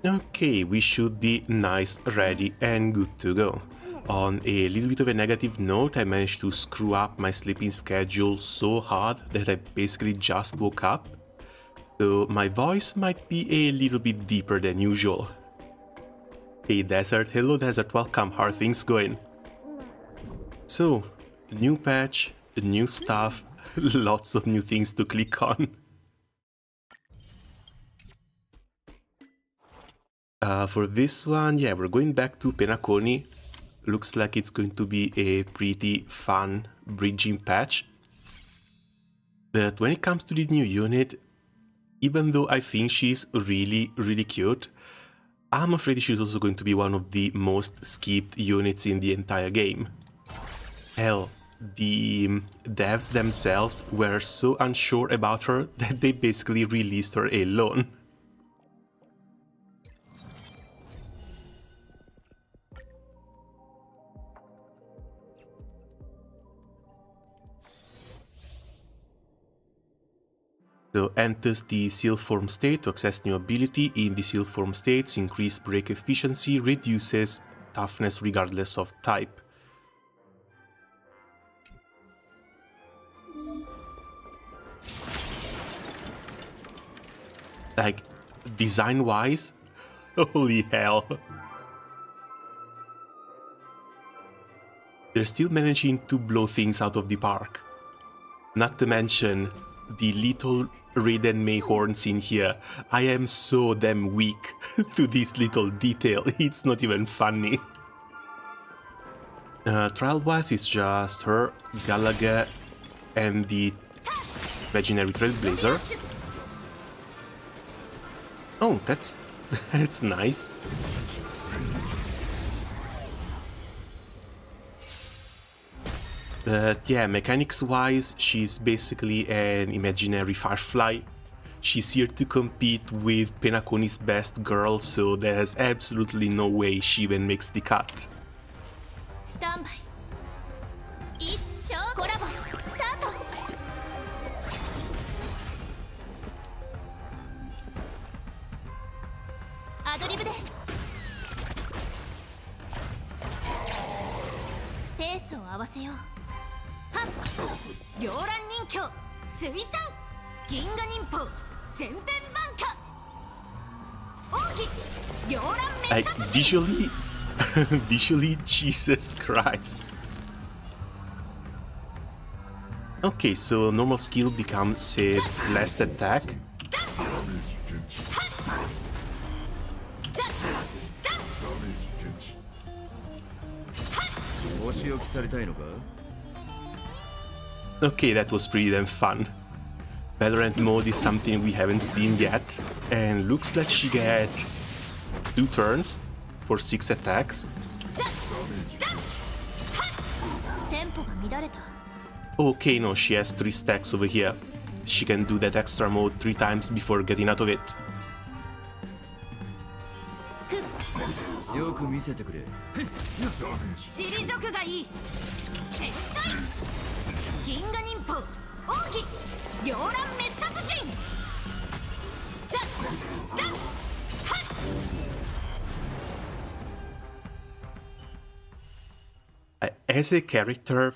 Okay, we should be nice, ready and good to go. On a little bit of a negative note, I managed to screw up my sleeping schedule so hard that I basically just woke up. So my voice might be a little bit deeper than usual. Hey Desert, hello Desert, welcome, how are things going? So, new patch, new stuff, lots of new things to click on. For this one, yeah, we're going back to Penacony. Looks like it's going to be a pretty fun bridging patch. But when it comes to the new unit, even though I think she's really cute, I'm afraid she's also going to be one of the most skipped units in the entire game. Hell, the devs themselves were so unsure about her that they basically released her alone. So enters the seal form state to access new ability. In the seal form states, increase break efficiency, reduces toughness regardless of type. Like, design-wise, holy hell. They're still managing to blow things out of the park. Not to mention the little Raiden Mayhorns in here. I am so damn weak to this little detail, it's not even funny. Trial-wise, it's just her, Gallagher, and the Legendary Trailblazer. Oh, that's nice. But yeah, mechanics-wise, she's basically an imaginary Firefly. She's here to compete with Penacony's best girl, so there's absolutely no way she even makes the cut. Stand by. It's show collabo. Start. アドリブでペースを合わせよう。はっ両乱人形水産銀河忍法千変万化奥義両乱滅殺人 Visually, Jesus Christ. Okay, so normal skill becomes a blast attack. Okay, that was pretty damn fun. Valorant mode is something we haven't seen yet, and looks like she gets 2 turns for 6 attacks. Okay, no, she has 3 stacks over here. She can do that extra mode 3 times before getting out of it. As a character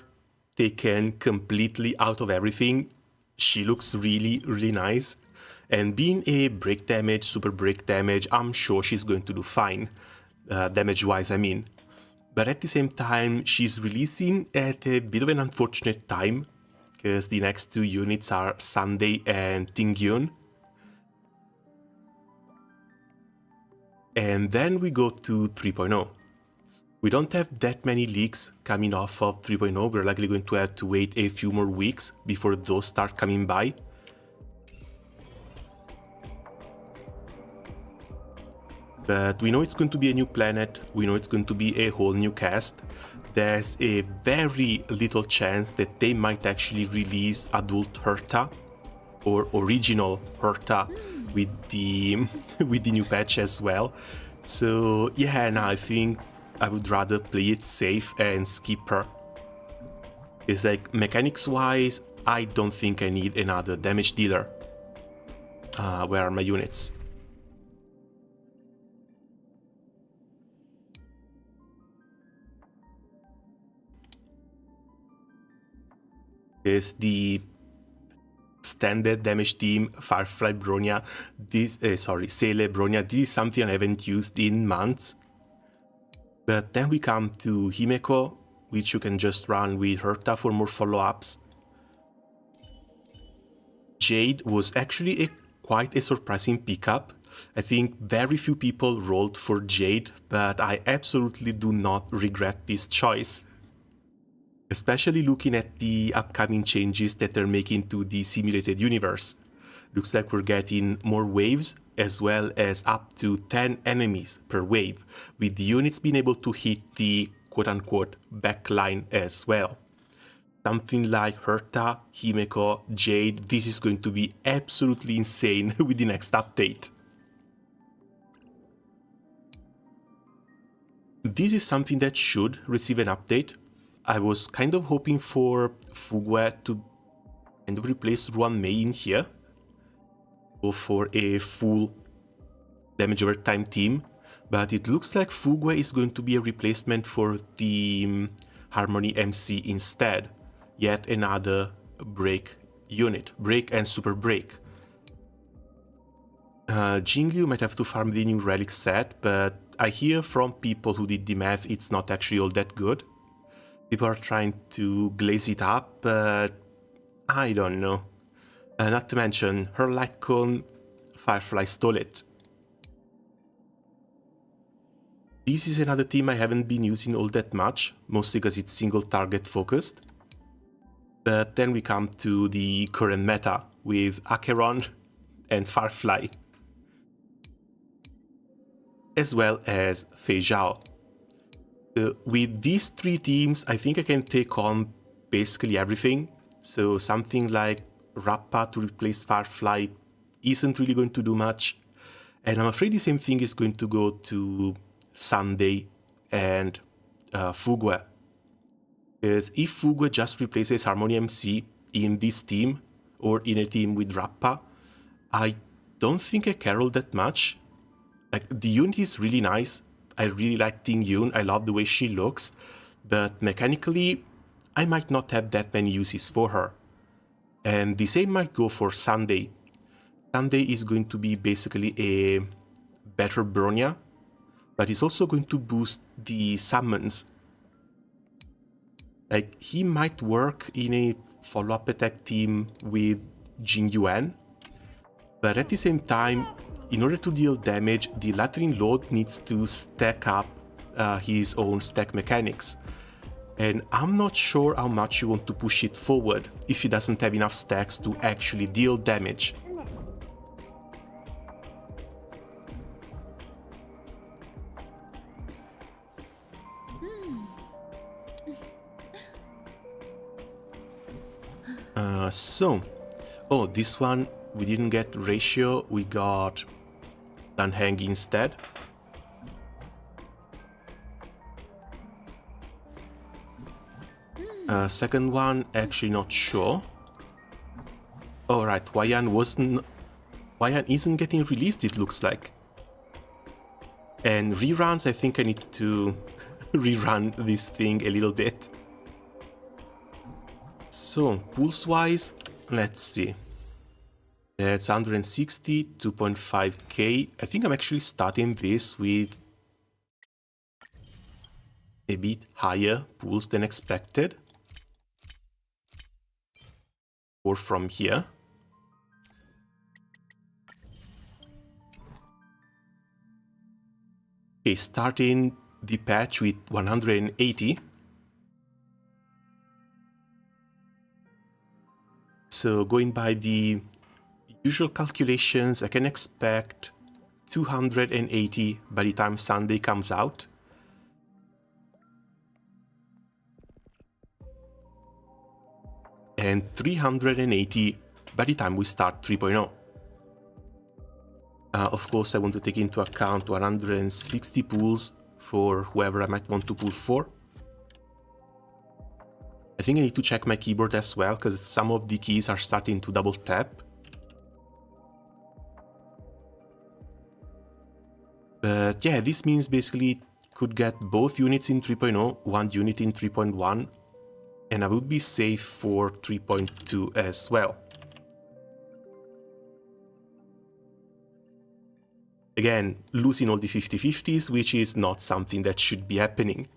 taken completely out of everything, she looks really nice. And being a break damage, super break damage, I'm sure she's going to do fine. Damage-wise, I mean. But at the same time, she's releasing at a bit of an unfortunate time, because the next 2 units are Sunday and Tingyun. And then we go to 3.0. We don't have that many leaks coming off of 3.0, we're likely going to have to wait a few more weeks before those start coming by. But we know it's going to be a new planet, we know it's going to be a whole new cast. There's a very little chance that they might actually release adult Herta or original Herta with the new patch as well. So yeah, no, I think I would rather play it safe and skip her. It's like, mechanics-wise, I don't think I need another damage dealer. Where are my units? is the standard damage team Firefly Bronya, Sele Bronya. This is something I haven't used in months. But then we come to Himeko, which you can just run with Herta for more follow-ups. Jade was actually quite a surprising pickup. I think very few people rolled for Jade, but I absolutely do not regret this choice. Especially looking at the upcoming changes that they're making to the simulated universe. Looks like we're getting more waves, as well as up to 10 enemies per wave, with the units being able to hit the quote-unquote backline as well. Something like Herta, Himeko, Jade, this is going to be absolutely insane with the next update. This is something that should receive an update. I was kind of hoping for Fugue to kind of replace Ruan Mei in here, go for a full damage over time team, but it looks like Fugue is going to be a replacement for the Harmony MC instead. Yet another break unit, break and super break. Jingyu might have to farm the new relic set, but I hear from people who did the math it's not actually all that good. People are trying to glaze it up, but I don't know. Not to mention, her light cone Firefly stole it. This is another team I haven't been using all that much, mostly because it's single target focused. But then we come to the current meta with Acheron and Firefly, as well as Fei Zhao. With these three teams, I think I can take on basically everything. So something like Rappa to replace Firefly isn't really going to do much. And I'm afraid the same thing is going to go to Sunday and Fugue. Because if Fugue just replaces Harmony MC in this team, or in a team with Rappa, I don't think I care all that much. Like, the unit is really nice. I really like Ting Yun, I love the way she looks, but mechanically, I might not have that many uses for her. And the same might go for Sunday. Sunday is going to be basically a better Bronya, but it's also going to boost the summons. Like, he might work in a follow-up attack team with Jing Yuan, but at the same time, in order to deal damage, the Lateran Lord needs to stack up his own stack mechanics. And I'm not sure how much you want to push it forward if he doesn't have enough stacks to actually deal damage. Oh, this one, we didn't get ratio, we got Danheng instead. Second one, actually not sure. Oh right, Huayan isn't getting released, it looks like. And reruns, I think I need to rerun this thing a little bit. So, pulse-wise, let's see. That's 160, 2.5k. I think I'm actually starting this with a bit higher pulse than expected. Or from here. Okay, starting the patch with 180. So going by the usual calculations, I can expect 280 by the time Sunday comes out. And 380 by the time we start 3.0. Of course, I want to take into account 160 pulls for whoever I might want to pull for. I think I need to check my keyboard as well, because some of the keys are starting to double tap. But yeah, this means basically could get both units in 3.0, one unit in 3.1, And I would be safe for 3.2 as well. Again, losing all the 50-50s, which is not something that should be happening.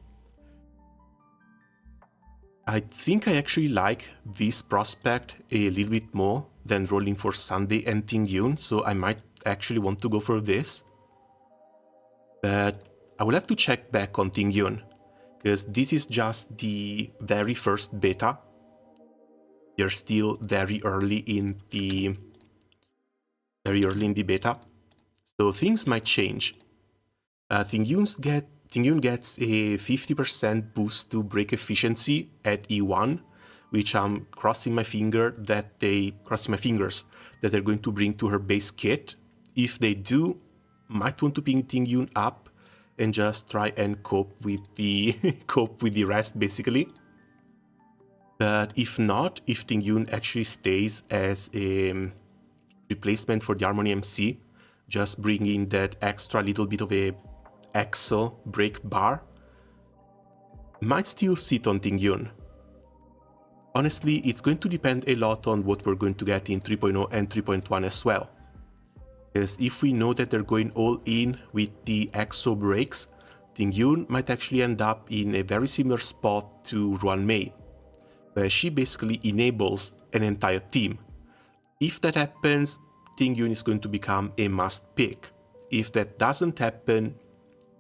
I think I actually like this prospect a little bit more than rolling for Sunday and Ting-Yun, so I might actually want to go for this. But I will have to check back on Ting-Yun, because this is just the very first beta. You're still very early in the beta, so things might change. Ting-Yun gets a 50% boost to break efficiency at E1, which I'm crossing my fingers that they're going to bring to her base kit. If they do, might want to ping Ting-Yun up and just try and cope with the rest, basically. But if not, if Ting-Yun actually stays as a replacement for the Harmony MC, just bringing that extra little bit of a EXO break bar, might still sit on Ting-Yun. Honestly, it's going to depend a lot on what we're going to get in 3.0 and 3.1 as well. Because if we know that they're going all in with the EXO breaks, Ting-Yun might actually end up in a very similar spot to Ruan-Mei, where she basically enables an entire team. If that happens, Ting-Yun is going to become a must pick. If that doesn't happen,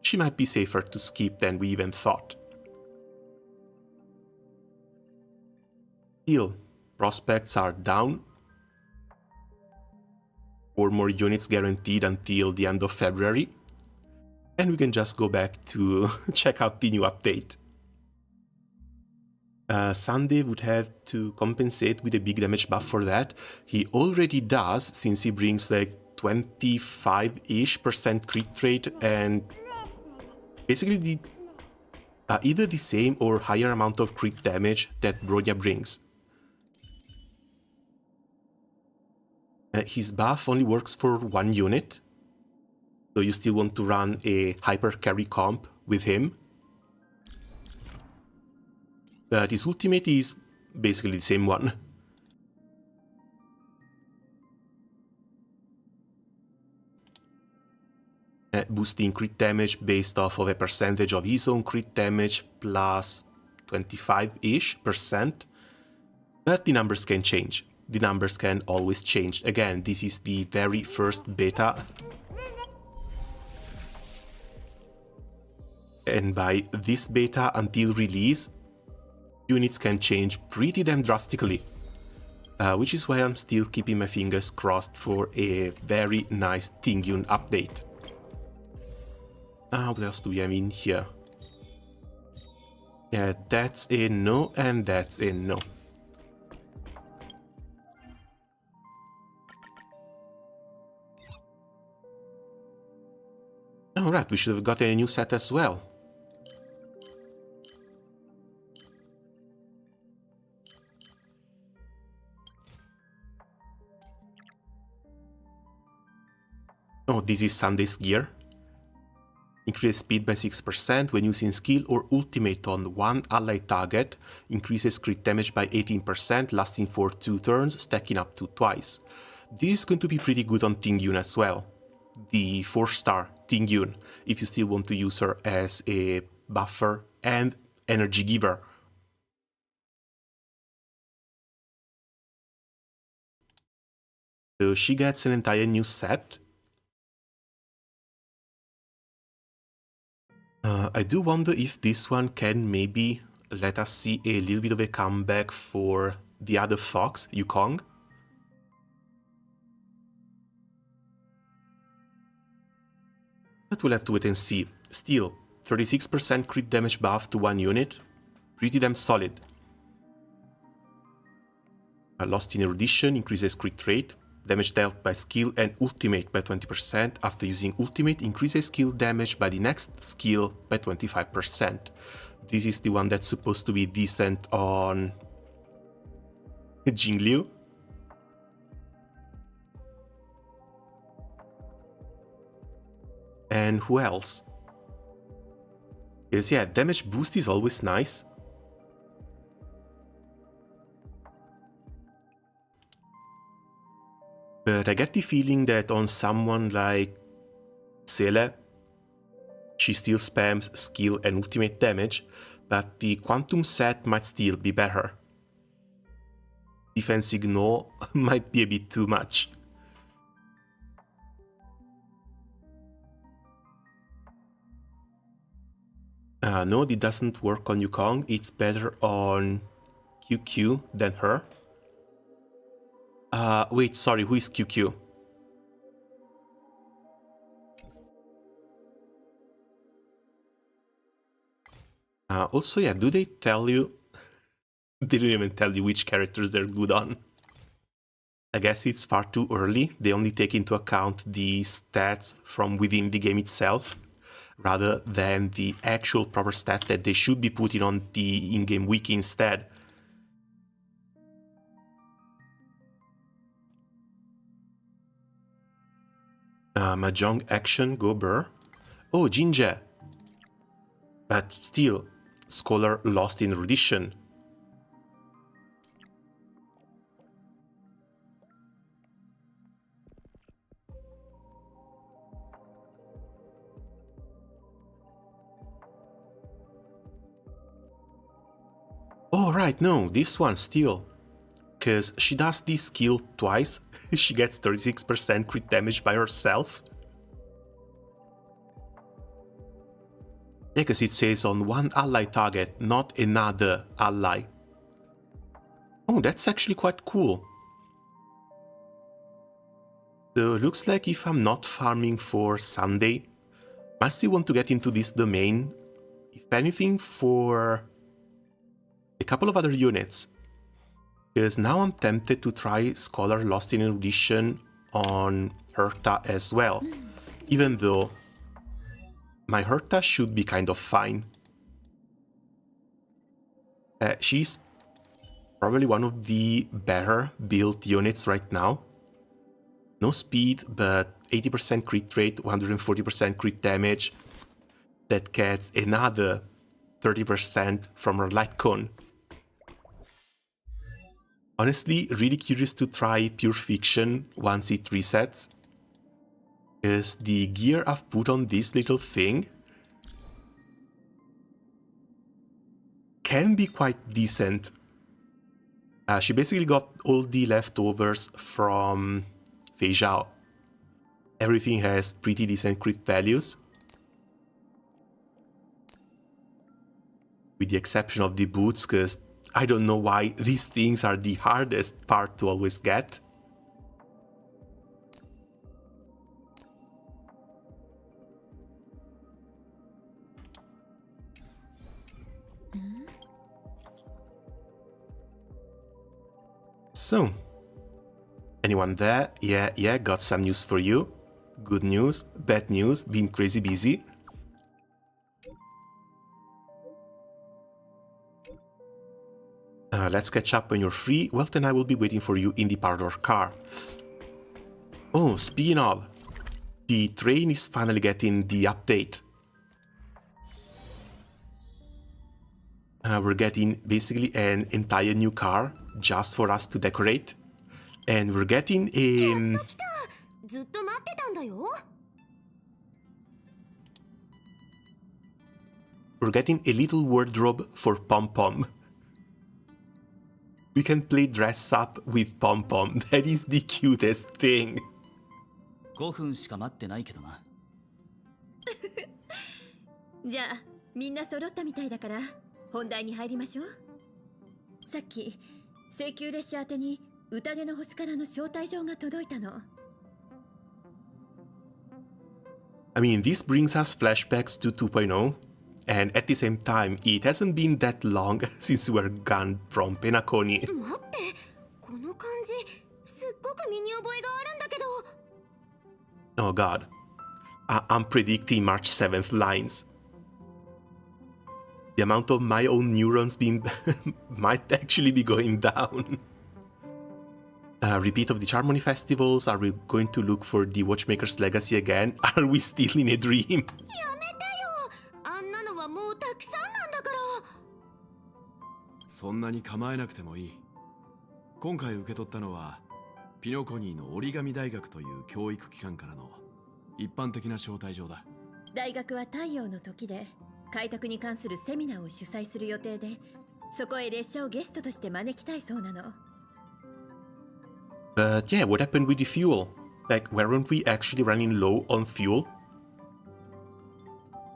she might be safer to skip than we even thought. Still, prospects are down. 4 more units guaranteed until the end of February. And we can just go back to check out the new update. Sunday would have to compensate with a big damage buff for that. He already does, since he brings like 25-ish% crit rate and basically either the same or higher amount of crit damage that Bronya brings. His buff only works for 1 unit, so you still want to run a hyper carry comp with him. But his ultimate is basically the same one. Boosting crit damage based off of a percentage of his own crit damage plus 25-ish%. But the numbers can change. The numbers can always change. Again, this is the very first beta. And by this beta until release, units can change pretty damn drastically. Which is why I'm still keeping my fingers crossed for a very nice Ting-Yun update. What else do we have in here? Yeah, that's a no, and that's a no. Alright, we should have gotten a new set as well. Oh, this is Sunday's gear. Increase speed by 6% when using skill or ultimate on one allied target. Increases crit damage by 18%, lasting for 2 turns, stacking up to twice. This is going to be pretty good on Ting-Yun as well. The 4-star Ting-Yun, if you still want to use her as a buffer and energy giver. So she gets an entire new set. I do wonder if this one can maybe let us see a little bit of a comeback for the other fox, Yukong. But we'll have to wait and see. Still, 36% crit damage buff to 1 unit. Pretty damn solid. Lost in Erudition increases crit rate. Damage dealt by skill and ultimate by 20%. After using ultimate, increases skill damage by the next skill by 25%. This is the one that's supposed to be decent on Jingliu. And who else? Yes, yeah, damage boost is always nice. But I get the feeling that on someone like Sele, she still spams skill and ultimate damage, but the quantum set might still be better. Defense ignore might be a bit too much. No, it doesn't work on Yukong. It's better on QQ than her. Wait, sorry, who is QQ? Also, yeah, do they tell you? They don't even tell you which characters they're good on. I guess it's far too early. They only take into account the stats from within the game itself, rather than the actual proper stat that they should be putting on the in-game wiki instead. Mahjong action, go Burr. Oh, Jinja! But still, Scholar lost in erudition. Oh right, no, this one still. Because she does this skill twice, she gets 36% crit damage by herself. Yeah, because it says on one ally target, not another ally. Oh, that's actually quite cool. So looks like if I'm not farming for Sunday, I still want to get into this domain, if anything for a couple of other units. Because now I'm tempted to try Scholar Lost in Erudition on Herta as well, even though my Herta should be kind of fine. She's probably one of the better built units right now. No speed, but 80% crit rate, 140% crit damage. That gets another 30% from her light cone. Honestly, really curious to try Pure Fiction once it resets. Because the gear I've put on this little thing can be quite decent. She basically got all the leftovers from Fei Zhao. Everything has pretty decent crit values. With the exception of the boots, because I don't know why these things are the hardest part to always get. So, anyone there? Yeah, got some news for you. Good news, bad news, been crazy busy. Let's catch up when you're free. Well, then I will be waiting for you in the parlor car. Oh, speaking of, the train is finally getting the update. We're getting basically an entire new car just for us to decorate. And we're getting a... We're getting a little wardrobe for Pom Pom. We can play dress up with Pom Pom. That is the cutest thing. 5分しか待ってないけどな。じゃあみんな揃ったみたいだから本題に入りましょう。さっき請求列車宛てに宴の星からの招待状が届いたの。I mean, this brings us flashbacks to 2.0, and at the same time, it hasn't been that long since we were gone from Penacony. 待って、この漢字すっごく身に覚えがあるんだけど。Oh god. I'm predicting March 7th lines. The amount of my own neurons being might actually be going down. Repeat of the Charmony festivals. Are we going to look for the Watchmaker's Legacy again? Are we still in a dream? やめてよ。あんなのはもうたくさんなんだから。そんなに構えなくてもいい。今回受け取ったのはピノコニーの折り紙大学という教育機関からの一般的な招待状だ。大学は太陽の時で開拓に関するセミナーを主催する予定で、そこへ列車をゲストとして招きたいそうなの。But yeah, what happened with the fuel? Like, weren't we actually running low on fuel?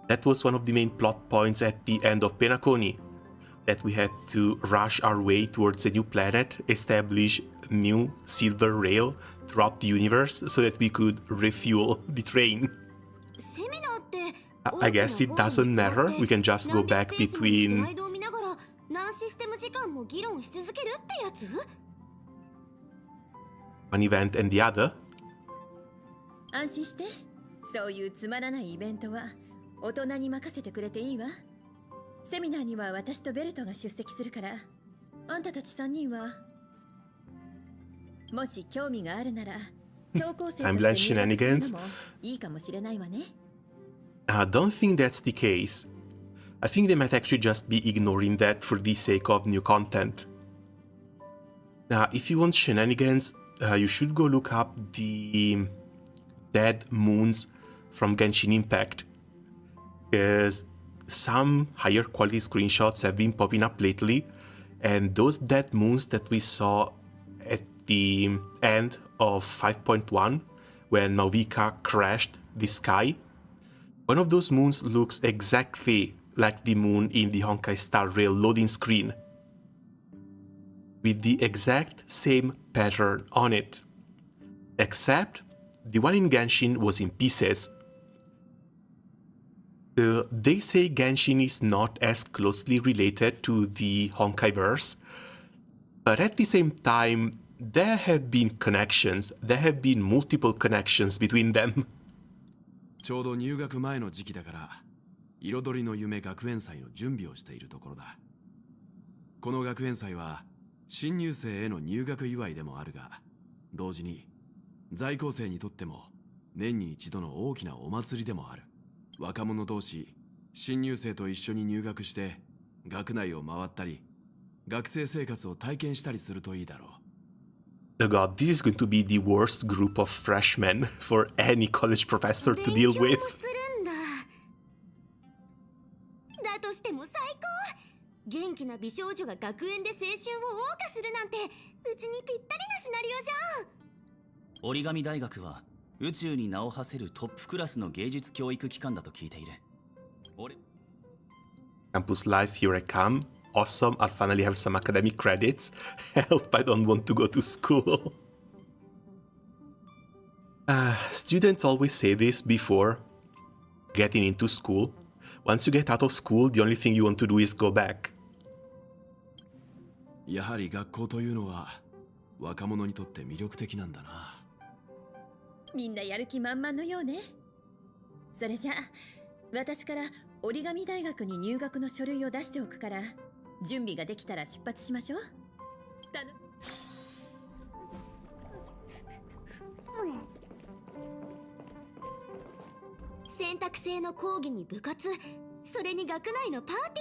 That was one of the main plot points at the end of Penacony, that we had to rush our way towards a new planet, establish new silver rail throughout the universe so that we could refuel the train. セミナーって I guess it doesn't matter. We can just go back between スライドを見ながら何システム時間も議論し続けるってやつ？ one event and the other. 安心して、そういうつまらないイベントは大人に任せてくれていいわ。セミナーには私とベルトが出席するから、あんたたち3人はもし興味があるなら聴講生として入学するのもいいかもしれないわね。I don't think that's the case. I think they might actually just be ignoring that for the sake of new content. Now, if you want shenanigans, you should go look up the dead moons from Genshin Impact, because some higher quality screenshots have been popping up lately, and those dead moons that we saw at the end of 5.1 when Malvika crashed the sky, one of those moons looks exactly like the moon in the Honkai Star Rail loading screen, with the exact same pattern on it, except the one in Genshin was in pieces. They say Genshin is not as closely related to the Honkai-verse, but at the same time, there have been connections, there have been multiple connections between them. ちょうど入学前の時期だから、彩りの夢学園祭の準備をしているところだ。この学園祭は新入生への入学祝いでもあるが、同時に在校生にとっても年に一度の大きなお祭りでもある。若者同士、新入生と一緒に入学して学内を回ったり、学生生活を体験したりするといいだろう。Oh god, this is going to be the worst group of freshmen for any college professor to deal with. 勉強もするんだ。だとしても最高。元気な美少女が学園で青春を謳歌するなんて、うちにぴったりなシナリオじゃん。折り紙大学は宇宙に名を馳せるトップクラスの芸術教育機関だと聞いている。Campus life, here I come. Awesome, I'll finally have some academic credits. Help, I don't want to go to school. Students always say this before getting into school. Once you get out of school, the only thing you want to do is go back. やはり学校というのは若者にとって魅力的なんだな。みんなやる気満々のようね。それじゃあ、私から折り紙大学に入学の書類を出しておくから、準備ができたら出発しましょう。選択制の講義に部活、それに学内のパーテ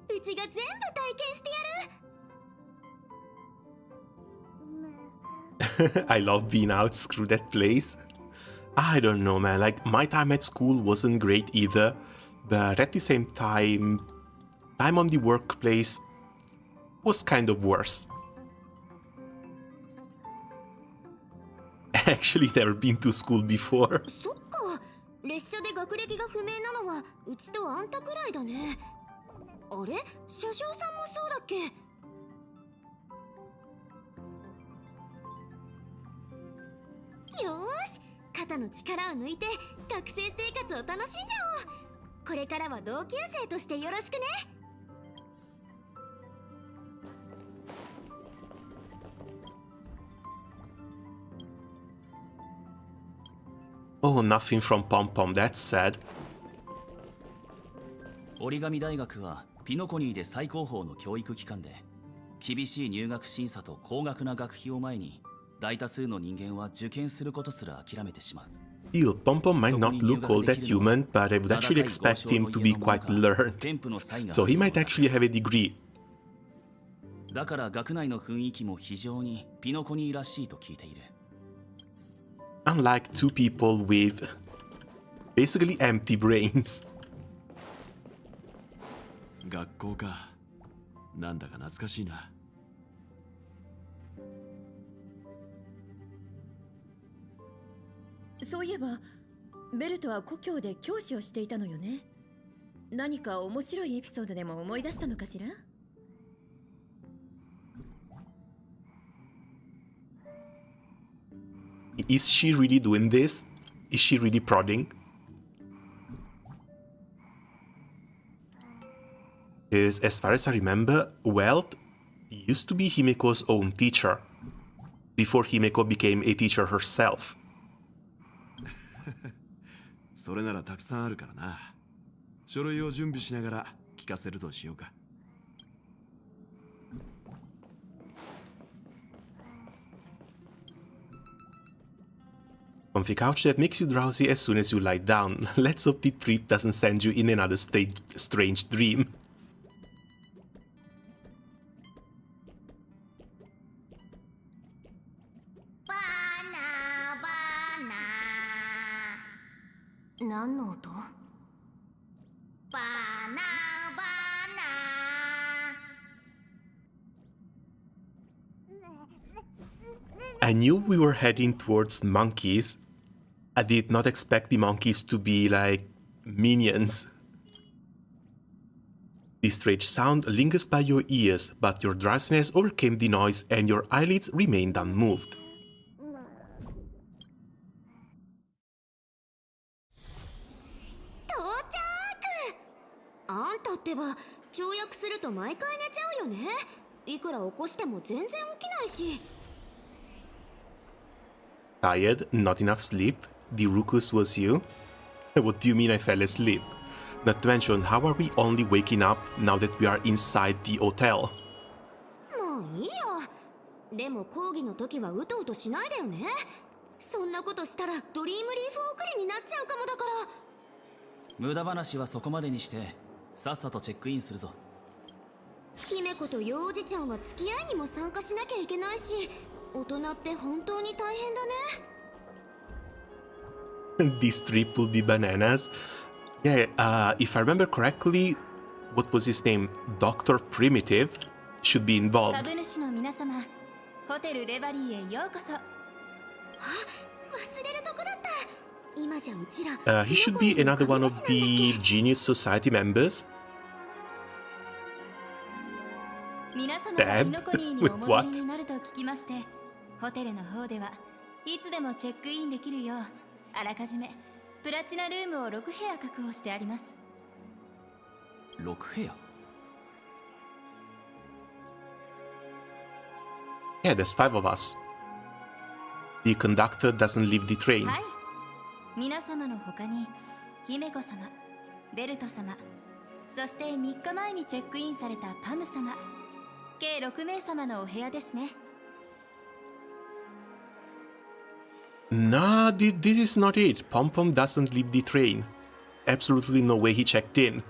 ィー、うちが全部体験してやる。I love being out, screw that place. I don't know, man, like, my time at school wasn't great either, but at the same time, time on the workplace was kind of worse. Actually, never been to school before. そっか、列車で学歴が不明なのはうちとあんたくらいだね。あれ、車掌さんもそうだっけ？よーし、肩の力を抜いて学生生活を楽しんじゃおう。これからは同級生としてよろしくね。Oh, nothing from Pom Pom, that's sad. 折り紙大学はピノコニーで最高峰の教育機関で、厳しい入学審査と高額な学費を前に大多数の人間は受験することすら諦めてしまう。Still, Pom Pom might not look all that human, but I would actually expect him to be quite learned. So he might actually have a degree. だから学内の雰囲気も非常にピノコニーらしいと聞いている。Unlike two people with basically empty brains. 学校か。なんだか懐かしいな。そういえばベルトは故郷で教師をしていたのよね。何か面白いエピソードでも思い出したのかしら？ Is she really doing this? Is she really prodding? Because as far as I remember, Welt used to be Himeko's own teacher, before Himeko became a teacher herself. それならたくさんあるからな。書類を準備しながら聞かせるとしようか。Comfy couch that makes you drowsy as soon as you lie down. Let's hope the trip doesn't send you in another strange dream. I knew we were heading towards monkeys. I did not expect the monkeys to be like minions. The strange sound lingers by your ears, but your drowsiness overcame the noise and your eyelids remained unmoved. あんたってば跳躍すると毎回寝ちゃうよね。いくら起こしても全然起きないし。Tired? Not enough sleep? The Rukus was you? What do you mean I fell asleep? Not to mention, how are we only waking up now that we are inside the hotel? もういいよ。でも講義の時はうとうとしないでよね。そんなことしたらドリームリーフ送りになっちゃうかもだから。無駄話はそこまでにしてさっさとチェックインするぞ。姫子と幼児ちゃんは付き合いにも参加しなきゃいけないし、大人って本当に大変だね。This trip will be bananas. Yeah, if I remember correctly, what was his name? Dr. Primitive should be involved. 株主の皆様、ホテルレバリーへようこそ。あ、忘れるとこだった。今じゃうちら。He should be another one of the Genius Society members. 皆様がピノコニーにお戻りになると聞きまして、ホテルの方ではいつでもチェックインできるようあらかじめプラチナルームを6部屋確保してあります。6部屋 Yeah, there's 5 of us. The conductor doesn't leave the train. はい。皆様の他に姫子様、ベルト様、そして3日前にチェックインされたパム様、計6名様のお部屋ですね。Nah, this is not it. Pom Pom doesn't leave the train. Absolutely no way he checked in.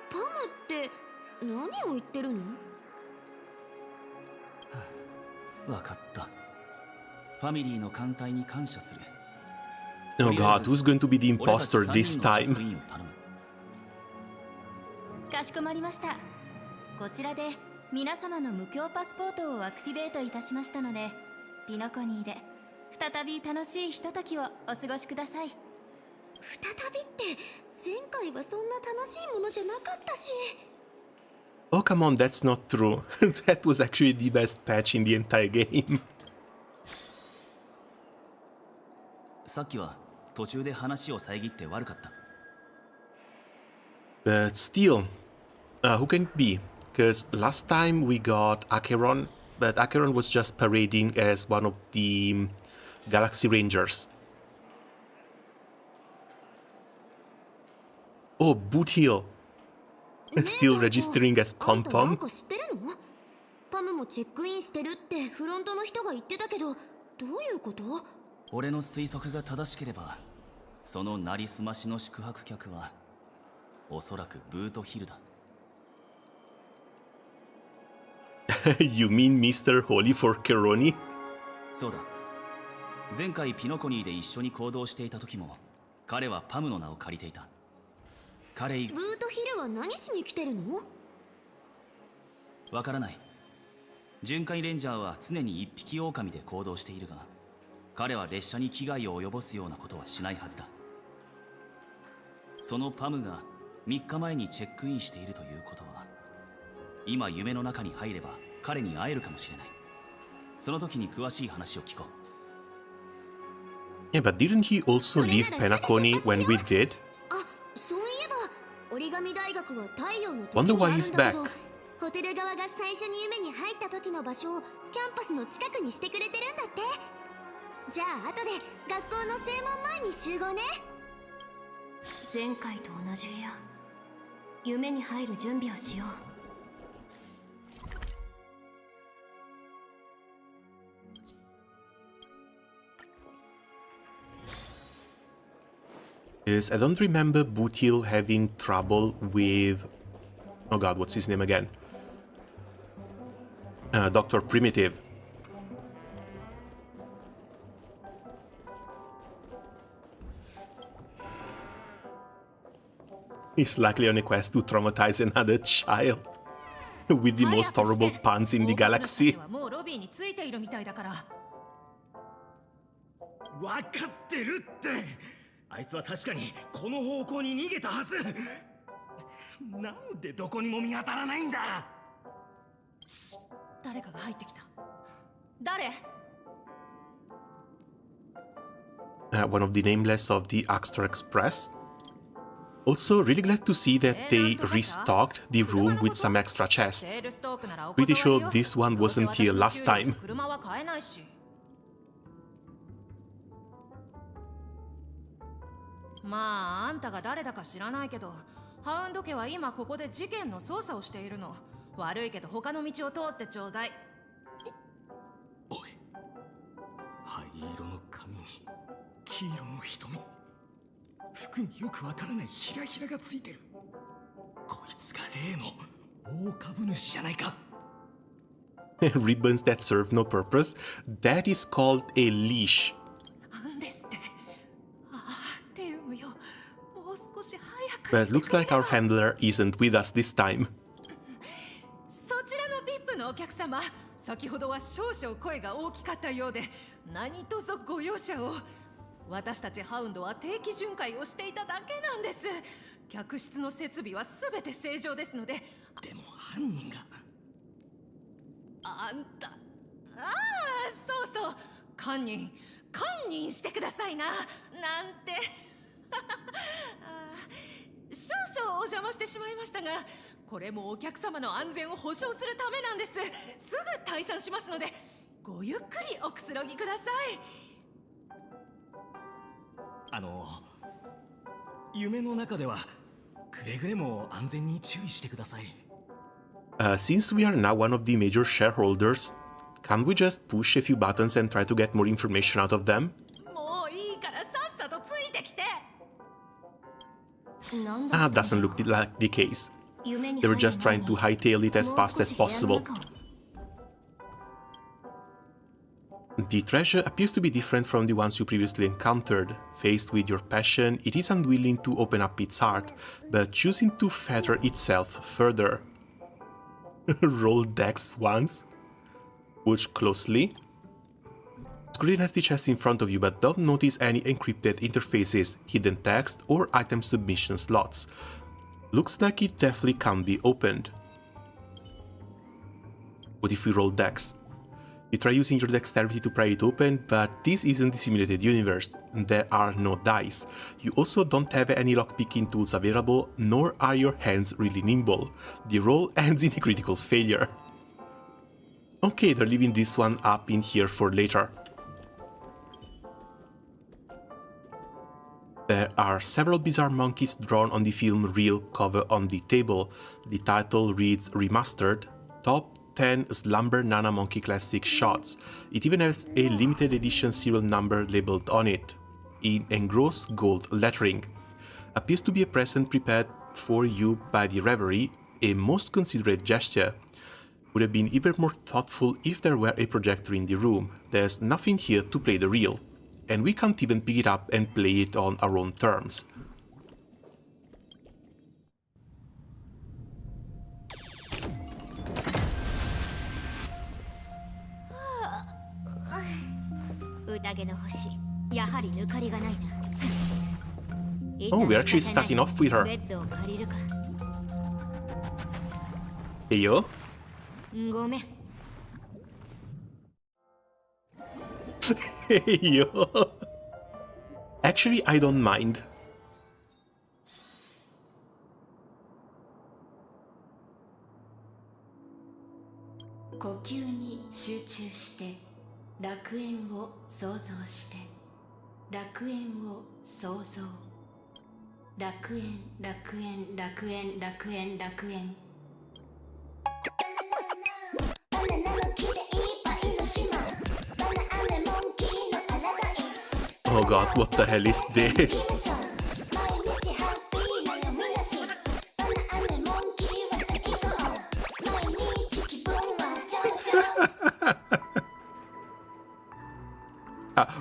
パムって何を言ってるの？わかった。ファミリーの艦隊に感謝する。 Oh god, who's going to be the 俺たち imposter 3 this 人のチェック time? インを頼む。かしこまりました。こちらで皆様の無料パスポートをアクティベートいたしましたので、ピノコニーで再び楽しいひとときをお過ごしください。再びって前回はそんな楽しいものじゃなかったし。 Oh come on, that's not true. That was actually the best patch in the entire game. さっきは途中で話を遮って悪かった。But still, who can it be? Because last time we got Acheron, but Acheron was just parading as one of the Galaxy Rangers. Oh, Boot Hill. Still registering as Pom なん Pom. か知ってるの？パムもチェックインしてるってフロントの人が言ってたけど、どういうこと？俺の推測が正しければ、そのなりすましの宿泊客はおそらくブートヒルだ。You mean Mr. Holy for Keroni? そうだ。前回ピノコニーで一緒に行動していた時も彼はパムの名を借りていた。彼ブートヒルは何しに来てるの？わからない。巡回レンジャーは常に一匹狼で行動しているが、彼は列車に危害を及ぼすようなことはしないはずだ。そのパムが3日前にチェックインしているということは、今夢の中に入れば彼に会えるかもしれない。その時に詳しい話を聞こう。 Yeah, but didn't he also leave Penacony when we did? あ、そういえば折り紙大学は太陽の時 Wonder に why あるん he's だけど、 back. ホテル側が最初に夢に入った時の場所をキャンパスの近くにしてくれてるんだって。じゃあ後で学校の正門前に集合ね。前回と同じ部屋、夢に入る準備をしよう。Yes, I don't remember Bootil having trouble with... Oh god, what's his name again? Dr. Primitive. He's likely on a quest to traumatize another child with the most horrible puns in the galaxy. もうロビーについているみたいだから。わかってるって。あいつは確かにこの方向に逃げたはず。なんでどこにも見当たらないんだ。誰かが入ってきた。誰？One of the nameless of the Axtor Express. Also, really glad to see that they restocked the room with some extra chests. Pretty sure this one wasn't here last time. まあ、あんたが誰だか知らないけど、ハウンド家は今ここで事件の捜査をしているの。悪いけど他の道を通ってちょうだい。おい、灰色の髪に黄色の瞳、服によくわからないひらひらがついてる。こいつが例の大株主じゃないか。Ribbons that serve no purpose. That is called a leash. なんですって。ああ、テウムよ。もう少し早く。But it looks like our handler isn't with us this time. そちらの VIP のお客様、先ほどは少々声が大きかったようで、何卒ご容赦を。私たちハウンドは定期巡回をしていただけなんです。客室の設備は全て正常ですので。でも犯人が。あんた、ああ、そうそう、堪忍してくださいな、なんて。少々お邪魔してしまいましたが、これもお客様の安全を保証するためなんです。すぐ退散しますので、ごゆっくりおくつろぎください。夢の中ではくれぐれも安全に注意してください。Since we are now one of the major shareholders, can't we just push a few buttons and try to get more information out of them? もういいからさっさとついてきて。Doesn't look like the case. They were just trying to hightail it as fast as possible. The treasure appears to be different from the ones you previously encountered. Faced with your passion, it is unwilling to open up its heart, but choosing to fetter itself further. Roll decks once. Watch closely. Screen the chest in front of you, but don't notice any encrypted interfaces, hidden text, or item submission slots. Looks like it definitely can't be opened. What if we roll decks? You try using your dexterity to pry it open, but this isn't the simulated universe. There are no dice. You also don't have any lockpicking tools available, nor are your hands really nimble. The roll ends in a critical failure. Okay, they're leaving this one up in here for later. There are several bizarre monkeys drawn on the film reel cover on the table. The title reads Remastered, Top 10 Slumber Nana Monkey Classic Shots. It even has a limited edition serial number labeled on it, in engrossed gold lettering. Appears to be a present prepared for you by the Reverie, a most considerate gesture. Would have been even more thoughtful if there were a projector in the room. There's nothing here to play the reel. and we can't even pick it up and play it on our own terms. Oh, we're actually starting off with her. Hey yo. Hey yo. Actually, I don't mind. 呼吸に集中して楽園を想像して楽園を想像楽園楽園楽園楽園楽園 Oh god, what the hell is this?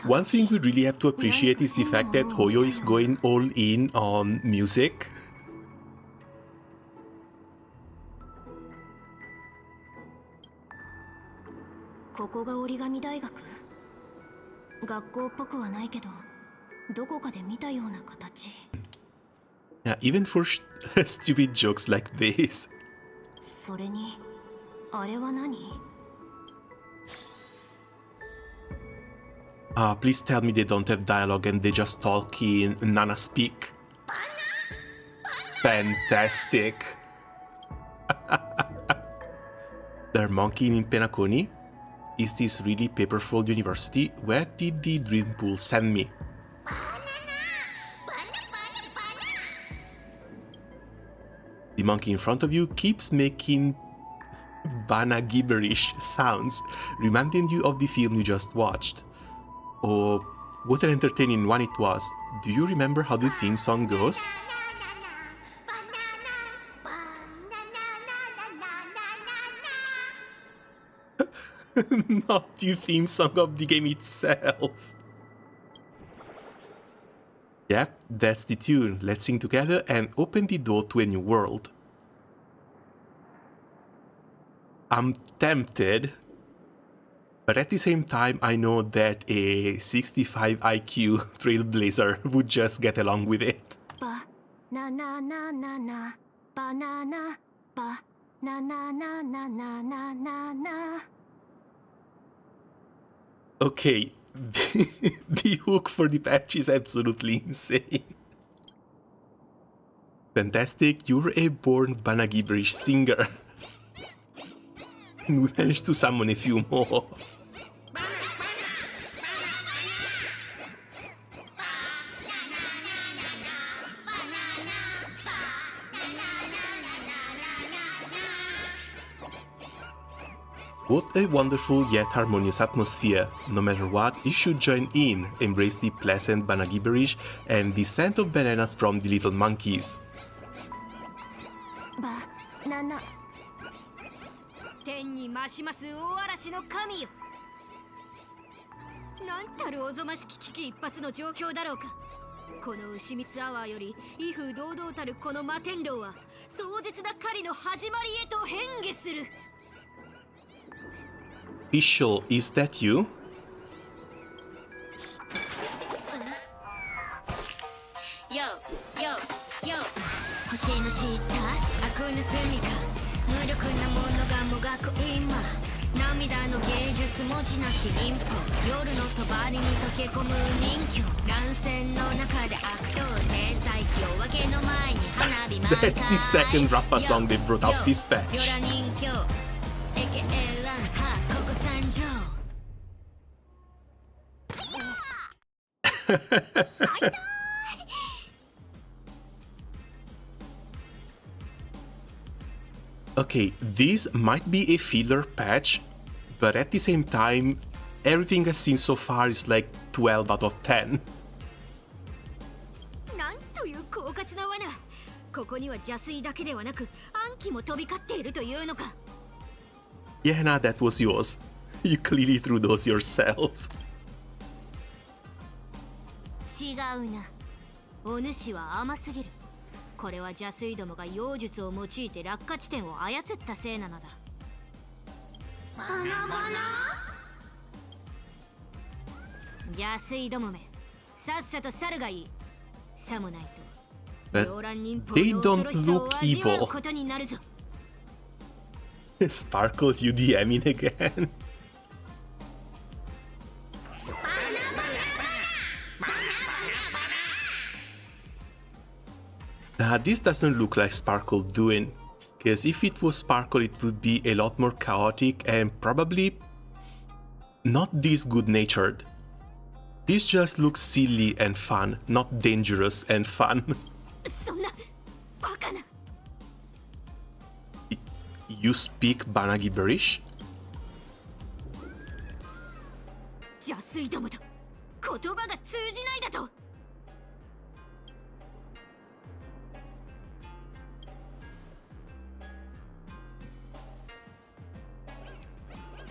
One thing we really have to appreciate is the fact that Hoyo is going all in on music. Yeah, even for stupid jokes like this. Please tell me they don't have dialogue and they just talk in Nana speak. Fantastic. They're monkeying in Penacony? Is this really Paperfold University? Where did the dream pool send me? The monkey in front of you keeps making bana gibberish sounds, reminding you of the film you just watched. Oh, what an entertaining one it was. Do you remember how the theme song goes? Not the theme song of the game itself. Yep, that's the tune. Let's sing together and open the door to a new world. I'm tempted, but at the same time I know that a 65 IQ Trailblazer would just get along with it. Okay, the hook for the patch is absolutely insane. Fantastic, you're a born bana gibberish singer. We managed to summon a few more. What a wonderful yet harmonious atmosphere. No matter what, you should join in, embrace the pleasant bana gibberish and the scent of bananas from the little monkeys. Banana. 天に増します大嵐の神よ。なんたるおぞましき危機一髪の状況だろうか。この牛蜜アワーより威風堂々たるこの摩天楼は壮絶な狩りの始まりへと変化する。Official, is that you? Yo, yo, yo. 星の下、悪の住みか。無力なものがもがく今。涙の芸術文字なき忍法。夜の帳に溶け込む人魚。乱戦の中で悪党制裁。夜明けの前に花火満開。 That's the second Rappa song they brought out this patch. 夜人形。AKA ランハここ参上。 Okay, this might be a filler patch, but at the same time, everything I've seen so far is like 12 out of 10. なんという狡猾な罠。ここには邪推だけではなく暗鬼も飛び交っているというのか。 Yeah, nah, that was yours. You clearly threw those yourselves. 違うな。お主は甘すぎる。これは邪水どもが妖術を用いて落下地点を操ったせいなのだ。バナバナ。邪水どもめ、さっさと去るがいい。さもないと But 妖乱忍法 they の恐 don't ろしさを look 味わう evil. ことになるぞ。Sparkle, you DMing again. This doesn't look like Sparkle doing, because if it was Sparkle it would be a lot more chaotic and probably not this good-natured. This just looks silly and fun, not dangerous and fun. そんなバカな。You speak Banagiberish? 邪水どもと言葉が通じないだと。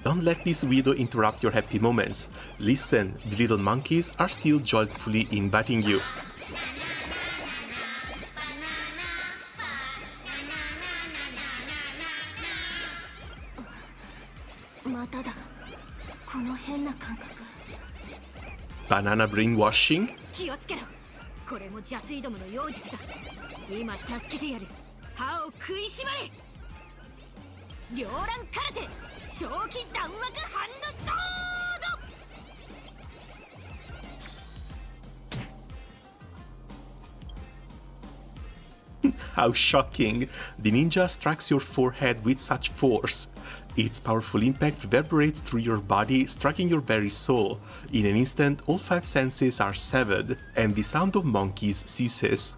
Don't let this widow interrupt your happy moments. Listen, the little monkeys are still joyfully inviting you. まただ。この変な感覚。 Banana brainwashing? 気をつけろ。これも邪水どもの妖術だ。今助けてやる。歯を食いしばれ。両乱空手正気弾幕ハンドソー How shocking! The ninja strikes your forehead with such force. Its powerful impact reverberates through your body, striking your very soul. In an instant, all 5 senses are severed, and the sound of monkeys ceases.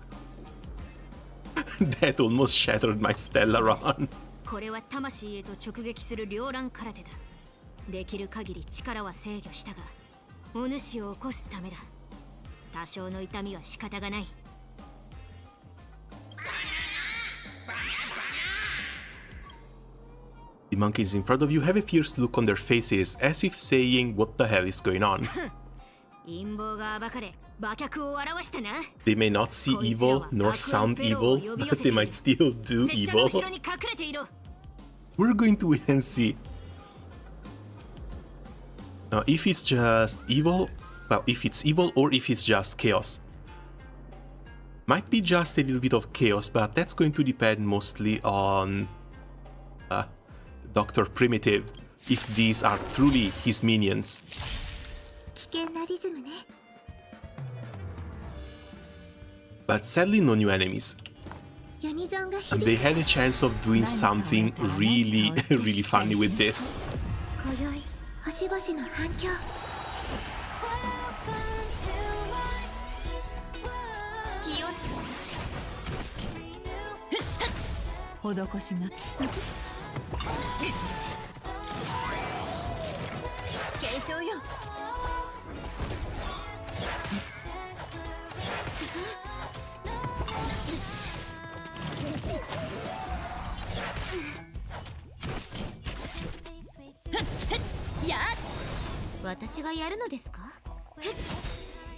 That almost shattered my Stella run. これは魂へと直撃する両乱空手だ。できる限り力は制御したが、お主を起こすためだ。多少の痛みは仕方がない。 The monkeys in front of you have a fierce look on their faces, as if saying, what the hell is going on? 陰謀が暴かれ、馬脚を表したな。 They may not see evil, nor sound evil, but they might still do 拙者の evil. 後ろに隠れていろ。 We're going to wait and see. If it's just evil, well, if it's evil or if it's just chaos. Might be just a little bit of chaos, but that's going to depend mostly on Dr. Primitive, if these are truly his minions. 危険なリズムね。 But sadly no new enemies. ユニゾンが And they had a chance of doing something really, really funny with this. 今宵星々の反響。施しが継承よ。私がやるのですか？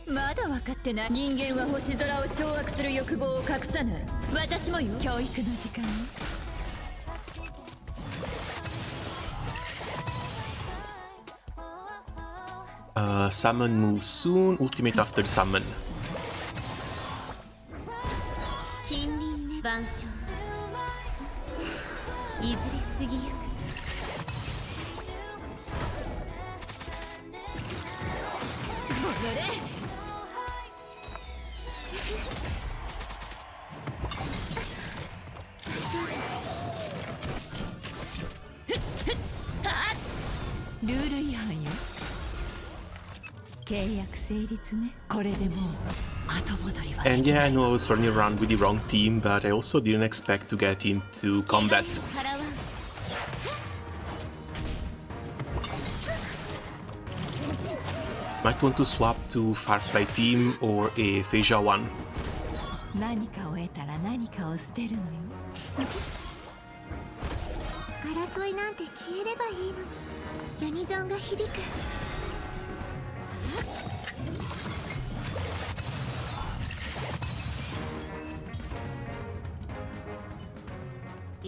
まだ分かってない。人間は星空を掌握する欲望を隠さない。私もよ。教育の時間よ。 Summon moves soon, ultimate after the summon. 近隣ね。万象。いずれ過ぎゆく。 ルール違反よ。契約成立ね。これでもう後戻りは。 And yeah, I know I was running around with the wrong team, but I also didn't expect to get into combat. Might want to swap to Firefly team or a Phasia one. 何かを得たら何かを捨てるのよ。争いなんて消えればいいのに。ユニゾンが響く。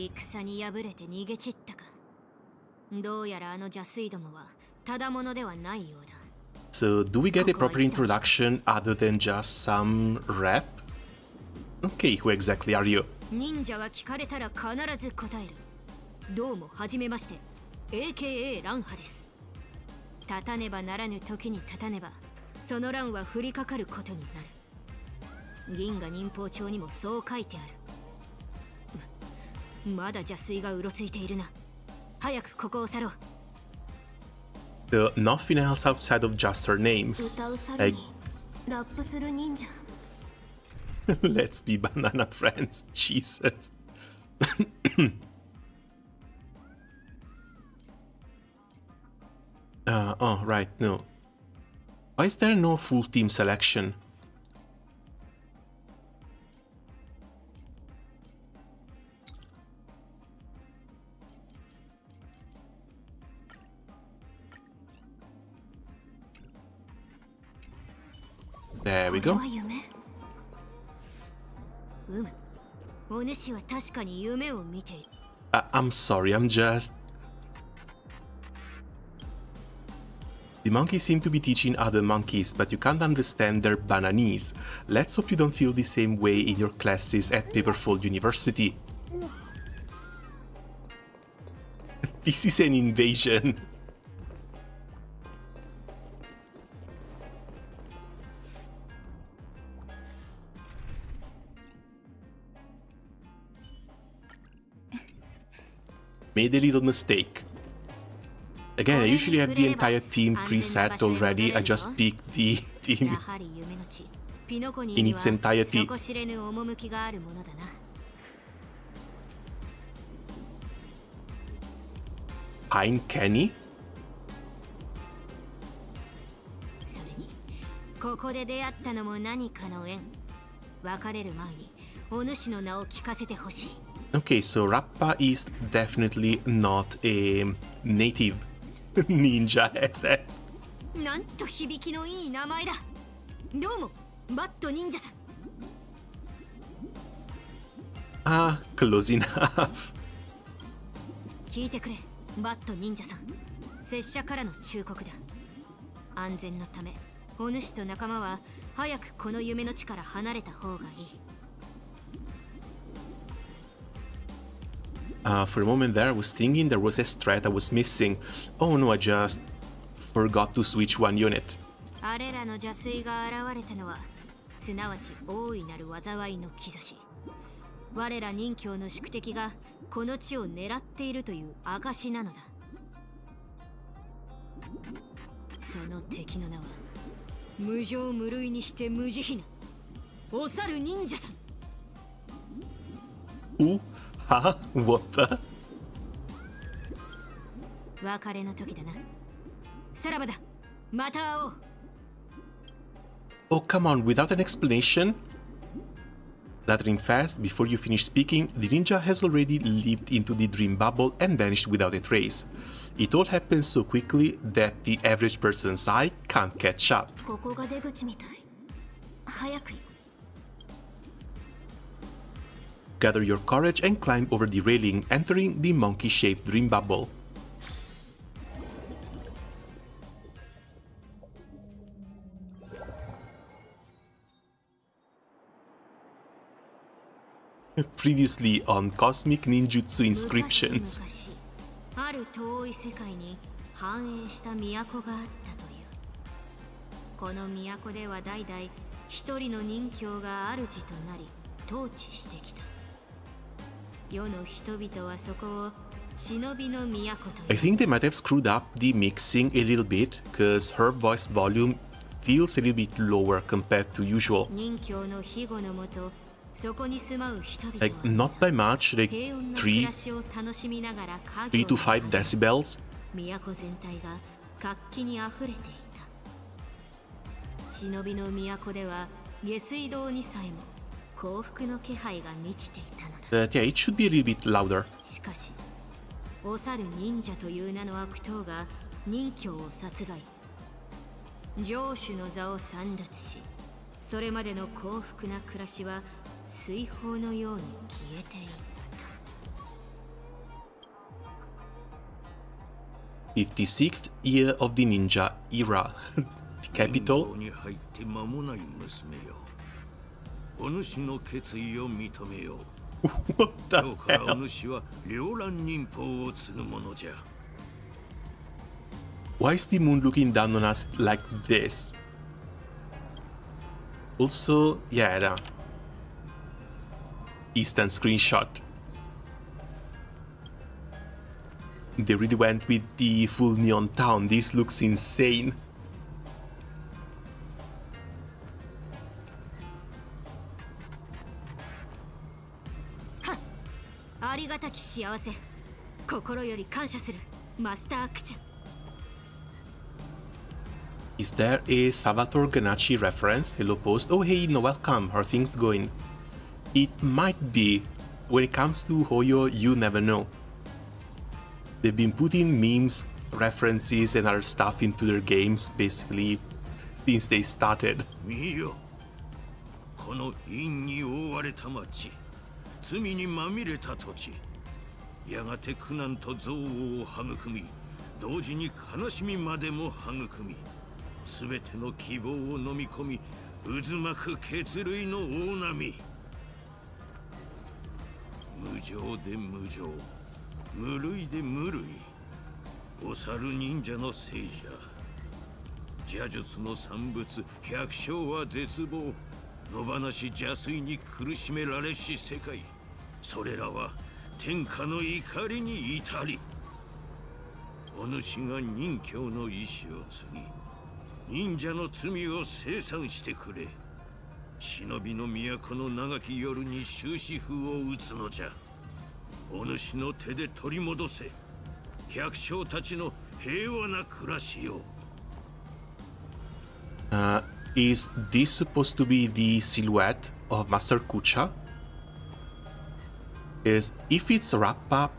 戦に敗れて逃げ散ったか。どうやらあの邪水どもはただものではないようだ。 So, do we get a proper introduction other than just some rap? Okay, who exactly are you? 忍者は聞かれたら必ず答える。どうもはじめまして、 AKA 乱派です。立たねばならぬ時に立たねば、その乱は降りかかることになる。銀河忍法帳にもそう書いてある。まだ邪水がうろついているな。早くここを去ろう。 So, nothing else outside of just her name. 歌う猿にラップする忍者。Let's be banana friends, Jesus. Oh, right, no. Why is there no full team selection? There we これ go. は夢？お主は確かに夢を見ている。I'm sorry, I'm just... The monkeys seem to be teaching other monkeys, but you can't understand their bananese. Let's hope you don't feel the same way in your classes at Paperfold University. This is an invasion. Made a little mistake. Again, I usually have the entire team preset already, I just pick the team やはり夢の地、ピノコニー in には its entirety. 底知れぬ趣があるものだな。 Penacony? それにここで出会ったのも何かの縁。別れる前にお主の名を聞かせてほしい。 Okay, so Rappa is definitely not a native ninja, as it. なんと響きのいい名前だ。どうもバット忍者さん。 Ah, close enough. 聞いてくれ、バット忍者さん。拙者からの忠告だ。安全のためお主と仲間は早くこの夢の地から離れた方がいい。 For a moment there, I was thinking there was a strat I was missing. Oh no, I just forgot to switch one unit. あれらの邪水が現れたのは、すなわち大いなる災いの兆し。我ら任教の宿敵がこの地を狙っているという証なのだ。その敵の名は、無情無類にして無慈悲なお猿忍者さん。 Ooh, ha, what the? 別れの時だな。さらばだ。また会おう。 Oh, come on, without an explanation? Lattering fast, before you finish speaking, the ninja has already leaped into the dream bubble and vanished without a trace. It all happens so quickly that the average person's eye can't catch up. ここが出口みたい。早く行こう。 Gather your courage and climb over the railing, entering the monkey-shaped dream bubble. Previously on Cosmic Ninjutsu Inscriptions. 昔々ある遠い世界に繁栄した都があったという。この都では代々一人の任教が主となり統治してきた。世の人々はそこを忍びの都という。 I think they might have screwed up the mixing a little bit, because her voice volume feels a little bit lower compared to usual. 任教の庇護のもと、そこに住まう人々は Like, not by much, like 平穏な暮 3, らしを楽しみながら家 3 to 5 decibels. 都全体が活気にあふれていた。忍びの都では下水道にさえも幸福の気配が満ちていたのだ。 But yeah, it should be a little bit louder. しかしお猿忍者という名の悪党が任教を殺害、城主の座を簒奪し、それまでの幸福な暮らしは水泡のように消えていった。56th year of the ninja era. The capital. に入って間もない娘よ。お主の決意を認めよう。 What the 今日からお hell? 主は両乱忍法を継ぐものじゃ。 Why is the moon looking down on us like this? Also, yeah, instant screenshot. They really went with the full neon town. This looks insane. ありがたき幸せ、心より感謝するマスタークチャ。 Is there a Salvatore Ganacci reference? Hello post. Oh hey, no, welcome. How are things going? It might be. When it comes to Hoyo, you never know. They've been putting memes, references, and other stuff into their games basically since they started. 見よ、この陰に覆われた町、罪にまみれた土地、やがて苦難と憎悪を育み、同時に悲しみまでも育み、すべての希望を飲み込み、渦巻く血類の大波。無情で無情、無類で無類、お猿忍者の聖者。邪術の産物、百姓は絶望、野放し邪推に苦しめられし世界。それらは天下の怒りに至り、お主が忍教の意志を継ぎ、忍者の罪を清算してくれ。忍びの都の長き夜に終止符を打つのじゃ。お主の手で取り戻せ、百姓たちの平和な暮らしを。Is this supposed to be the silhouette of Master Kucha? Is if it's Rappa,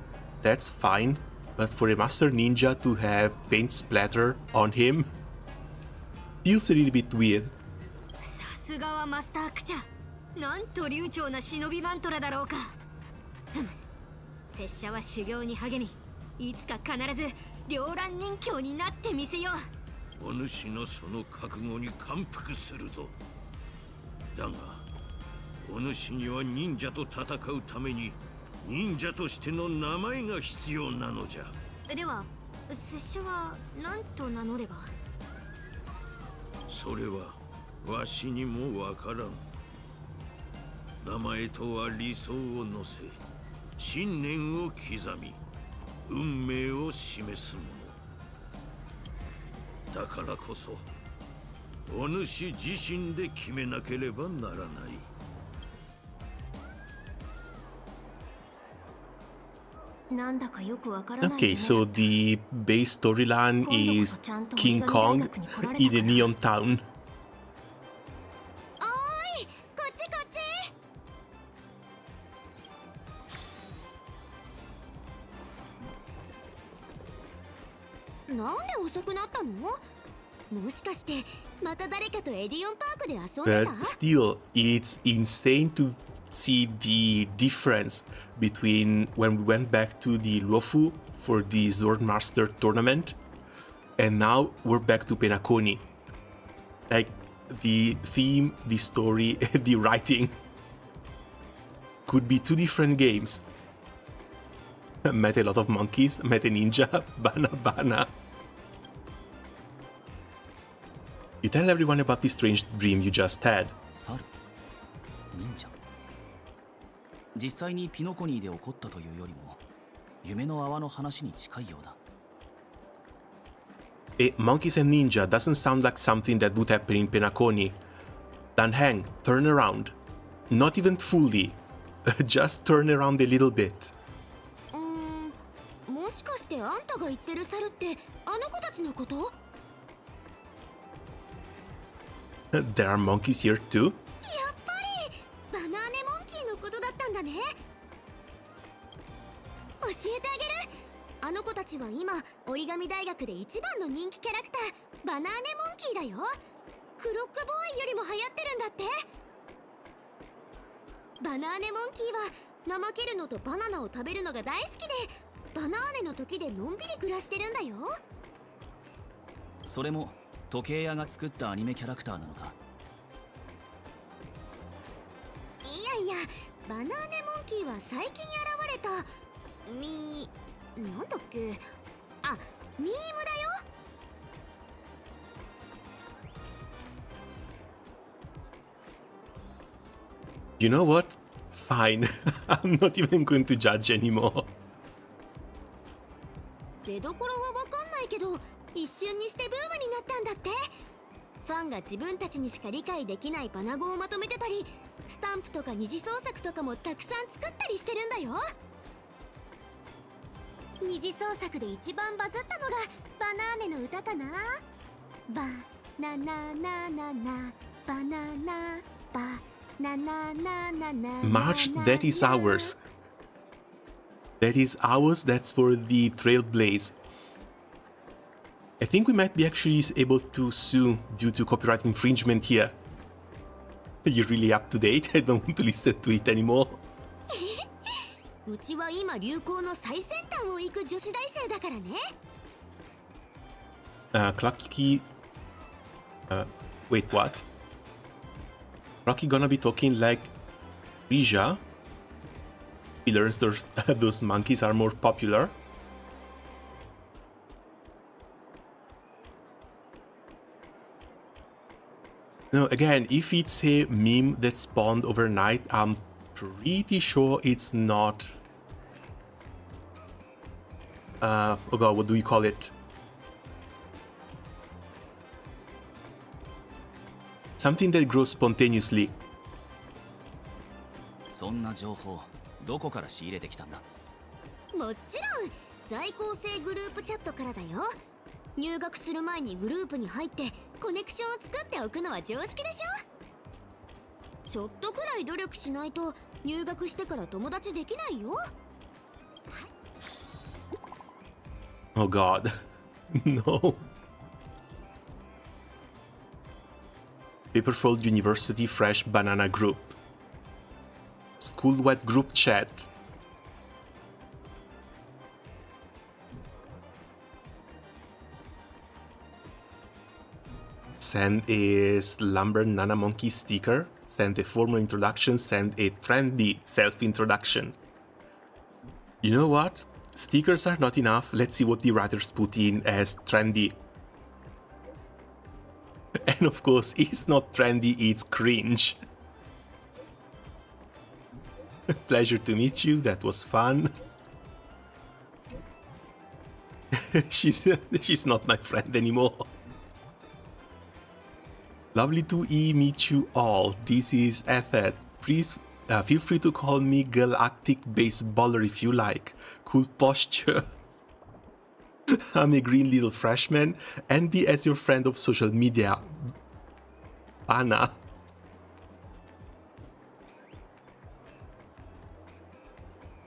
that's fine, but for a Master Ninja to have paint splatter on him feels a little bit weird. さすがはマスタークチャ。なんと流暢な忍びマントラだろうか。拙者は修行に励み、いつか必ず両乱人教になってみせよう。お主のその覚悟に感服するぞ。だが、お主には忍者と戦うために忍者としての名前が必要なのじゃ。では、拙者は何と名乗れば？それはわしにもわからん。名前とは理想を乗せ、信念を刻み、運命を示すもの。だからこそ、お主自身で決めなければならない。Okay, so the base storyline is King Kong in a neon town. おーい、こっちこっち。なんで遅くなったの？もしかしてまた誰かとエディオンパークで遊んでた？ But still, it's insane to see the difference between when we went back to the Luofu for the Swordmaster tournament and now we're back to Penacony. Like, the theme, the story, the writing could be two different games. Met a lot of monkeys, met a ninja, bana bana. You tell everyone about the strange dream you just had. 猿忍者実際にピノコニーで起こったというよりも夢の泡の話に近いようだ。 Monkeys and ninja doesn't sound like something that would happen in Penacony. Dan hang, turn around. Not even fully. Just turn around a little bit. もしかしてあんたが言ってる猿ってあの子たちのこと？ There are monkeys here too. やっぱりバナーネモンキーのことだったんだね。教えてあげる。あの子たちは今折り紙大学で一番の人気キャラクターバナーネモンキーだよ。クロックボーイよりも流行ってるんだって。バナーネモンキーは怠けるのとバナナを食べるのが大好きで、バナーネの時でのんびり暮らしてるんだよ。それも時計屋が作ったアニメキャラクターなのか。いやいや、バナーネモンキーは最近現れたなんだっけ、あ、ミームだよ。You know what? Fine. I'm not even going to judge anymore. 出どころはわかんないけど、一瞬にしてブームになったんだって。ファンが自分たちにしか理解できないバナ語をまとめてたり、スタンプとか二次創作とかもたくさん作ったりしてるんだよ。二次創作で一番バズったのがバナーネの歌かな。バナナナナナバナナバナナナナナ March, that is ours. That is ours, that's for the Trailblaze. I think we might be actually able to sue due to copyright infringement here. You're really up to date? I don't want to listen to it anymore. うちは今流行の最先端を行く女子大生だからね。Clocky... wait, what? Clocky gonna be talking like Rija? He learns those monkeys are more popular. No, again, if it's a meme that spawned overnight, I'm pretty sure it's not... oh god, what do we call it? Something that grows spontaneously. そんな情報どこから仕入れてきたんだ。もちろん在校生グループチャットからだよ。入学する前にグループに入ってコネクションを作っておくのは常識でしょ。ちょっとくらい努力しないと入学してから友達できないよ。Oh god. No. Paperfold University Fresh Banana Group. School-wide group chat. Send a Slumber Nana Monkey sticker. Send a formal introduction. Send a trendy self-introduction. You know what? Stickers are not enough. Let's see what the writers put in as trendy. And of course, it's not trendy, it's cringe. Pleasure to meet you, that was fun. She's not my friend anymore. Lovely to meet you all. This is Ethet. Please feel free to call me Galactic Baseballer if you like. Cool posture. I'm a green little freshman, and be as your friend of social media. Anna.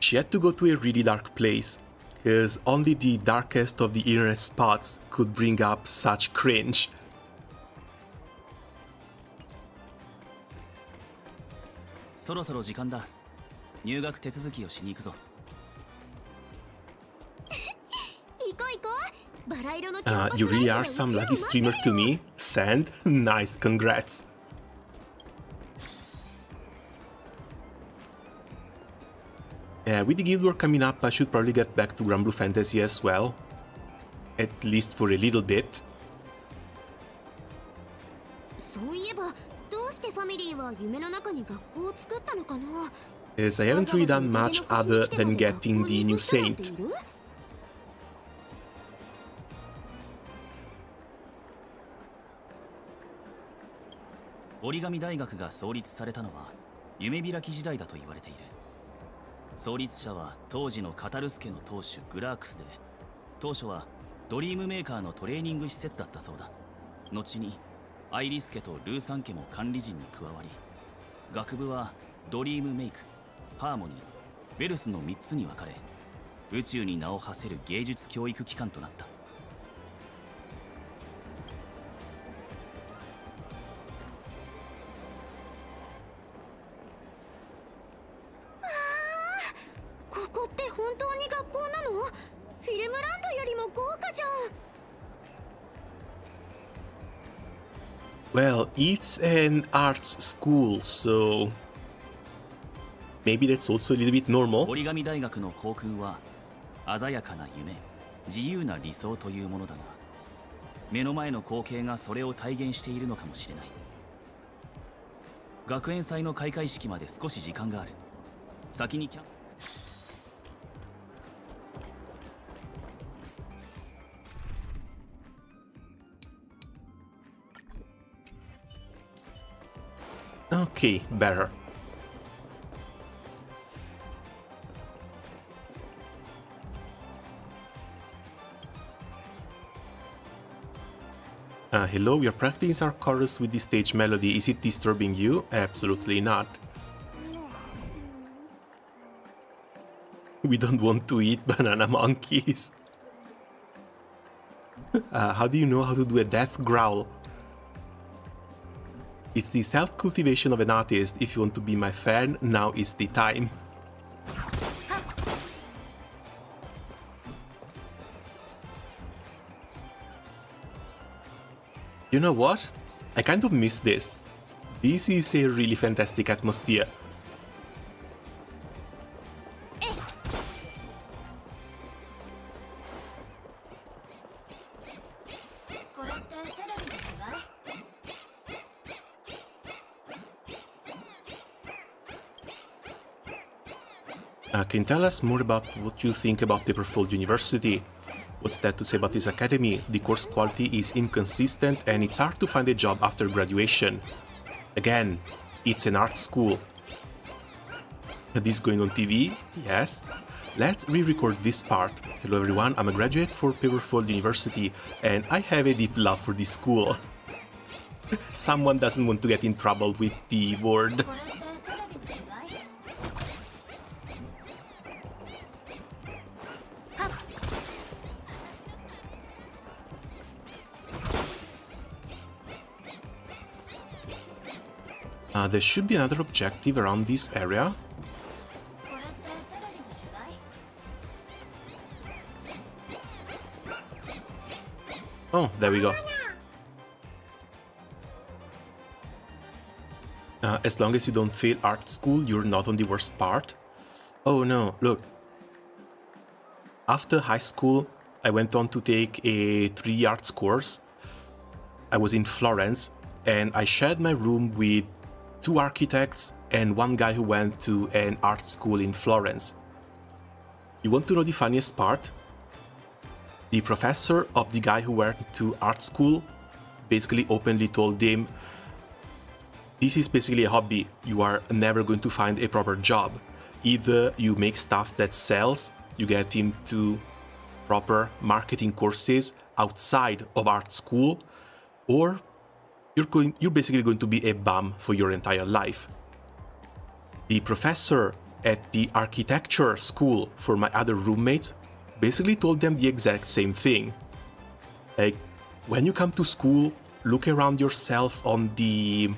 She had to go to a really dark place, because only the darkest of the internet spots could bring up such cringe. そろそろ時間だ。入学手続きをしに行くぞ。行こう行こう。バラ色の You really are some lucky streamer to me. Sand? Nice, congrats. Yeah, with the guild war coming up, I should probably get back to Granblue Fantasy as well. At least for a little bit. そういえばどうしてファミリーは夢の中に学校を作ったのかな。 As I haven't really done much other than getting the new saint. 折り紙大学が創立されたのは夢開き時代だと言われている。創立者は当時のカタルス家の当主グラークスで、当初はドリームメーカーのトレーニング施設だったそうだ。後にアイリス家とルーサン家も管理陣に加わり、学部はドリームメイク、ハーモニー、ベルスの3つに分かれ、宇宙に名を馳せる芸術教育機関となった。ここって本当に学校なの？フィルムランドよりも豪華じゃん。 Well, it's an arts school, so maybe that's also a little bit normal. 折り紙大学の校訓は鮮やかな夢、自由な理想というものだが、目の前の光景がそれを体現しているのかもしれない。学園祭の開会式まで少し時間がある。先にキャン Okay, better. Hello, we are practicing our chorus with the stage melody. Is it disturbing you? Absolutely not. We don't want to eat banana monkeys. How do you know how to do a death growl? It's the self-cultivation of an artist. If you want to be my fan, now is the time. You know what? I kind of miss this. This is a really fantastic atmosphere. Can you tell us more about what you think about Paperfold University? What's that to say about this academy? The course quality is inconsistent and it's hard to find a job after graduation. Again, it's an art school. This going on TV? Yes. Let's re-record this part. Hello everyone, I'm a graduate for Paperfold University and I have a deep love for this school. Someone doesn't want to get in trouble with the word. There should be another objective around this area. Oh, there we go. As long as you don't fail art school, you're not on the worst part. Oh no, look. After high school, I went on to take a 3 arts course. I was in Florence, and I shared my room with 2 architects and 1 guy who went to an art school in Florence. You want to know the funniest part? The professor of the guy who went to art school basically openly told him, this is basically a hobby, you are never going to find a proper job. Either you make stuff that sells, you get into proper marketing courses outside of art school, or you're basically going to be a bum for your entire life. The professor at the architecture school for my other roommates basically told them the exact same thing. Like, when you come to school, look around yourself on the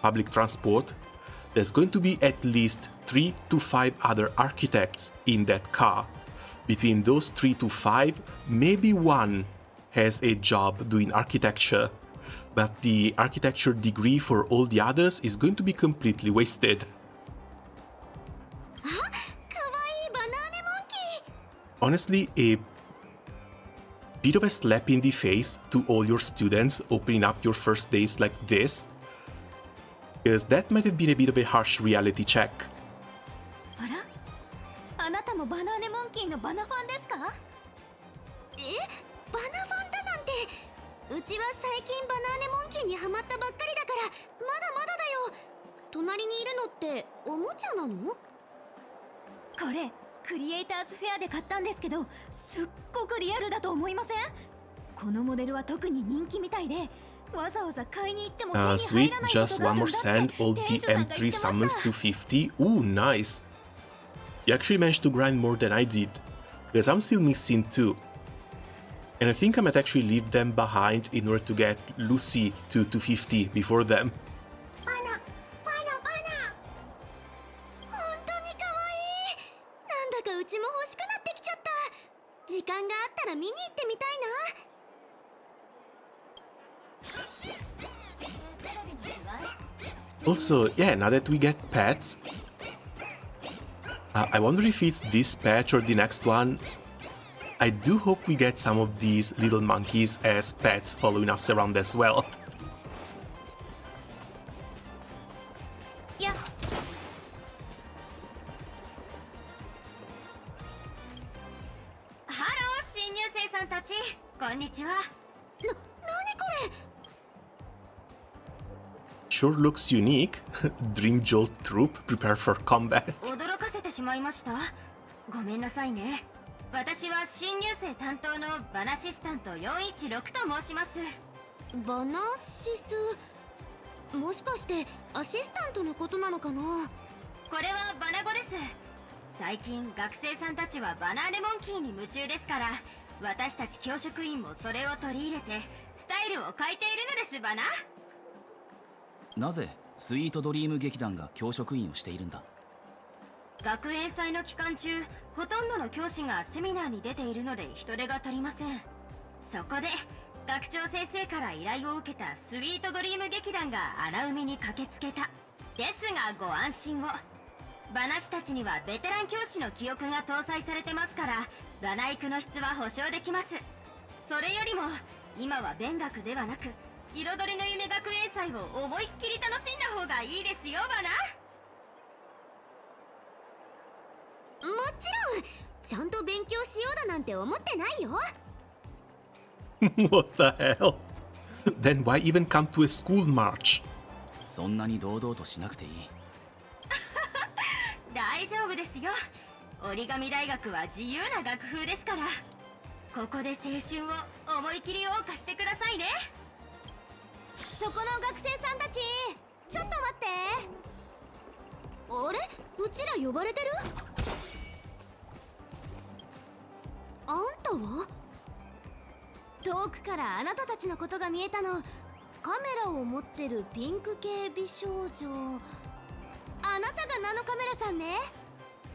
public transport, there's going to be at least 3 to 5 other architects in that car. Between those 3 to 5, maybe 1 has a job doing architecture. But the architecture degree for all the others is going to be completely wasted. Honestly, a bit of a slap in the face to all your students opening up your first days like this, because that might have been a bit of a harsh reality check. あなたもバナーネモンキーのバナファンですか？バナファンだなんて。うちは最近バナーネモンキーにハマったばっかりだから、まだまだだよ。隣にいるのっておもちゃなの？これクリエイターズフェアで買ったんですけど、すっごくリアルだと思いません？このモデルは特に人気みたいで、わざわざ買いに行っても手に入 Sweet, らないこ just とがあ one る more んだ sand, って all 店 the 主さんが言 M3 ってまし summons た。 to 50. Ooh, nice. You actually managed to grind more than I did, because I'm still missing 2. And I think I might actually leave them behind in order to get Lucy to 250 before them. 本当に可愛い。なんだかうちも欲しくなってきちゃった。時間が Also, yeah, now that we get pets, I wonder if it's this patch or the next one. I do hope we get some of these little monkeys as pets following us around as well. やっハロー新入生さんたち、こんにちは。なにこれ。 Sure looks unique. Dream Jolt troop, prepare for combat. 驚かせてしまいました。ごめんなさいね。私は新入生担当のバナシスタント416と申します。バナシス、もしかしてアシスタントのことなのかな。これはバナ語です。最近学生さんたちはバナーレモンキーに夢中ですから、私たち教職員もそれを取り入れてスタイルを変えているのですバナ。なぜスイートドリーム劇団が教職員をしているんだ。学園祭の期間中、ほとんどの教師がセミナーに出ているので人手が足りません。そこで学長先生から依頼を受けたスイートドリーム劇団が穴埋めに駆けつけた。ですがご安心を。バナ師たちにはベテラン教師の記憶が搭載されてますから、バナ育の質は保証できます。それよりも今は勉学ではなく彩りの夢学園祭を思いっきり楽しんだ方がいいですよバナ。もちろんちゃんと勉強しようだなんて思ってないよ。What the hell? Then why even come to a school march? そんなに堂々としなくていい。大丈夫ですよ。折り紙大学は自由な学風ですから。ここで青春を思い切り謳歌してくださいね。そこの学生さんたち、ちょっと待って。あれ、うちら呼ばれてる？あんたは？遠くからあなたたちのことが見えたの。カメラを持ってるピンク系美少女。あなたがナノカメラさんね。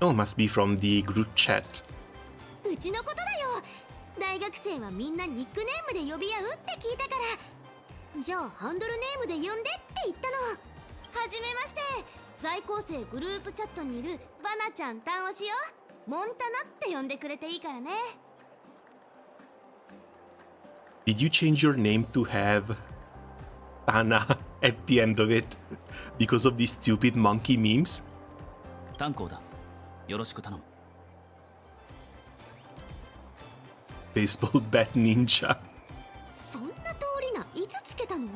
Oh, must be from the group chat. うちのことだよ。大学生はみんなニックネームで呼び合うって聞いたから。じゃあハンドルネームで呼んでって言ったの。はじめまして。在校生グループチャットにいるバナちゃん単押しよ。モンタナって呼んでくれていいからね。Did you change your name to have Anna at the end of it because of these stupid monkey memes? 炭鉱だ。よろしく頼む。Baseball bat ninja. そんな通りないつつけたの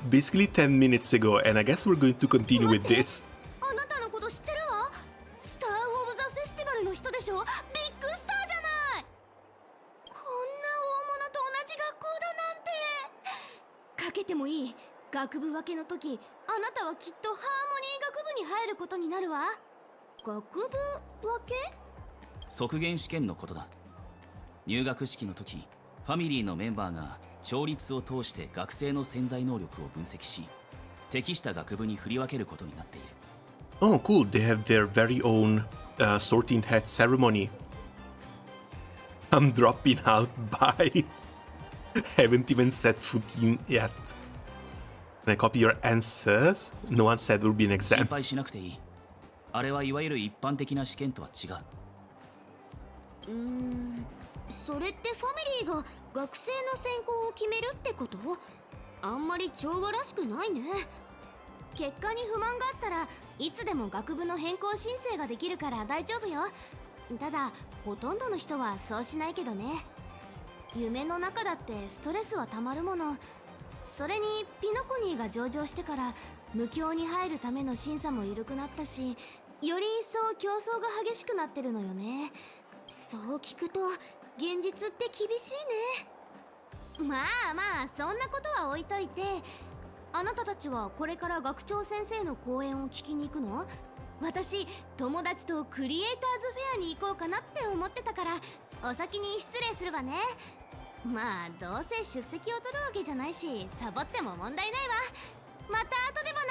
Basically 10 minutes ago, and I guess we're going to continue with this. あなたのこと知ってるわ。スター・オブ・ザ・フェスティバルの人でしょ。ビッグスターじゃない。こんな大物と同じ学校だなんて。かけてもいい。学部分けの時、あなたはきっとハーモニー学部に入ることになるわ。学部分け？側減試験のことだ。入学式の時、ファミリーのメンバーが調律を通して学生の潜在能力を分析し、適した学部に振り分けることになっている。Oh, cool. They have their very own sorting hat ceremony. I'm dropping out. Bye. Haven't even set foot in yet. Can I copy your answers? No one said it would be an 心 exam. 配しなくていい。あれはいわゆる一般的な試験とは違う。それってファミリーが学生の専攻を決めるってこと？あんまり調和らしくないね。結果に不満があったらいつでも学部の変更申請ができるから大丈夫よ。ただほとんどの人はそうしないけどね。夢の中だってストレスはたまるもの。それにピノコニーが上場してから無教に入るための審査も緩くなったし、より一層競争が激しくなってるのよね。そう聞くと現実って厳しいね。まあまあそんなことは置いといて、あなたたちはこれから学長先生の講演を聞きに行くの？私友達とクリエイターズフェアに行こうかなって思ってたから、お先に失礼するわね。まあどうせ出席を取るわけじゃないし、サボっても問題ないわ。また後でもな。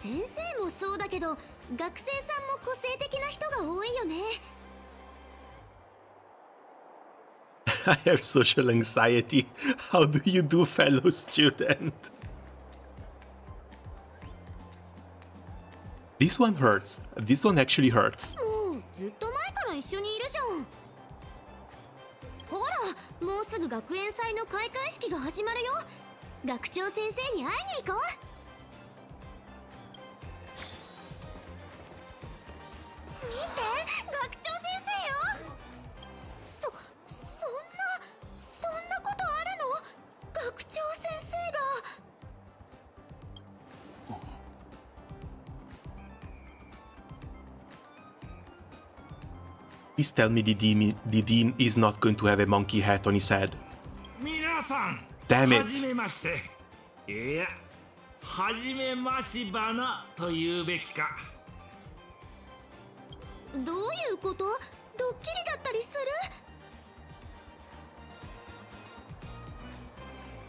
先生もそうだけど学生さんも個性的な人が多いよね。I have social anxiety. How do you do, fellow student? This one hurts. This one actually hurts. もうずっと前から一緒にいるじゃん。ほら、もうすぐ学園祭の開会式が始まるよ。学長先生に会いに行こう。見て、学長先生よ。そんなことあるの？学長先生が。Please tell me the dean is not going to have a monkey hat on his head. 皆さん Damn it. はじめまして。いや、はじめましばなと言うべきか。どういうこと？ドッキリだったりす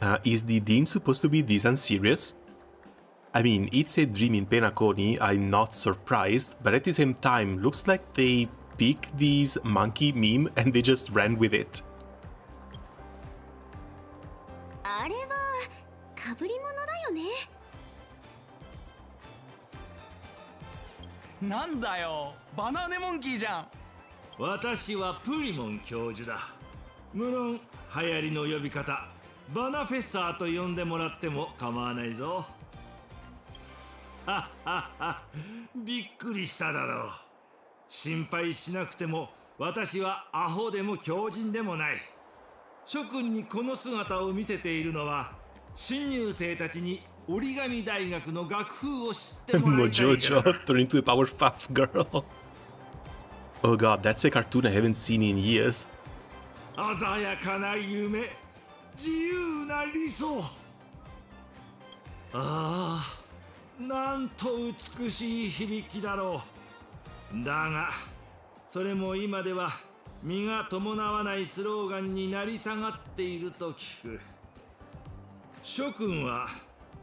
る？ Is the dean supposed to be this unserious? I mean, it's a dream in Penacony, I'm not surprised, but at the same time, looks like they picked this monkey meme and they just ran with it. あれは被り物だよね。なんだよ、バナネモンキーじゃん。私はプリモン教授だ。無論流行りの呼び方バナフェッサーと呼んでもらっても構わないぞ。はっはっは、びっくりしただろう。心配しなくても私はアホでも強靭でもない。諸君にこの姿を見せているのは新入生たちに折り紙大学の楽譜を知ってもらいたいから。 Mojojo turned into a Powerpuff Girl. Oh god, that's a cartoon I haven't seen in years. 鮮やかな夢、自由な理想。ああ、なんと美しい響きだろう。だがそれも今では身が伴わないスローガンになり下がっていると聞く。諸君は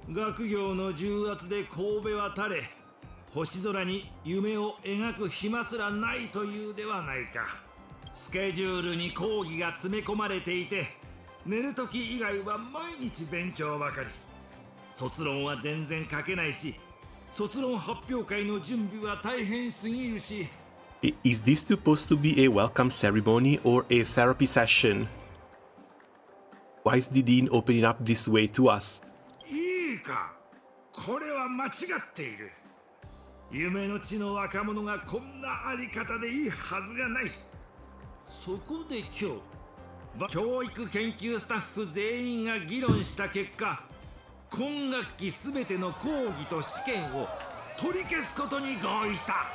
学業の重圧で神戸は垂れ、星空に夢を描く暇すらないというではないか。スケジュールに講義が詰め込まれていて、寝る時以外は毎日勉強ばかり。卒論は全然書けないし、卒論発表会の準備は大変すぎるし。Is this supposed to be a welcome ceremony or a therapy session? Why is the dean opening up this way to us? いいか、これは間違っている。夢の地の若者がこんなあり方でいいはずがない。そこで今日、教育研究スタッフ全員が議論した結果、今学期すべての講義と試験を取り消すことに合意した。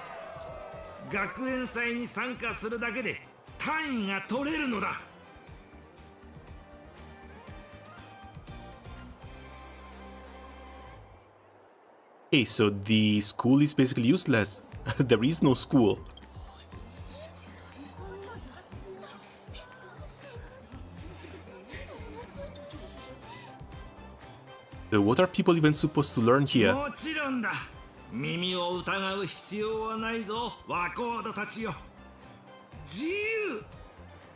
学園祭に参加するだけで単位が取れるのだ。Hey, so the school is basically useless. There is no school. What are people even supposed to learn here? もちろんだ。耳を疑う必要はないぞ、若人たちよ。自由、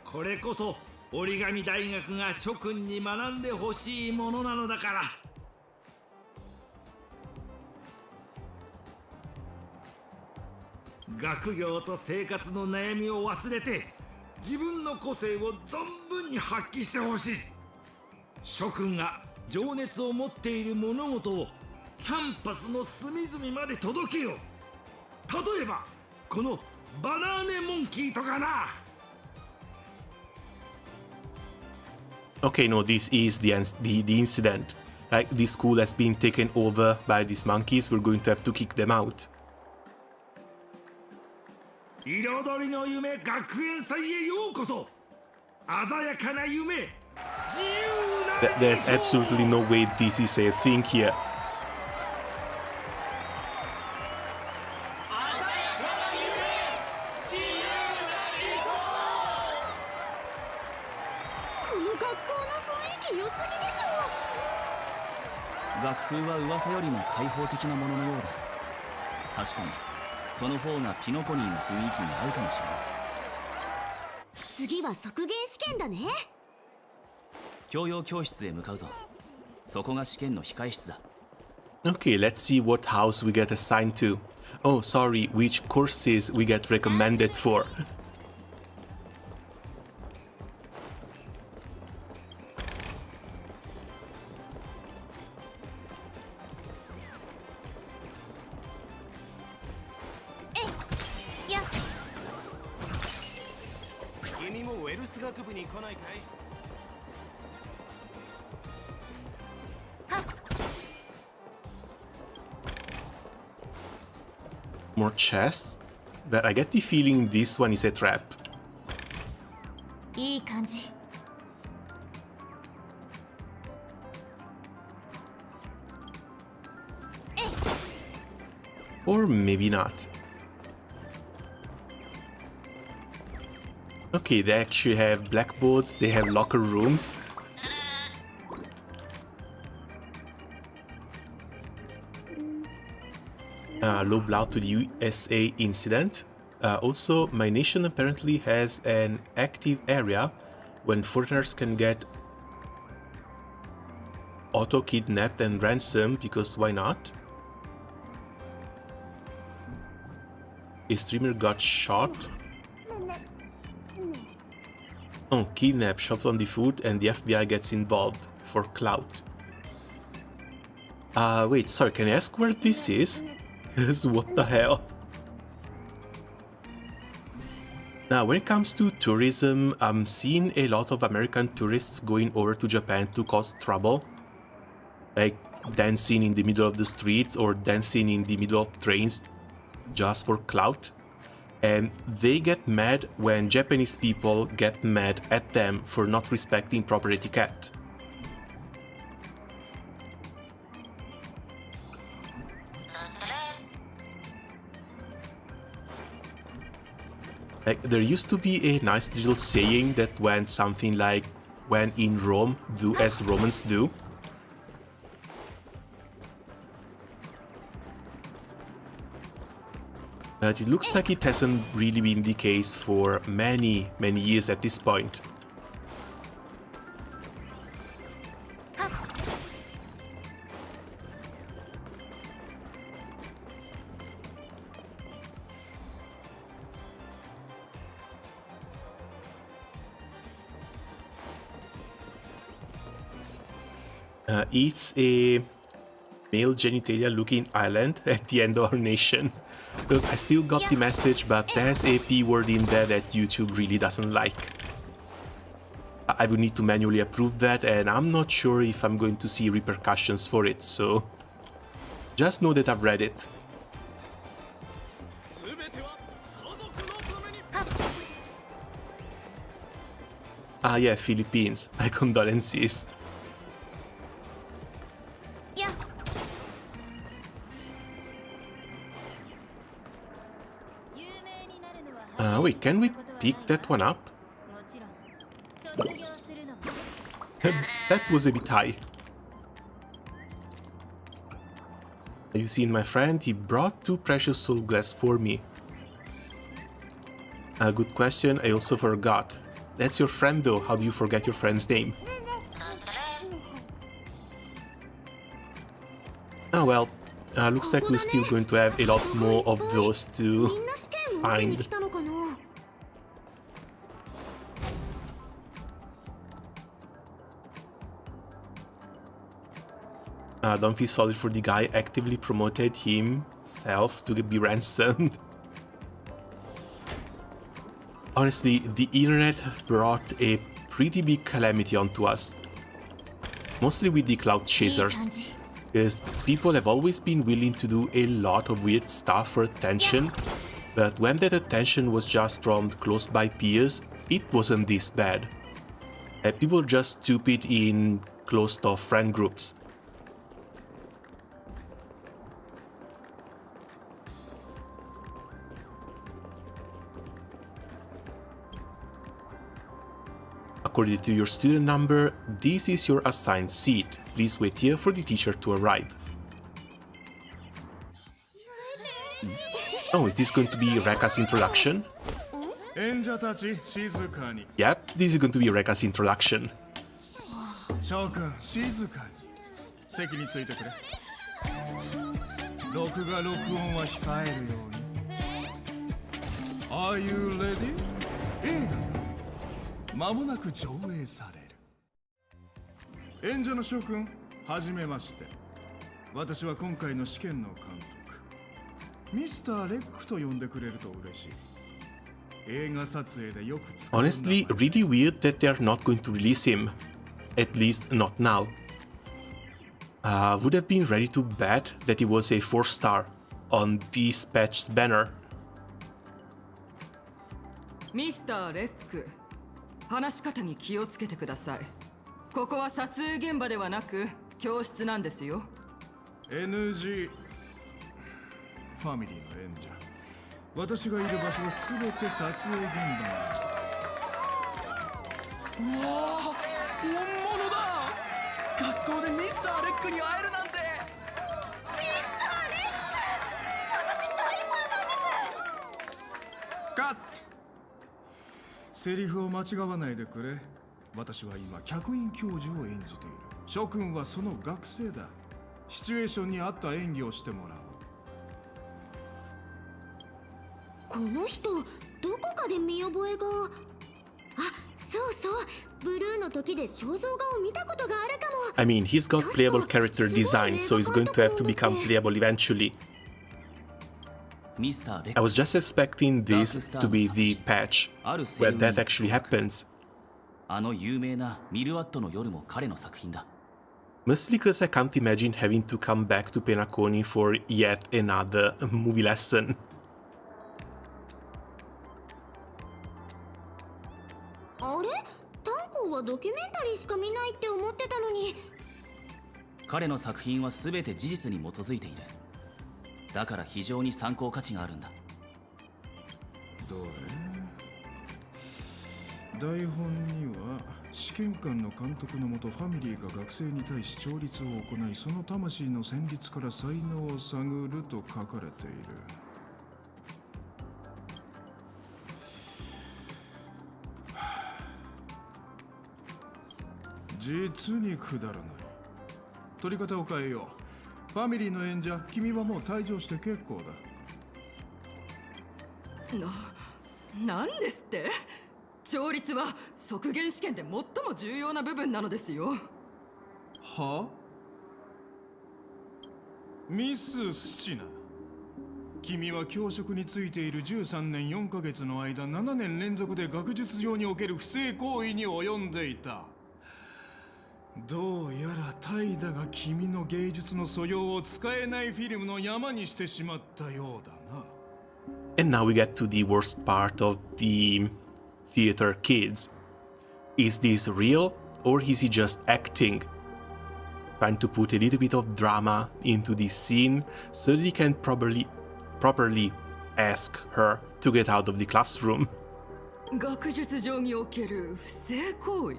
これこそ折り紙大学が諸君に学んでほしいものなのだから。学業と生活の悩みを忘れて、自分の個性を存分に発揮してほしい。諸君が情熱を持っている物事をキャンパスの隅々まで届けよう。例えばこのバナーネモンキーとかな。 Okay, no, this is the incident. Like, this school has been taken over by these monkeys, we're going to have to kick them out. 彩りの夢学園祭へようこそ。鮮やかな夢、自由な。 There's absolutely no way this is a thing here. この学校の雰囲気良すぎでしょ。楽譜は噂よりも開放的なもののようだ。確かにその方がピノコニーの雰囲気に合うかもしれない。次は測限試験だね。教養教室へ向かうぞ。そこが試験の控え室だ。 Okay, let's see what house we get assigned to. Oh, sorry, which courses we get recommended for. More chests, but I get the feeling this one is a trap. いい感じ。 Or maybe not. Okay, they actually have blackboards, they have locker rooms. Low blow to the USA incident. Also, my nation apparently has an active area when foreigners can get auto-kidnapped and ransomed, because why not? A streamer got shot. Oh, kidnap, shot on the foot, and the FBI gets involved for clout. Wait, sorry, can I ask where this is? Because what the hell? Now, when it comes to tourism, I'm seeing a lot of American tourists going over to Japan to cause trouble. Like dancing in the middle of the streets or dancing in the middle of trains just for clout. And they get mad when Japanese people get mad at them for not respecting proper etiquette. Like, there used to be a nice little saying that went something like, when in Rome, do as Romans do. But it looks like it hasn't really been the case for many years at this point. It's a male genitalia looking island at the end of our nation. Look, I still got the message, but there's a P word in there that YouTube really doesn't like. I would need to manually approve that, and I'm not sure if I'm going to see repercussions for it, so just know that I've read it. Ah yeah, Philippines. My condolences. Wait, can we pick that one up? That was a bit high. You see, my friend, he brought 2 precious soul glass for me. A good question, I also forgot. That's your friend though, how do you forget your friend's name? Oh well, looks like we're still going to have a lot more of those to find. Don't feel sorry for the guy, actively promoted himself to be ransomed. Honestly, the internet brought a pretty big calamity onto us. Mostly with the cloud chasers. Because people have always been willing to do a lot of weird stuff for attention, but when that attention was just from close by peers, it wasn't this bad. People are just stupid in closed-off friend groups. According to your student number, this is your assigned seat. Please wait here for the teacher to arrive. Oh, is this going to be Rekka's introduction? Yep, this is going to be Rekka's introduction. 録画録音は控えるように。Are you ready? 映画が間もなく上映される。演者の諸君、はじめまして。私は今回の試験の監督、ミスター・レックと呼んでくれると嬉しい。映画撮影でよく使う。Honestly, really weird that they are not going to release him. At least not now. Would have been ready to bet that he was a 4-star on this patch's banner. ミスター・レック、話し方に気をつけてください。ここは撮影現場ではなく教室なんですよ。 NG ファミリーの演者、私がいる場所は全て撮影現場にある。うわあ、本物だ。学校でミスター・レックに会えるなんて。ミスター・レック、私大ファンなんです。カット。セリフを間違わないでくれ。私は今客員教授を演じている。諸君はその学生だ。シチュエーションに合った演技をしてもらおう。この人どこかで見覚えが。あ、そうそう、ブルーの時で肖像画を見たことがあるかも。 I mean, he's got playable character design, so he's going to have to become playable eventually. I was just expecting this to be the patch where that actually happens. あの有名なミルワットの夜も彼の作品だ。 Mostly because I can't imagine having to come back to Penacony for yet another movie lesson. あれ、炭鉱はドキュメンタリーしか見ないって思ってたのに。彼の作品は全て事実に基づいている。だから非常に参考価値があるんだ。どれ？台本には試験官の監督のもとファミリーが学生に対し調律を行い、その魂の旋律から才能を探ると書かれている。実にくだらない。取り方を変えよう。ファミリーの演者、君はもう退場して結構だ。なんですって？調律は側弦試験で最も重要な部分なのですよ。は？ミス・スチナ、君は教職についている13年4ヶ月の間、7年連続で学術上における不正行為に及んでいた。どうやらタイだが君の芸術の素養を使えないフィルムの山にしてしまったようだな。 And now we get to the worst part of the theater kids. Is this real or is he just acting? Trying to put a little bit of drama into this scene so that he can properly ask her to get out of the classroom. 学術上における不正行為？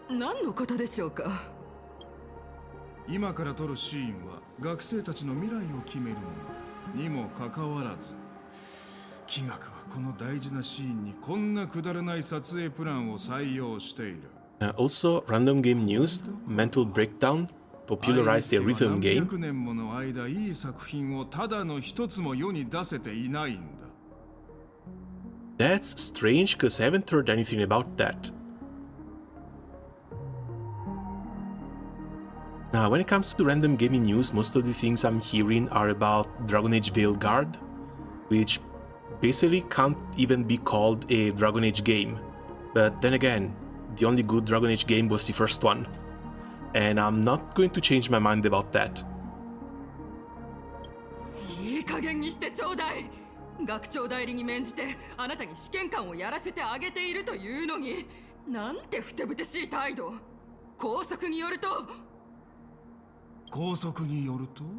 何のことでしょうか？今から撮るシーンは学生たちの未来を決めるものにもかかわらず、企画はこの大事なシーンにこんなくだらない撮影プランを採用している。Also, random game news, Mental Breakdown popularized a rhythm game. 何百年もの間、いい作品をただの一つも世に出せていないんだ。That's strange, because I haven't heard anything about that. Now, when it comes to random gaming news, most of the things I'm hearing are about Dragon Age Veilguard, which basically can't even be called a Dragon Age game. But then again, the only good Dragon Age game was the first one, and I'm not going to change my mind about that. いい加減にしてちょうだい。学長代理に免じてあなたに試験官をやらせてあげているというのに、なんてふてぶてしい態度。校則によると。校則によると？よ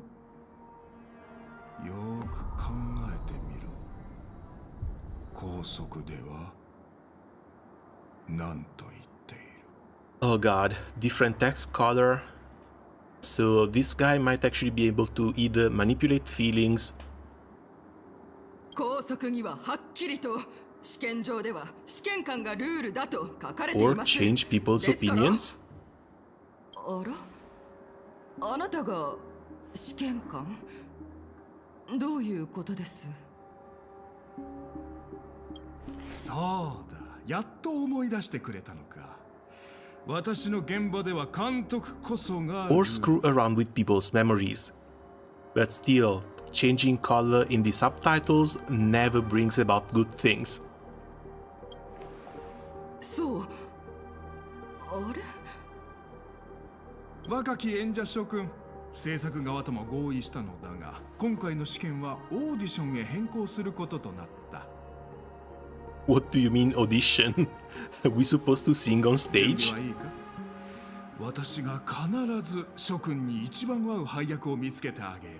ーく考えてみろ。校則では何と言っている？ Oh god, different text color. So this guy might actually be able to either manipulate feelings 校則にははっきりと試験場では試験官がルールだと書かれてい or ます。 change people's opinions. あら、あなたが試験官どういうことです？そうだ、やっと思い出してくれたのか。私の現場では監督こそが Or screw around with people's memories. But still, changing color in the subtitles never brings about good things. そう。あれ？若き演者諸君、制作側とも合意したのだが、今回の試験はオーディションへ変更することとなった。What do you mean audition? Are we supposed to sing on 準 stage? 備はいいか？私が必ず諸君に一番合う配役を見つけてあげよ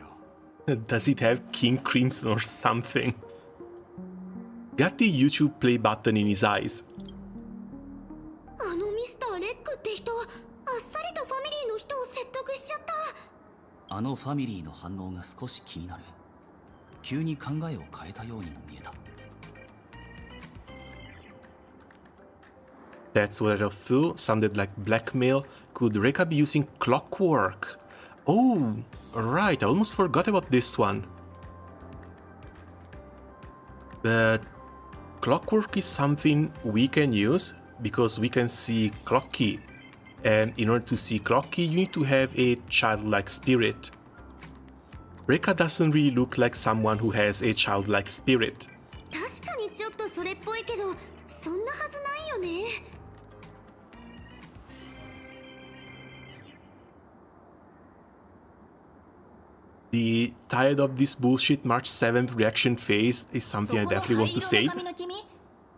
う。Does it have King Crimson or something? Got the YouTube play button in his eyes. あのミスターレックって人はあっさりとファミリーの人を説得しちゃった。あのファミリーの反応が少し気になる。急に考えを変えたようにも見えた。That's what I thought. Sounded like blackmail. Could Rekka be using clockwork? Oh, right. I almost forgot about this one. But clockwork is something we can use because we can see clock key. And in order to see clock key, you need to have a childlike spirit. Rekka doesn't really look like someone who has a childlike spirit. 確かにちょっとそれっぽいけど、そんなはずないよね。The tired of this bullshit March 7th reaction phase is something I definitely want to say.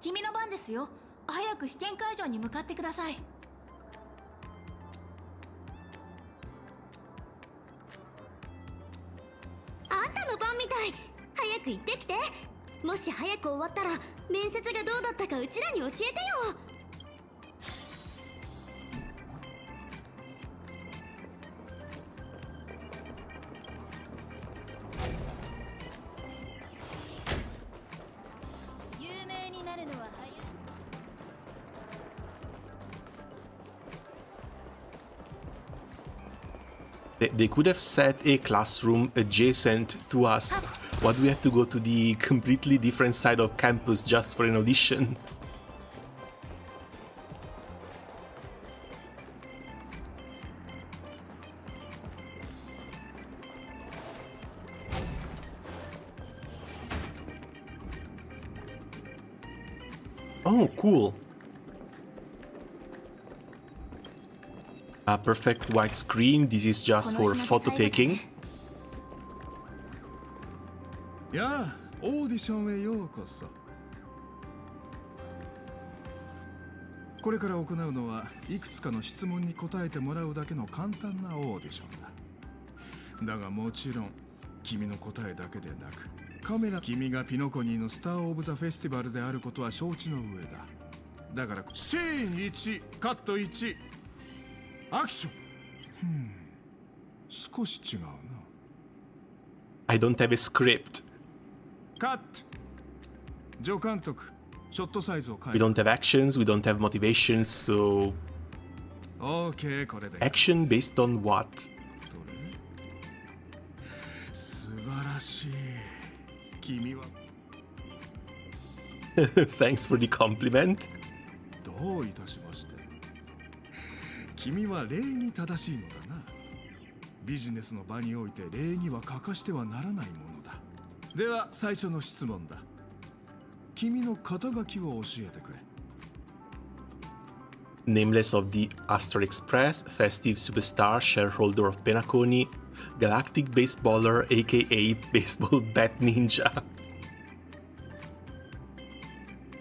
君の番ですよ。早く試験会場に向かってください。あんたの番みたい。早く行ってきて。もし早く終わったら面接がどうだったかうちらに教えてよ。有名になるのは早い。They could have set a classroom adjacent to us. Why do we have to go to the completely different side of campus just for an audition? Oh, cool. A perfect white screen. This is just for photo taking. やあ、オーディションへようこそ。これから行うのはいくつかの質問に答えてもらうだけの簡単なオーディションだ。だがもちろん君の答えだけでなく、君がピノコニーのスター・オブ・ザ・フェスティバルであることは承知の上だ。だからシーン1、カット1、アクション。少し違うな。I don't have a script. カット。助監督、ショットサイズを変え We don't have actions, we don't have motivations, so... OK、これで。 Action based on what? どれ？素晴らしい。君は Thanks for the compliment. どういたしまして。君は礼に正しいのだな。ビジネスの場において礼には欠かしてはならないものだ。では最初の質問だ。君の肩書きを教えてくれ。Nameless of the Astral Express, festive superstar, shareholder of Penacony, galactic baseballer, aka baseball bat ninja.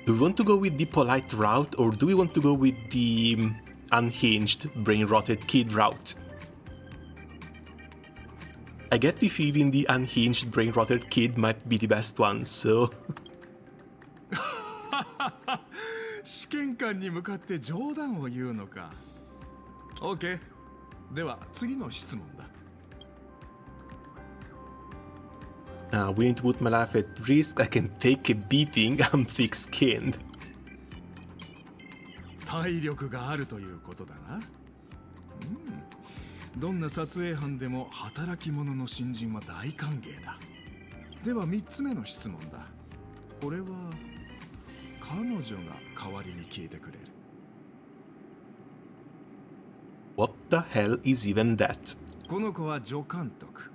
Do we want to go with the polite route or do we want to go with the unhinged, brain-rotted kid route? I get the feeling the unhinged, brain-rotted kid might be the best one, so... 試験官に向かって冗談を言うのか。OK。では次の質問だ。Willing to put my life at risk, I can take a beating, I'm thick-skinned. 体力があるということだな。どんな撮影班でも働き者の新人は大歓迎だ。では3つ目の質問だ。これは彼女が代わりに聞いてくれる。What the hell is even that? この子は助監督。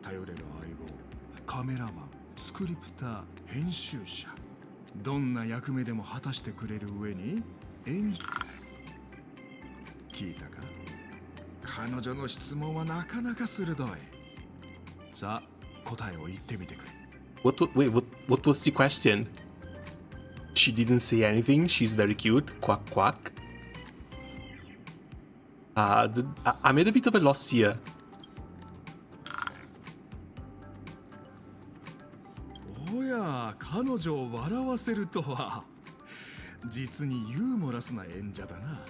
頼れる相棒、カメラマン、スクリプター、編集者。どんな役目でも果たしてくれる上に演じ。聞いたか？彼女の質問はなかなか鋭い。さあ、答えを言ってみてくれ。What was the question? She didn't say anything. She's very cute. Quack quack. I made a bit of a loss here. おや、彼女を笑わせるとは。実にユーモラスな演者だな。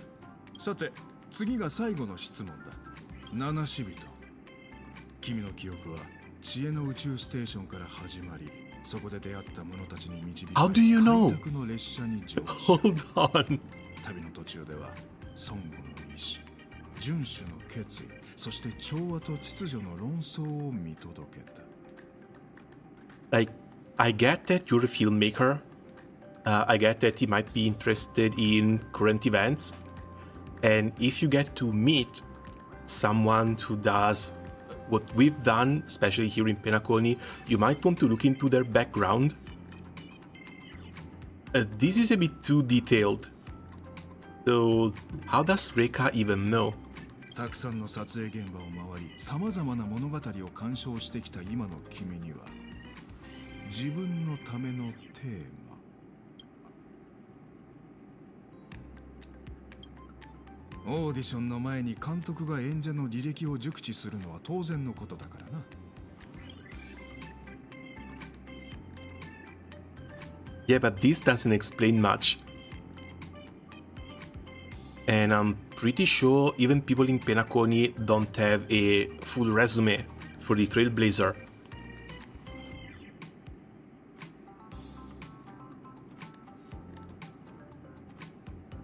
さて、次が最後の質問だ。七死人。君の記憶は知恵の宇宙ステーションから始まり、そこで出会った者たちに導かれ、 How do you know? 開拓の列車に乗車。 Hold on. 旅の途中では孫悟の意志、遵守の決意、そして調和と秩序の論争を見届けた。 Like, I get that you're a filmmaker. I get that he might be interested in current events. And if you get to meet someone who does what we've done, especially here in Penacony, you might want to look into their background. This is a bit too detailed. So, how does Reika even know? たくさんの撮影現場を回り、さまざまな物語を鑑賞してきた今の君には、自分のためのテーマ。オーディションの前に監督が演者の履歴を熟知するのは当然のことだからな。Yeah, but this doesn't explain much. And I'm pretty sure even people in Penacony don't have a full resume for the Trailblazer.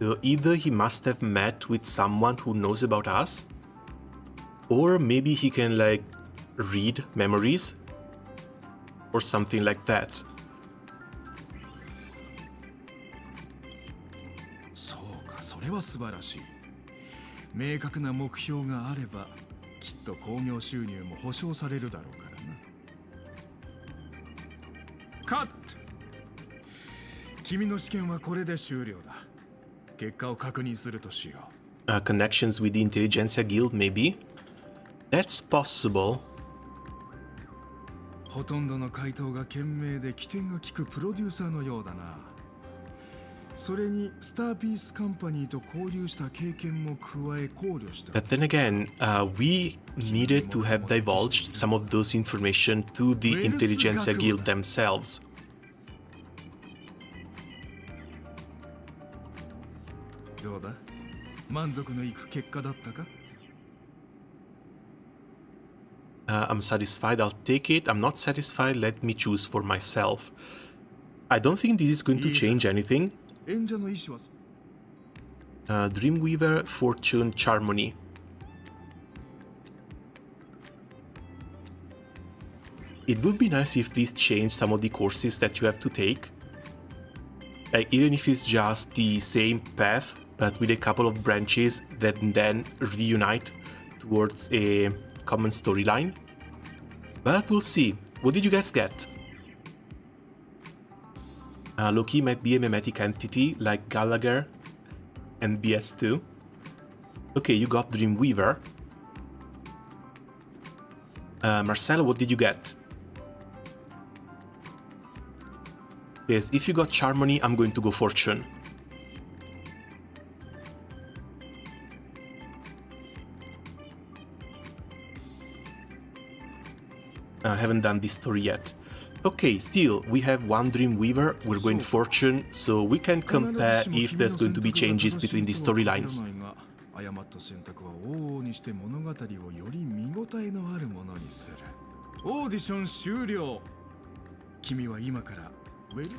So either he must have met with someone who knows about us, or maybe he can like read memories or something like that. そうか、それは素晴らしい。明確な目標があれば、きっと興行収入も保証されるだろうからな。カット。君の試験はこれで終了だ。結果を確認するとしよう。Connections with the Intelligentsia Guild, maybe? That's possible. ほとんどの回答が賢明で起点が利くプロデューサーのようだな。それにスターピースカンパニーと交流した経験も加え考慮した。But then again, we needed to have divulged some of those information to the Intelligentsia Guild themselves. どうだ？満足のいく結果だったか？ I'm satisfied, I'll take it. I'm not satisfied, let me choose for myself. I don't think this is going to change anything. 演者の意思は Dreamweaver, Fortune, Charmony. It would be nice if this changed some of the courses that you have to take. Like, even if it's just the same path, but with a couple of branches that then reunite towards a common storyline. But we'll see. What did you guys get? Loki might be a memetic entity like Gallagher and BS2. Okay, you got Dreamweaver. Marcelo, what did you get? Yes, if you got Charmony, I'm going to go Fortune. I haven't done this story yet. Okay, still, we have one Dreamweaver, we're going Fortune, so we can compare if there's going to be changes between the storylines. 誤った選択は往々にして物語をより見応えのあるものにする。オーディション終了。君は今からウェル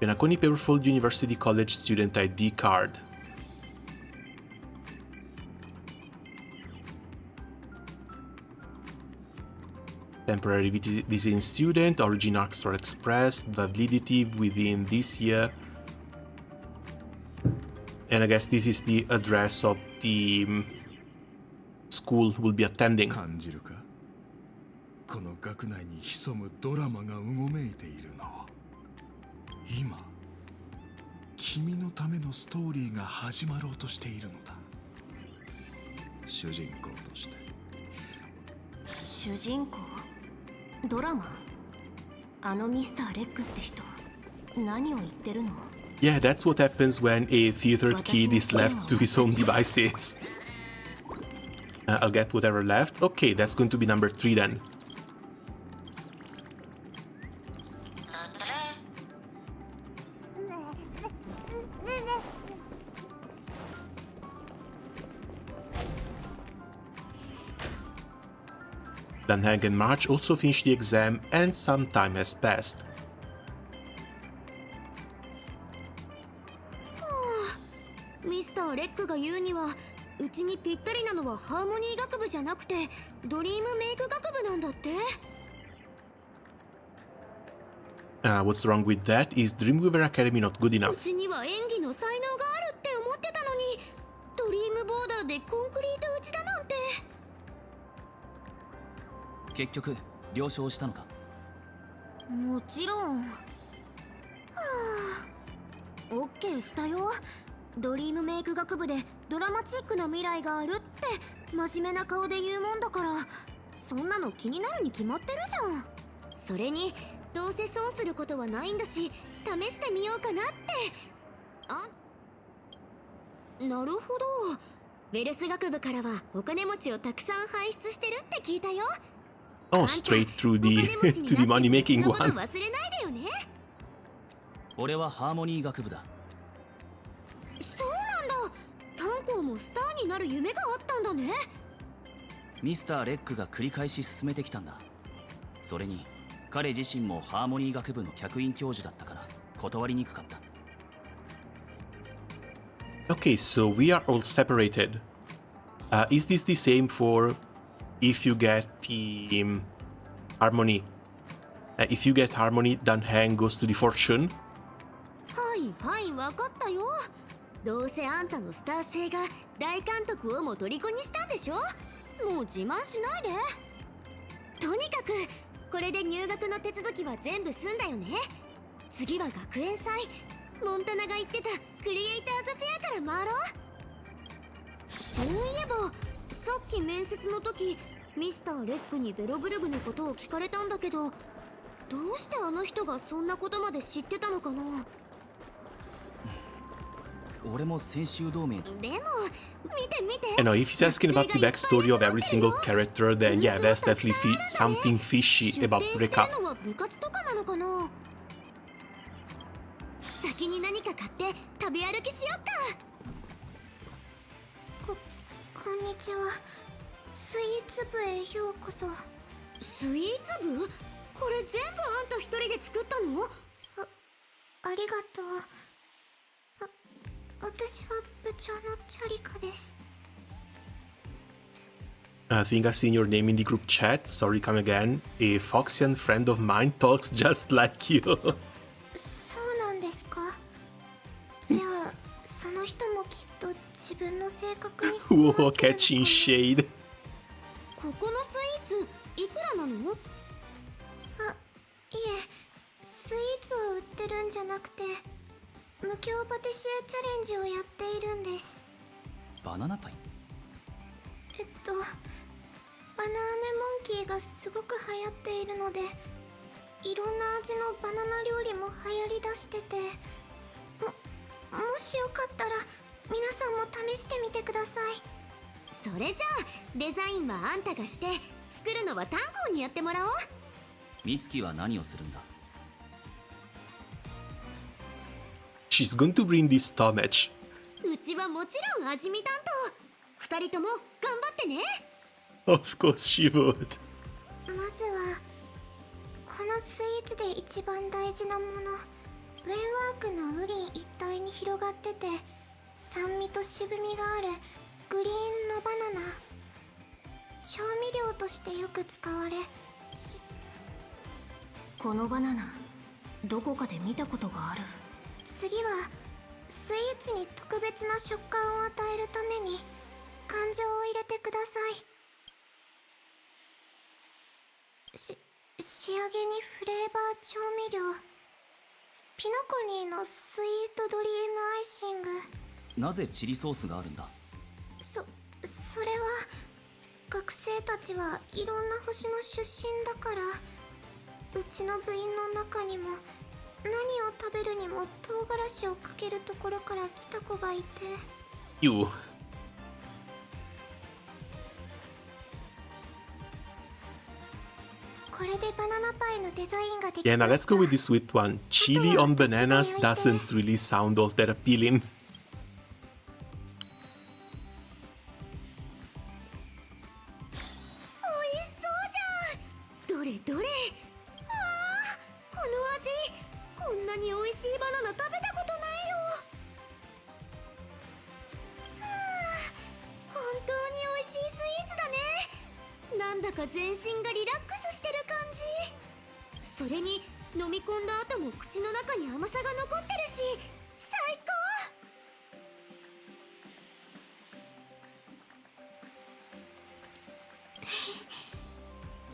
Penacony Powerful University College Student ID Card. Temporary visiting student, origin arcs are expressed, validity within this year. And I guess this is the address of the school we'll be attending. 感じるか？この学内に潜むドラマがうごめいているの。今、君のためのストーリーが始まろうとしているのだ。主人公として。主人公？ドラマ？あのミスター・レックって人、何を言ってるの？ Yeah, that's what happens when a theater kid is left to his own devices. I'll get whatever left. Okay, that's going to be number 3 then. Dan Hank and March also finished the exam and some time has passed. ミスター・レックが言うには、うちにぴったりなのはハーモニー学部じゃなくてドリームメイク学部なんだって。What's wrong with that? Is Dreamweaver Academy not good う enough? ちには演技の才能があるって思ってたのに、ドリームボーダーでコンクリート打ちだなんて。結局了承したのか？もちろん。はあ、オッケーしたよ。ドリームメイク学部でドラマチックな未来があるって真面目な顔で言うもんだから、そんなの気になるに決まってるじゃん。それにどうせ損することはないんだし、試してみようかなって。なるほど。ウェルス学部からはお金持ちをたくさん輩出してるって聞いたよ。 Oh, straight through the to the money making one. 忘れないでよね。俺はハーモニー学部だ。そうなんだ。炭鉱もスターになる夢があったんだね。ミスター・レックが繰り返し進めてきたんだ。それに彼自身もハーモニー学部の客員教授だったから断りにくかった。 Okay, so we are all separated. Is this the same for if you get the harmony? If you get harmony, then Hang goes to the fortune. はいはい、わかったよ。どうせあんたのスター性が大監督をも虜にしたんでしょ。もう自慢しないで。とにかくこれで入学の手続きは全部済んだよね。次は学園祭。モンタナが言ってたクリエイターズフェアから回ろう。そういえばさっき面接の時ミスター・レックにベロブルグのことを聞かれたんだけど、どうしてあの人がそんなことまで知ってたのかな。俺も先週同盟。でも見て見て。 And if he's asking about the backstory of every single character, then yeah, there's definitely something fishy about Rekka. 部活とかなのかな。先に何か買って食べ歩きしよっか。こんにちは。スイーツ部へようこそ。スイーツ部？これ全部あんた一人で作ったの？ありがとう。私は部長のチャリカです。 I think I've seen your name in the group chat. Sorry, come again. A Foxian friend of mine talks just like you. そうなんですか。じゃあその人もきっと自分の性格に。Whoa, catching shade. ここのスイーツいくらなの？いえ、スイーツを売ってるんじゃなくて無教パティシエチャレンジをやっているんです。バナナパイ？バナーネモンキーがすごく流行っているので、いろんな味のバナナ料理も流行りだしてて、もしよかったら皆さんも試してみてください。それじゃあデザインはあんたがして、作るのは炭鉱にやってもらおう。美月は何をするんだ？ She's going to bring this star match. うちはもちろん味見担当。二人とも頑張ってね。Of course she would. まずはこのスイーツで一番大事なもの、ウェンワークのウリン一帯に広がってて酸味と渋みがあるグリーンのバナナ。調味料としてよく使われ、このバナナどこかで見たことがある。次はスイーツに特別な食感を与えるために感情を入れてください。仕上げにフレーバー調味料、ピノコニーのスイートドリームアイシング。なぜチリソースがあるんだ？それは学生たちはいろんな星の出身だから、うちの部員の中にも何を食べるにも唐辛子をかけるところから来た子がいて。You. これでバナナパイのデザインができ Yeah, ま now し let's た。 go with the sweet one. Chili on bananas doesn't really sound all that appealing. おいしそうじゃん。どれどれ。わあ、この味、こんなに美味しいバナナ食べたことないよ。はあ、本当に美味しいスイーツだね。なんだか全身がリラックスしてる感じ。それに飲み込んだ後も口の中に甘さが残ってるし、最高。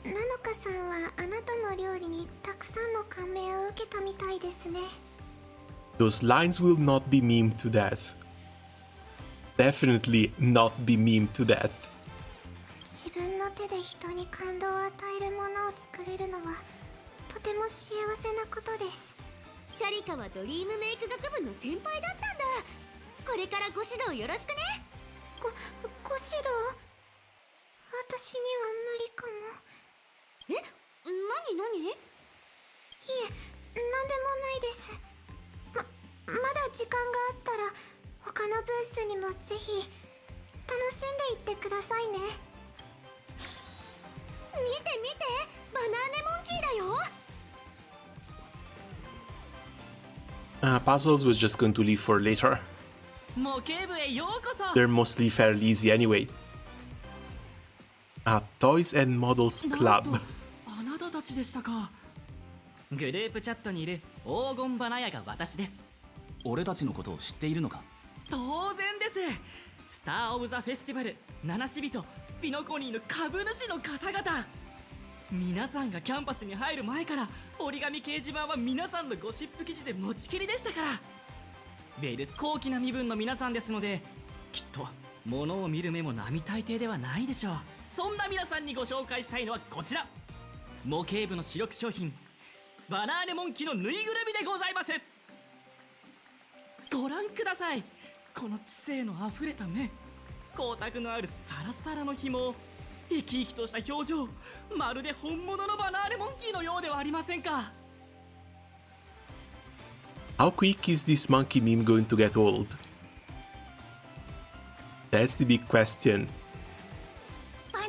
ナノカさんはあなたの料理にたくさんの感銘を受けたみたいですね。 Those lines will not be memed to death. Definitely not be memed to death. 自分の手で人に感動を与えるものを作れるのはとても幸せなことです。チャリカはドリームメイク学部の先輩だったんだ。これからご指導よろしくね。ご指導？私には無理かも。え、何？いえ、なんでもないです。まだ時間があったら他のブースにもぜひ楽しんでいってくださいね。見てバナーネモンキーだよ。Puzzles was just going to leave for later. 模型部へようこそ。 They're mostly fairly easy anyway. Toys and Models なん Club. とあなたたちでしたか。グループチャットにいる黄金バナヤが私です。俺たちのことを知っているのか？当然です。スター・オブ・ザ・フェスティバル七死人ピノコニーの株主の方々。皆さんがキャンパスに入る前から折り紙掲示板は皆さんのゴシップ記事で持ちきりでしたから。ウェルス高貴な身分の皆さんですので、きっと物を見る目も並大抵ではないでしょう。そんな皆さんにご紹介したいのはこちら、模型部の主力商品バナーネモンキのぬいぐるみでございます。ご覧ください。この知性のあふれた目、光沢のあるサラサラの紐、生き生きとした表情、まるで本物のバナーネモンキーのようではありませんか。 How quick is this monkey meme going to get old? That's the big question. バナ。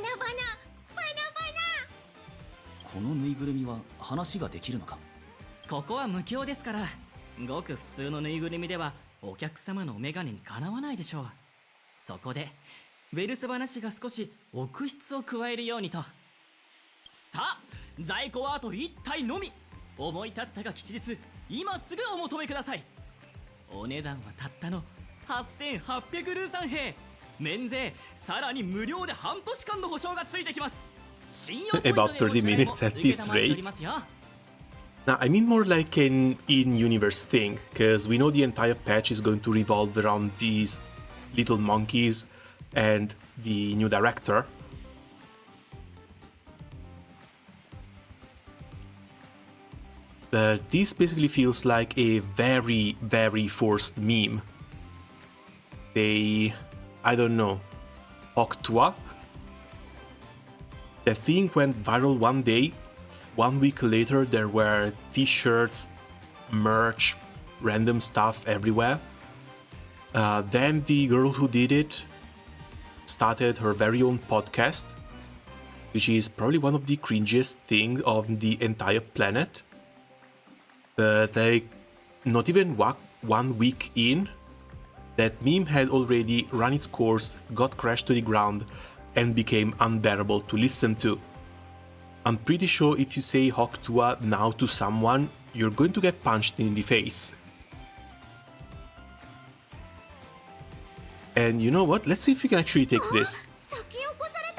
このぬいぐるみは話ができるのか？ここは無教ですから、ごく普通のぬいぐるみではお客様のお眼鏡にかなわないでしょう。そこでウェルス話が少し奥質を加えるようにと。さあ、在庫はあと1体のみ。思い立ったが吉日、今すぐお求めください。お値段はたったの8800ルーサン兵、免税、さらに無料で半年間の保証がついてきます。信用ポイント About 30 minutes at this 承り rate. ますよ。 Now, I mean more like an in-universe thing, because we know the entire patch is going to revolve around these little monkeys and the new director. But this basically feels like a very, very forced meme. I don't know, Octua? The thing went viral one day. 1 week later, there were t-shirts, merch, random stuff everywhere. Then the girl who did it started her very own podcast, which is probably one of the cringiest things on the entire planet. But like, not even 1 week in, that meme had already run its course, got crashed to the ground, and became unbearable to listen to. I'm pretty sure if you say Hoktua now to someone, you're going to get punched in the face. And you know what? Let's see if we can actually take this. 先を越され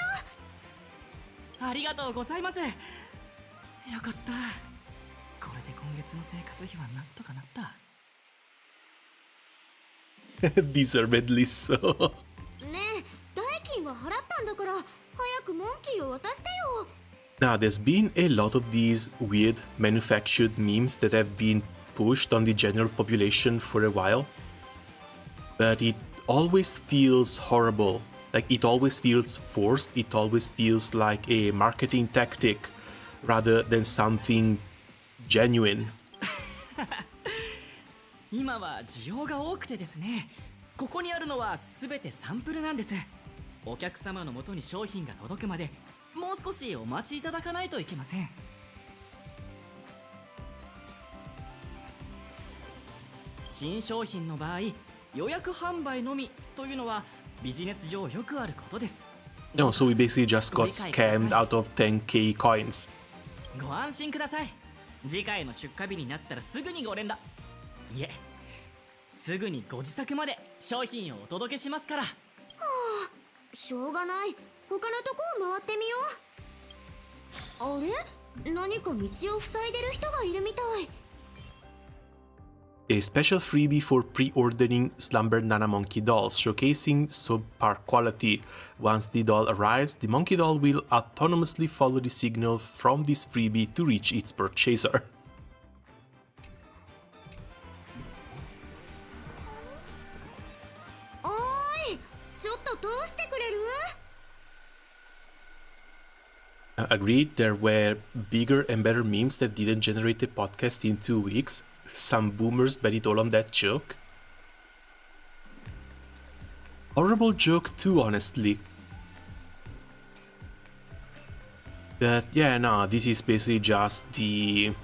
た。ありがとうございます。よかった。これで今月の生活費はなんとかなった。Deservedly so. ねえ、代金は払ったんだから早くモンキーを渡してよ。 Now, there's been a lot of these weird manufactured memes that have been pushed on the general population for a while. But it always feels horrible. Like, it always feels forced. It always feels like a marketing tactic rather than something genuine. 今は需要が多くてですね。ここにあるのは全てサンプルなんです。お客様のもとに商品が届くまでもう少しお待ちいただかないといけません。新商品の場合、予約販売のみというのはビジネス上よくあることです。No, so we basically just got scammed out of 10k coins. ご安心ください。次回の出荷日になったらすぐにご連絡。いえ、すぐにご自宅まで商品をお届けしますから。はあ、しょうがない。他のとこを回ってみよう。あれ？何か道を塞いでる人がいるみたい。A special freebie for pre-ordering Slumber Nana Monkey dolls, showcasing subpar quality. Once the doll arrives, the monkey doll will autonomously follow the signal from this freebie to reach its purchaser. おーい、ちょっと通してくれる？Agreed, there were bigger and better memes that didn't generate a podcast in 2 weeks. Some boomers bet it all on that joke. Horrible joke too, honestly. But yeah, no, this is basically just the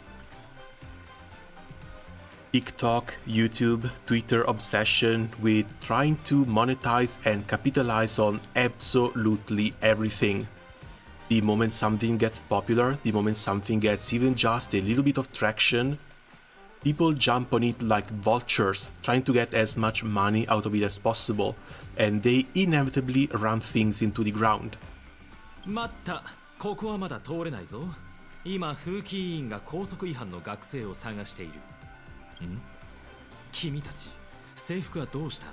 TikTok, YouTube, Twitter obsession with trying to monetize and capitalize on absolutely everything. The moment something gets popular, the moment something gets even just a little bit of traction, people jump on it like vultures, trying to get as much money out of it as possible, and they inevitably run things into the ground. 待った、ここはまだ通れないぞ。今、風紀委員が校則違反の学生を探している。ん？君たち、制服はどうした？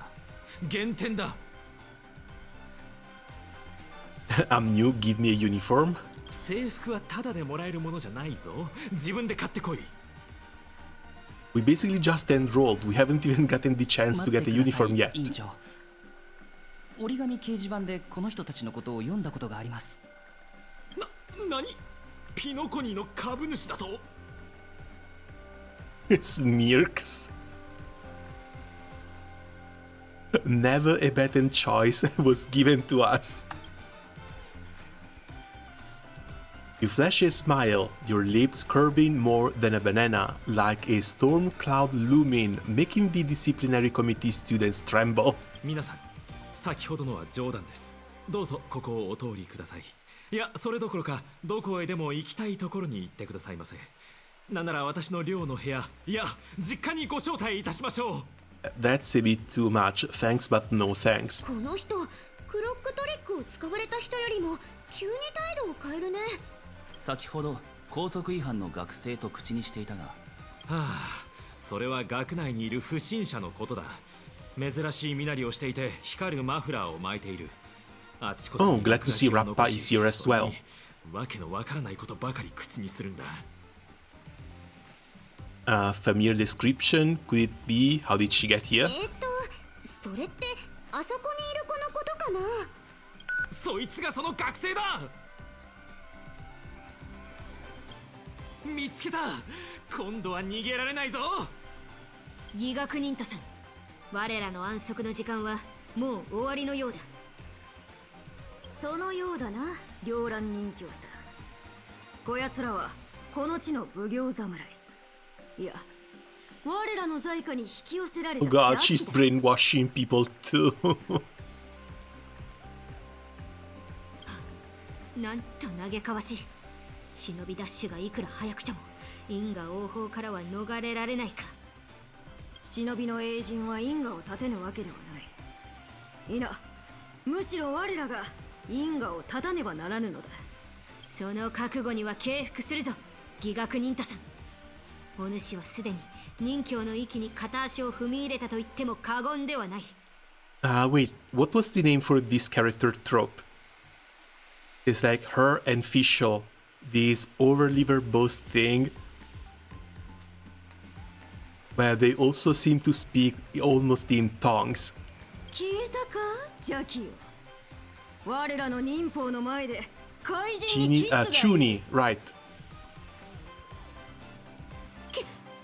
減点だ。I'm new, give me a uniform. 制服はタダでもらえるものじゃないぞ。自分で買ってこい。We basically just enrolled. We haven't even gotten the chance to get a uniform yet. 委員長、折り紙掲示板でこの人たちのことを読んだことがあります。何？ピノコニーの株主だと？Smirks. Never a better choice was given to us. You flash a smile, your lips curving more than a banana, like a storm cloud looming, making the disciplinary committee students tremble. 皆さん、先ほどのは冗談です。どうぞここをお通りください。いや、それどころか、どこへでも行きたいところに行ってくださいませ。なんなら私の寮の部屋、いや、実家にご招待いたしましょう。That's a bit too much. Thanks, but no thanks. この人、クロックトリックを使われた人よりも急に態度を変えるね。先ほど校則違反の学生と口にしていたが。はあ、それは学内にいる不審者のことだ。珍しい身なりをしていて光るマフラーを巻いている。あちこち Oh, glad to see Rappa is here as well. わけのわからないことばかり口にするんだ。Familiar description? Could it be? How did she get here? それってあそこにいる子のことかな？そいつがその学生だ。見つけた。今度は逃げられないぞ。ギガクニントさん、我らの安息の時間はもう終わりのようだ。そのようだな、両乱人形さ。こやつらはこの地の奉行侍。いや、我らの在下に引き寄せられた Oh 邪 god, 気 she's だ。 brainwashing people too. なんと嘆かわしい。忍びダッシュがいくら速くても因果応報からは逃れられないか。忍びの英人は因果を立てぬわけではない。いな、むしろ我らが因果を立たねばならぬのだ。その覚悟には敬服するぞ、義学忍太さん。お主はすでに任教の域に片足を踏み入れたと言っても過言ではない。Wait, what was the name for this character trope? It's like her and Fischl, this overly verbose thing, where they also seem to speak almost in tongues. 聞いたか、ジャキよ。我らの忍法の前で怪人にキスがいい。Chuni, right.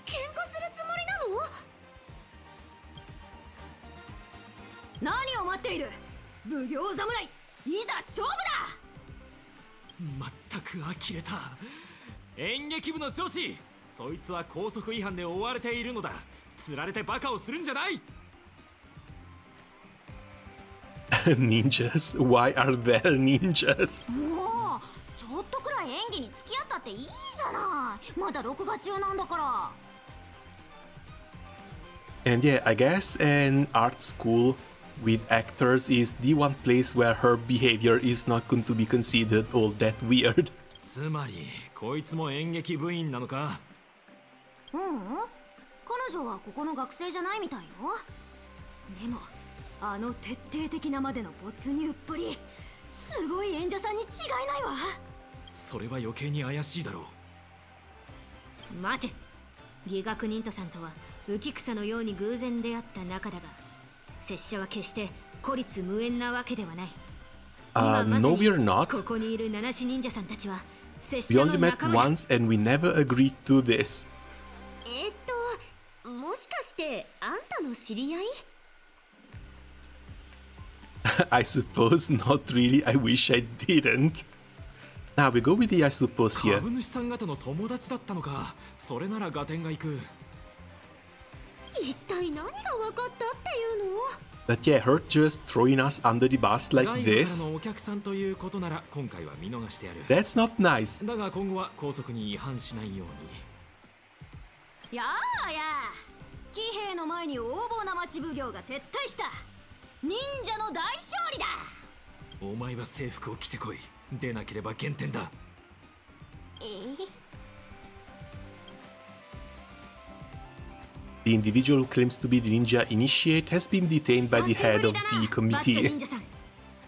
喧嘩するつもりなの？何を待っている？奉行侍、いざ勝負だ！まったく呆れた。演劇部の女子、そいつは校則違反で追われているのだ。釣られてバカをするんじゃない。Ninjas? Why are there ninjas? もうちょっとくらい演技に付き合ったっていいじゃない。まだ録画中なんだから。 And yeah, I guess an art school with actors is the one place where her behavior is not going to be considered all that weird. つまりこいつも演劇部員なのか。ううん、彼女はここの学生じゃないみたいよ。でもあの徹底的なまでの没入っぷり、すごい演者さんに違いないわ。それは余計に怪しいだろう。待て、義学忍太さんとは浮草のように偶然出会った仲だが、拙者は決して孤立無縁なわけではない。No, we're not. ここにいる七種忍者さんたちは拙 We 者の only met 仲間だ。 once and we never agreed to this. もしかしてあんたの知り合い？ I suppose not really. I wish I didn't. Now we go with the I suppose here. 株主さん方の友達だったのか。それなら合点がいく。一体何が分かったっていうの？ But yeah, her just throwing us under the bus like 外部から this. のお客さんということなら今回は見逃してやる。 That's not nice. だが今後は校則に違反しないように。やあやあ、騎兵の前に横暴な町奉行が撤退した。忍者の大勝利だ。お前は制服を着てこい。でなければ減点だ。The individual who claims to be the ninja initiate has been detained by the head of the バット committee. 忍者さん、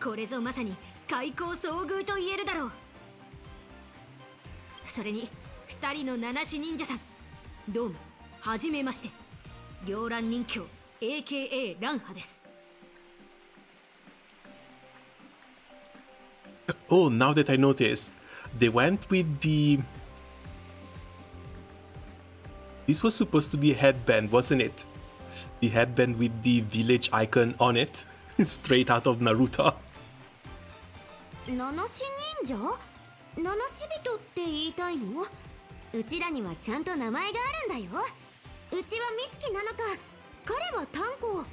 これぞまさに開口遭遇と言えるだろう。それに二人の七種忍者さん、どうもはじめまして、両乱人教 AKA 乱派です。 Oh, now that I notice, they went with the... This was supposed to be a headband, wasn't it? The headband with the village icon on it, straight out of Naruto. 七種忍者？七種人って言いたいの？うちらにはちゃんと名前があるんだよ。うちは美月なのか、彼は炭鉱。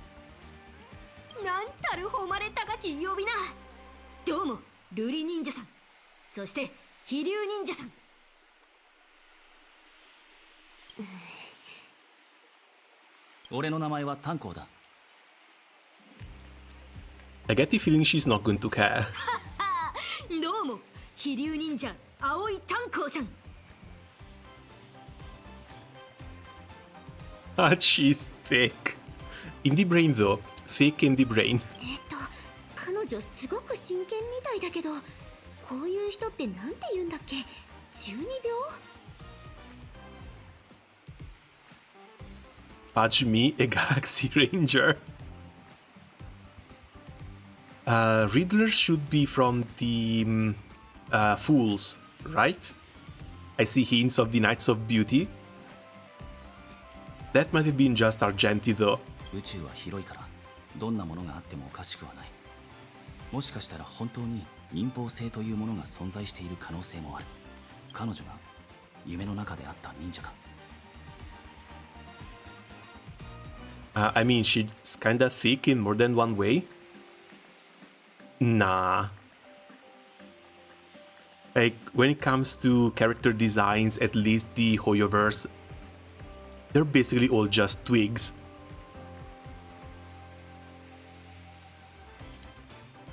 なんたる誉れ高き呼び名。どうも瑠璃忍者さん、そして飛竜忍者さん。俺の名前は炭鉱だ。 I get the feeling she's not going to care. どうも飛竜忍者青い炭鉱さん。 Ah, she's thick. In the brain though. Thick in the brain. 彼女すごく真剣みたいだけど、こういう人ってなんて言うんだっけ？中二病？ Fudge me, a Galaxy Ranger. Riddler should be from the Fools, right? I see hints of the Knights of Beauty. That might have been just Argenti though. 宇宙は広いからどんなものがあってもおかしくはない。もしかしたら本当に忍法性というものが存在している可能性もある。彼女が夢の中であった忍者か。I mean, she's kinda thick in more than one way. Nah. Like, when it comes to character designs, at least the Hoyoverse, they're basically all just twigs.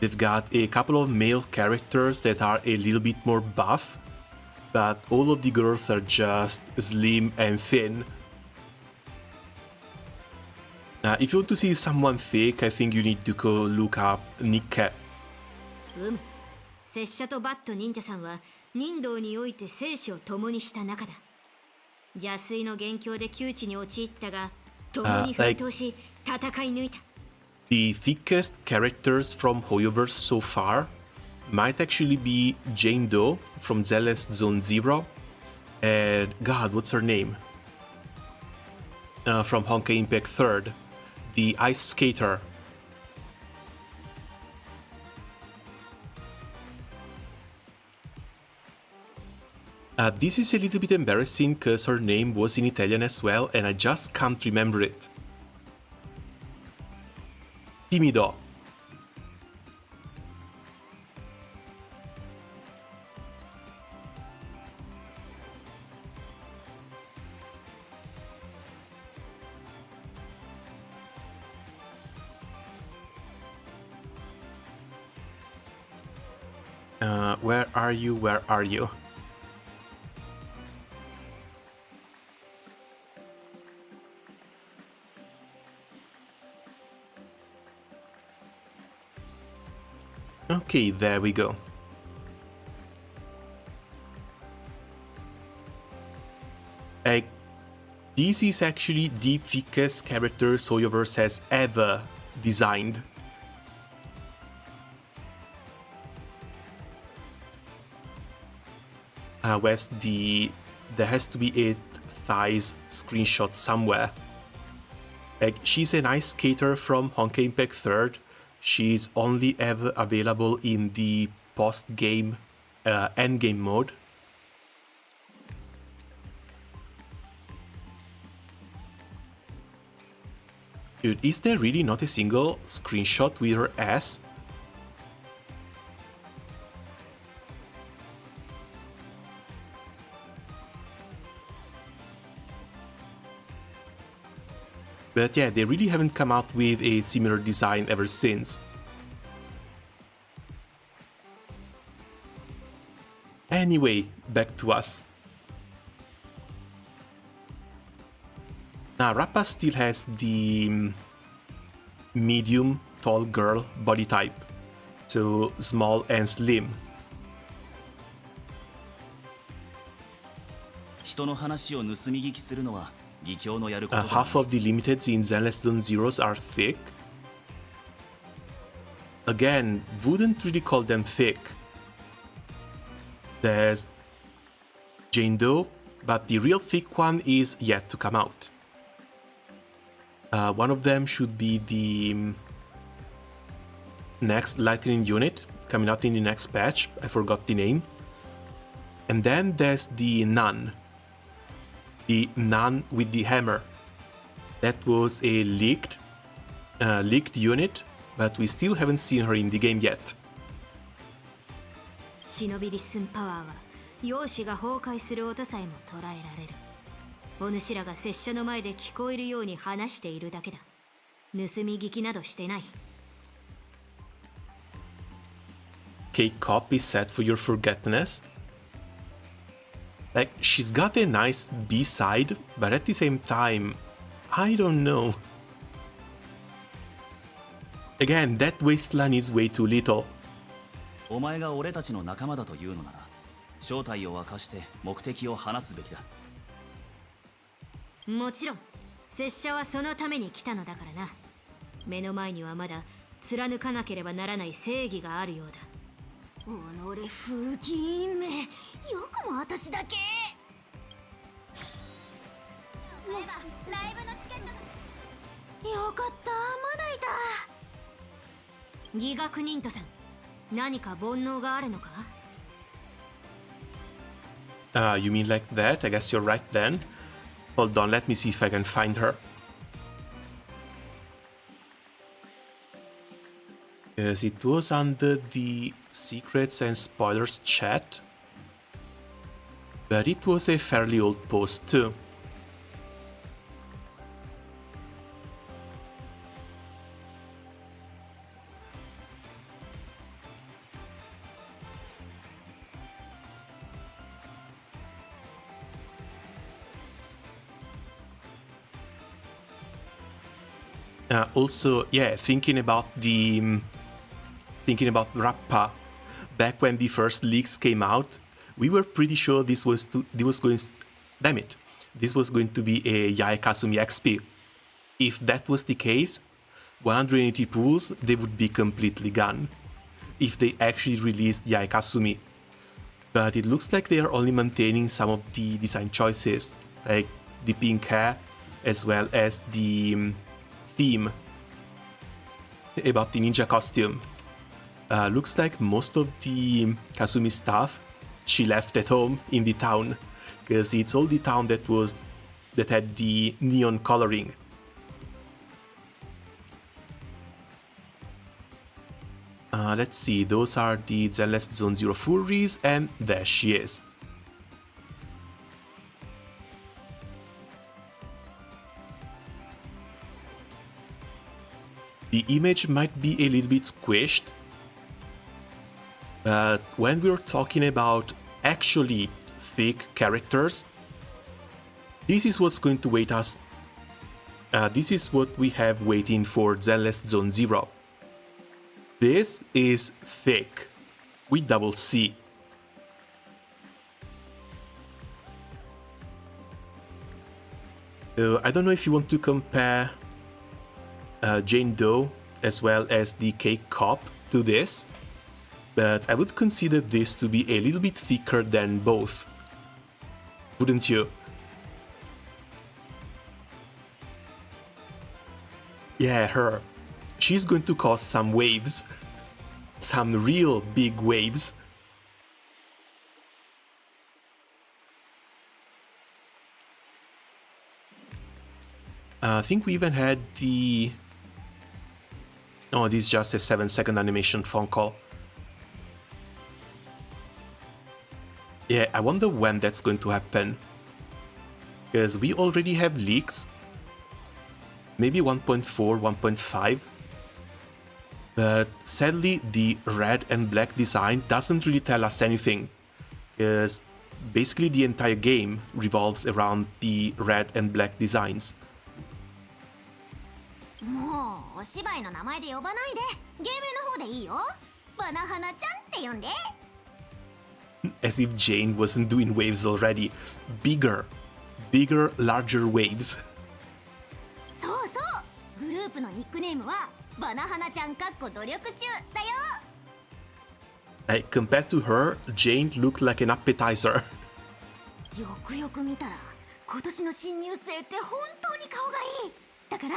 They've got a couple of male characters that are a little bit more buff, but all of the girls are just slim and thin. If you want to see someone thick, I think you need to go look up Nikke. 拙者とバット忍者さんは忍道において生死を共にした仲だ。邪推の元凶で窮地に陥ったが、共に奮闘し、戦い抜いた。The thickest characters from Hoyoverse so far might actually be Jane Doe from Zelest Zone Zero, and God, what's her name? From Honkai Impact 3rd, the ice skater. This is a little bit embarrassing because her name was in Italian as well, and I just can't remember it. Timido. Where are you? Where are you? Okay, there we go. This is actually the thickest character Hoyoverse has ever designed. There has to be a thighs screenshot somewhere. She's an ice skater from Honkai Impact 3rd. She's only ever available in the post-game endgame mode. Dude, is there really not a single screenshot with her ass? But yeah, they really haven't come out with a similar design ever since. Anyway, back to us. Now, Rappa still has the medium tall girl body type, so small and slim. 人の話を盗み聞きするのは義兄のやることだ。Half of the limiteds in Zenless Zone Zeros are thick. Again, wouldn't really call them thick. There's Jane Doe, but the real thick one is yet to come out. One of them should be the next Lightning unit, coming out in the next patch. I forgot the name. And then there's the Nun. The Nun with the hammer. That was a leaked unit, but we still haven't seen her in the game yet. 忍びリッスンパワーは容姿が崩壊する音さえも捉えられる。お主らが拙者の前で聞こえるように話しているだけだ。盗み聞きなどしてない。K-Cop is set for your forgetfulness. Like, she's got a nice B-side, but at the same time, I don't know. Again, that wasteland is way too little. お前が俺たちの仲間だというのなら、正体を明かして目的を話すべきだ。もちろん、拙者はそのために来たのだからな。目の前にはまだ貫かなければならない正義があるようだ。己風紀委員め、よくも私だけ。ライブのチケットが。よかった、まだいた。義学忍徒さん、何か煩悩があるのか？ You mean like that? I guess you're right then. Hold on, let me see if I can find her. Yes, it was under the secrets and spoilers chat, But it was a fairly old post too. Also, yeah, thinking about Rappa, back when the first leaks came out, we were pretty sure this was going to be a Yae Kasumi XP. If that was the case, 180 pools, they would be completely gone if they actually released Yae Kasumi. But it looks like they are only maintaining some of the design choices, like the pink hair, as well as the theme about the ninja costume. Looks like most of the Kasumi stuff she left at home in the town, because it's all the town that had the neon coloring. Let's see, those are the Zenless Zone Zero Furies, and there she is. The image might be a little bit squished, but when we're talking about actually fake characters, this is what's going to wait us. This is what we have waiting for Zenless Zone Zero. This is fake with double C. I don't know if you want to compare Jane Doe as well as the Cake Cop to this, but I would consider this to be a little bit thicker than both. Wouldn't you? Yeah, her. She's going to cause some waves. Some real big waves. I think we even had the... Oh, this is just a 7-second animation phone call. Yeah, I wonder when that's going to happen. Because we already have leaks. Maybe 1.4, 1.5. But sadly, the red and black design doesn't really tell us anything. Because basically the entire game revolves around the red and black designs. もうお芝居の名前で呼ばないで、ゲームの方でいいよ。バナハナちゃんって呼んで。As if Jane wasn't doing waves already. Bigger, larger waves. そうそう、グループのニックネームはバナハナちゃんかっこ努力中だよ。Compared to her, Jane looked like an appetizer. よくよく見たら、今年の新入生って本当に顔がいい。だから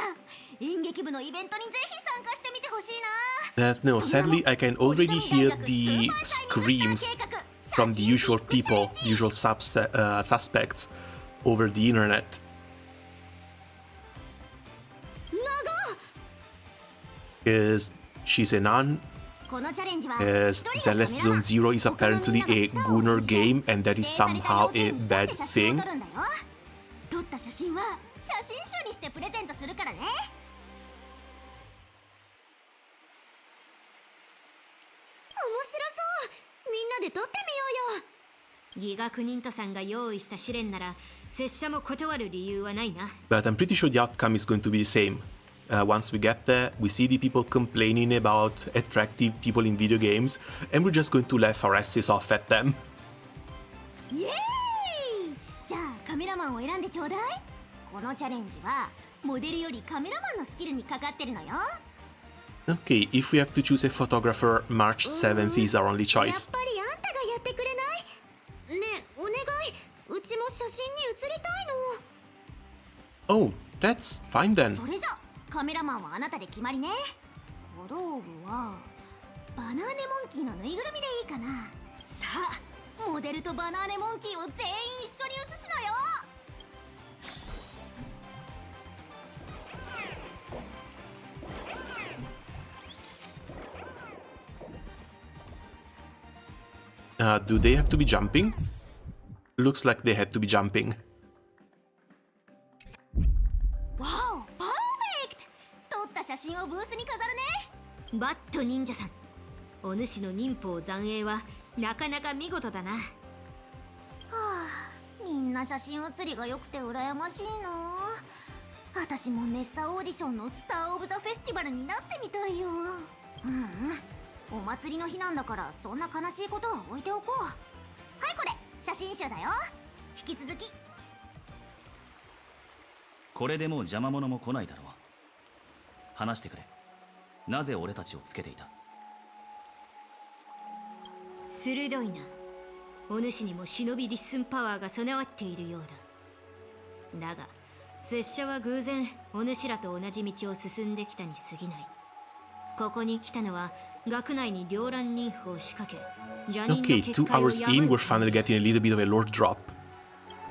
演劇部のイベントにぜひ参加してみてほしいな。No, sadly, I can already hear the screams from the usual people, the usual suspects over the internet. Because she's a nun, as Zenless Zone Zero is apparently a Gunner game, and that is somehow a bad thing. 撮った写真は写真集にしてプレゼントするからね。面白そう。みんなで撮ってみようよ。ギガクニントさんが用意した試練なら拙者も断る理由はないな。But I'm pretty sure the outcome is going to be the same. Once we get there, we see the people complaining about attractive people in video games, and we're just going to laugh our asses off at them. イエーイ！じゃあカメラマンを選んでちょうだい。このチャレンジはモデルよりカメラマンのスキルにかかってるのよ。Okay, if we have to choose a photographer, March 7th is our only やっ choice. ぱりあんたがやってくれない？ねえ、お願い。うちも写真に写りたいの。Oh, that's fine then. それじゃカメラマンはあなたで決まりね。小道具はバナーネモンキーのぬいぐるみでいいかな。さあ、モデルとバナーネモンキーを全員一緒に写すのよ。Do they have to be jumping? Looks like they had to be jumping. わお、パーフェクト。撮った写真をブースに飾るね。バット忍者さん、お主の忍法残影はなかなか見事だな。はあ、みんな写真写りが良くて羨ましいな。私もメッサオーディションのスター・オブ・ザ・フェスティバルになってみたいよ。お祭りの日なんだからそんな悲しいことは置いておこう。はいこれ写真集だよ。引き続き。これでもう邪魔者も来ないだろう。話してくれ。なぜ俺たちをつけていた？鋭いな。お主にも忍びリッスンパワーが備わっているようだ。だが拙者は偶然お主らと同じ道を進んできたに過ぎない。ここに来たのは学内に両乱忍法を仕掛け、邪人の Okay, 結 2 界を hours 破 in, る we're finally getting a little bit of a lore drop.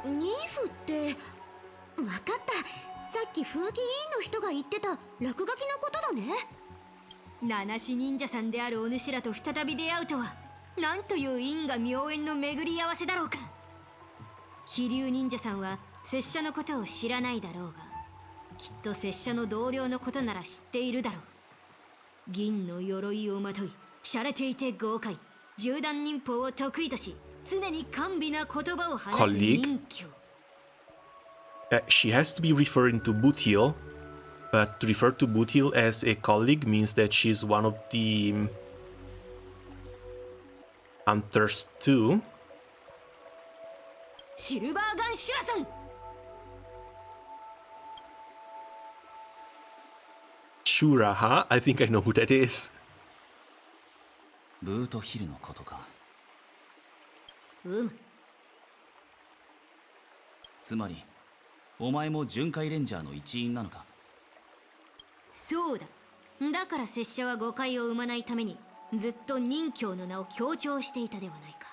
忍符ってわかった。さっき風紀委員の人が言ってた落書きのことだね。七種忍者さんであるお主らと再び出会うとは、なんという因果妙縁の巡り合わせだろうか。飛竜忍者さんは拙者のことを知らないだろうが、きっと拙者の同僚のことなら知っているだろう。銀の鎧をまとい、洒落ていて豪快、銃弾忍法を得意とし、常に甘美な言葉を話す忍教。She has to be referring to Bootheel, but to refer to Bootheel as a colleague means that she's one of the hunters too. シルバーガンシュラさん。Shura, huh? I think I know who that is. ブートヒルのことか。つまりお前も巡回レンジャーの一員なのか？そうだ。だから拙者は誤解を生まないためにずっと忍教の名を強調していたではないか。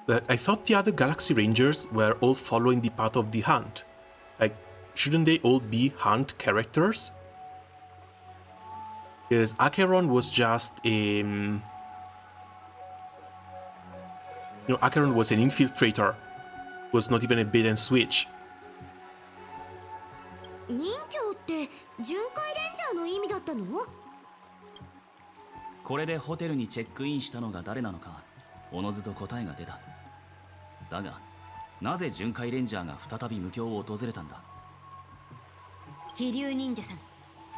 But I thought the other Galaxy Rangers were all following the path of the hunt. Like, shouldn't they all be hunt characters? Because Acheron was just a... Acheron was an infiltrator. Was not even a bait and switch. 忍教って巡回レンジャーの意味だったの？これでホテルにチェックインしたのが誰なのか、おのずと答えが出た。だが、なぜ巡回レンジャーが再び無境を訪れたんだ？飛竜忍者さん、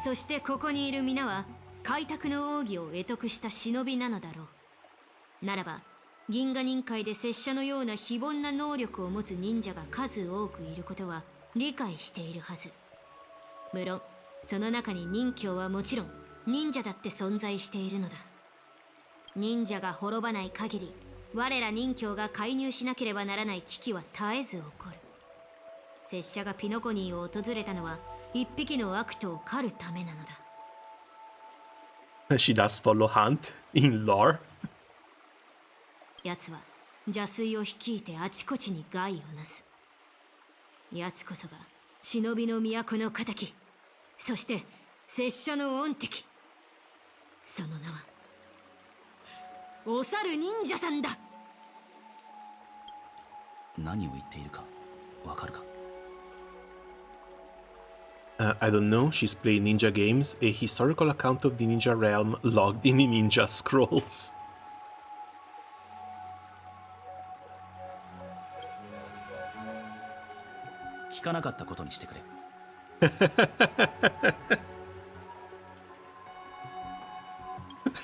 そしてここにいる皆は開拓の奥義を得得した忍びなのだろう。ならば銀河忍界で拙者のような非凡な能力を持つ忍者が数多くいることは理解しているはず。無論その中に忍教はもちろん忍者だって存在しているのだ。忍者が滅ばない限り、我ら忍教が介入しなければならない危機は絶えず起こる。拙者がピノコニーを訪れたのは一匹の悪党を狩るためなのだ。She does follow Hunt in lore. 奴は邪推を率いてあちこちに害をなす。奴こそが忍びの都の敵、そして拙者の恩敵。その名はお猿忍者さんだ。何を言っているかわかるか？I don't know. She's playing ninja games, a historical account of the ninja realm logged in the ninja scrolls. 聞かなかったことにしてくれ。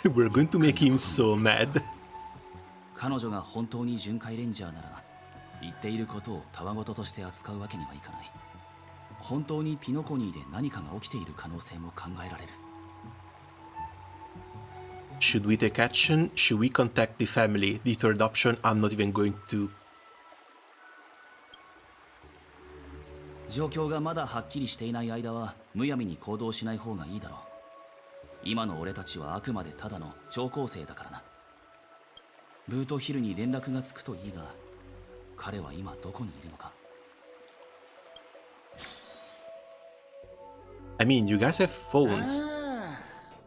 We're going to make him so mad. 彼女が本当に巡回レンジャーなら、言っていることをたわごととして扱うわけにはいかない。本当にピノコニーで何かが起きている可能性も考えられる。Should we take action? Should we contact the family? The third option, I'm not even going to. 状況がまだはっきりしていない間はむやみに行動しない方がいいだろう。今の俺たちはあくまでただの超高生だからな。ブートヒルに連絡がつくといいが、彼は今どこにいるのか。I mean, you guys have phones.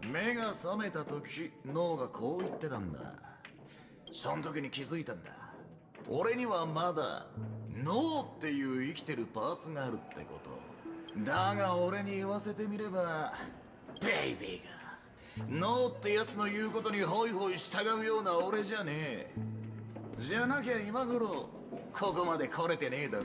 目が覚めた時、脳がこう言ってたんだ。その時に気づいたんだ。俺にはまだ脳っていう生きてるパーツがあるってこと。だが俺に言わせてみれば、ベイビーが脳ってやつの言うことにホイホイ従うような俺じゃねえ。じゃなきゃ今頃ここまで来れてねえだろ。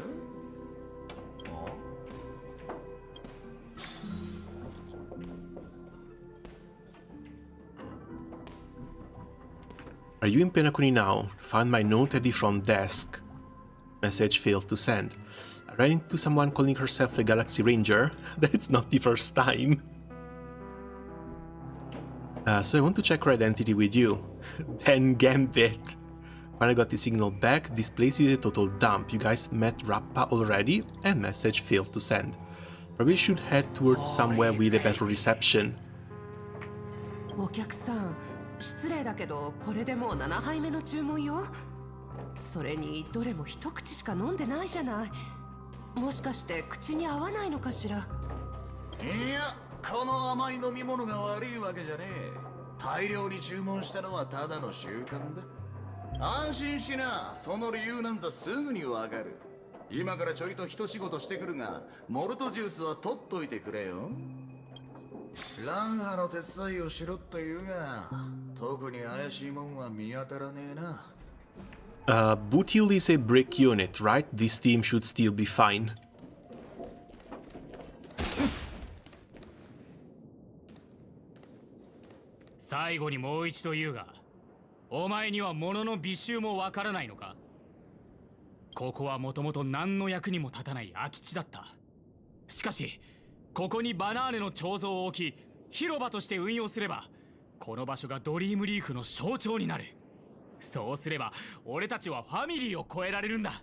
Are you in Penacony now? Found my note at the front desk. Message failed to send. I ran into someone calling herself a Galaxy Ranger. That's not the first time. So I want to check her identity with you. Then Gambit. When I got the signal back, this place is a total dump. You guys met Rappa already? And message failed to send. Probably should head towards somewhere with a better reception. お客さん、失礼だけどこれでもう7杯目の注文よ。それにどれも一口しか飲んでないじゃない。もしかして口に合わないのかしら。いや、この甘い飲み物が悪いわけじゃねえ。大量に注文したのはただの習慣だ。安心しな、その理由なんざすぐにわかる。今からちょいと一仕事してくるが、モルトジュースは取っといてくれよ。ランハの手伝いをしろって言うが、特に怪しいもんは見当たらねえな。Bootil is a brick unit, right? This team should still be fine. 最後にもう一度言うが、お前には物の美醜もわからないのか？ここはもともと何の役にも立たない空き地だった。しかし、ここにバナーネの彫像を置き、広場として運用すれば、この場所がドリームリーフの象徴になる。そうすれば、俺たちはファミリーを超えられるんだ。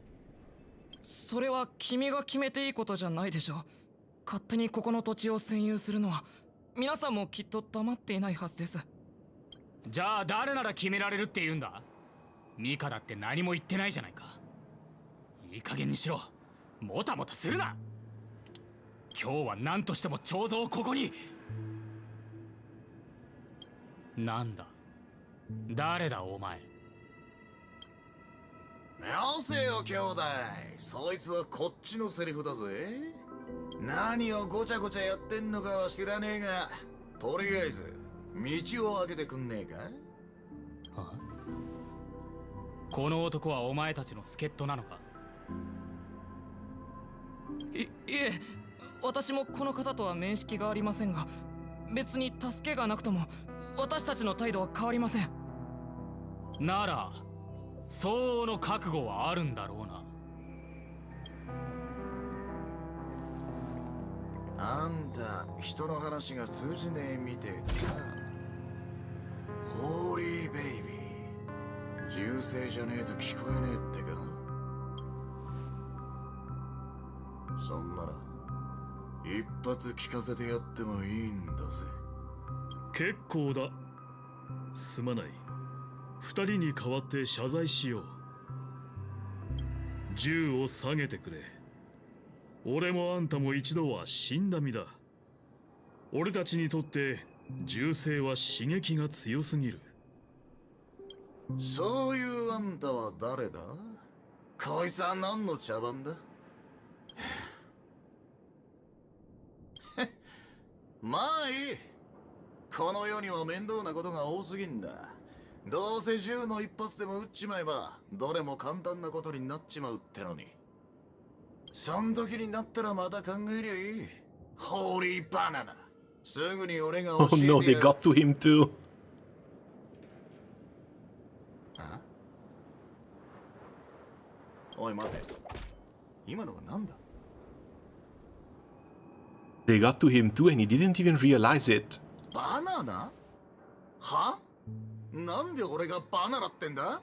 それは君が決めていいことじゃないでしょ。勝手にここの土地を占有するのは、皆さんもきっと黙っていないはずです。じゃあ誰なら決められるって言うんだ？ミカだって何も言ってないじゃないか。いい加減にしろ。もたもたするな。今日は何としても彫像をここに。なんだ？誰だお前？よせよ兄弟、そいつはこっちのセリフだぜ。何をごちゃごちゃやってんのかは知らねえが、とりあえず道を開けてくんねえか？は？この男はお前たちの助っ人なのか？いえ、私もこの方とは面識がありませんが、別に助けがなくとも私たちの態度は変わりません。なら相応の覚悟はあるんだろうな。あんた、人の話が通じねえみてえだな。ホーリーベイビー、銃声じゃねえと聞こえねえってか。そんなら一発聞かせてやってもいいんだぜ。結構だ。すまない。二人に代わって謝罪しよう。銃を下げてくれ。俺もあんたも一度は死んだ身だ。俺たちにとって銃声は刺激が強すぎる。そういうあんたは誰だ？こいつは何の茶番だ？まあいい。この世には面倒なことが多すぎんだ。どうせ銃の一発でも撃っちまえばどれも簡単なことになっちまうってのに。そん時になったらまた考えりゃいい。ホーリーバナナ。すぐに俺が教え Oh てやる。 no, they got to him too. あ？おい待て。今のは何だ？ They got to him too and he didn't even realize it. バナナ？は？なんで俺がバナナってんだ？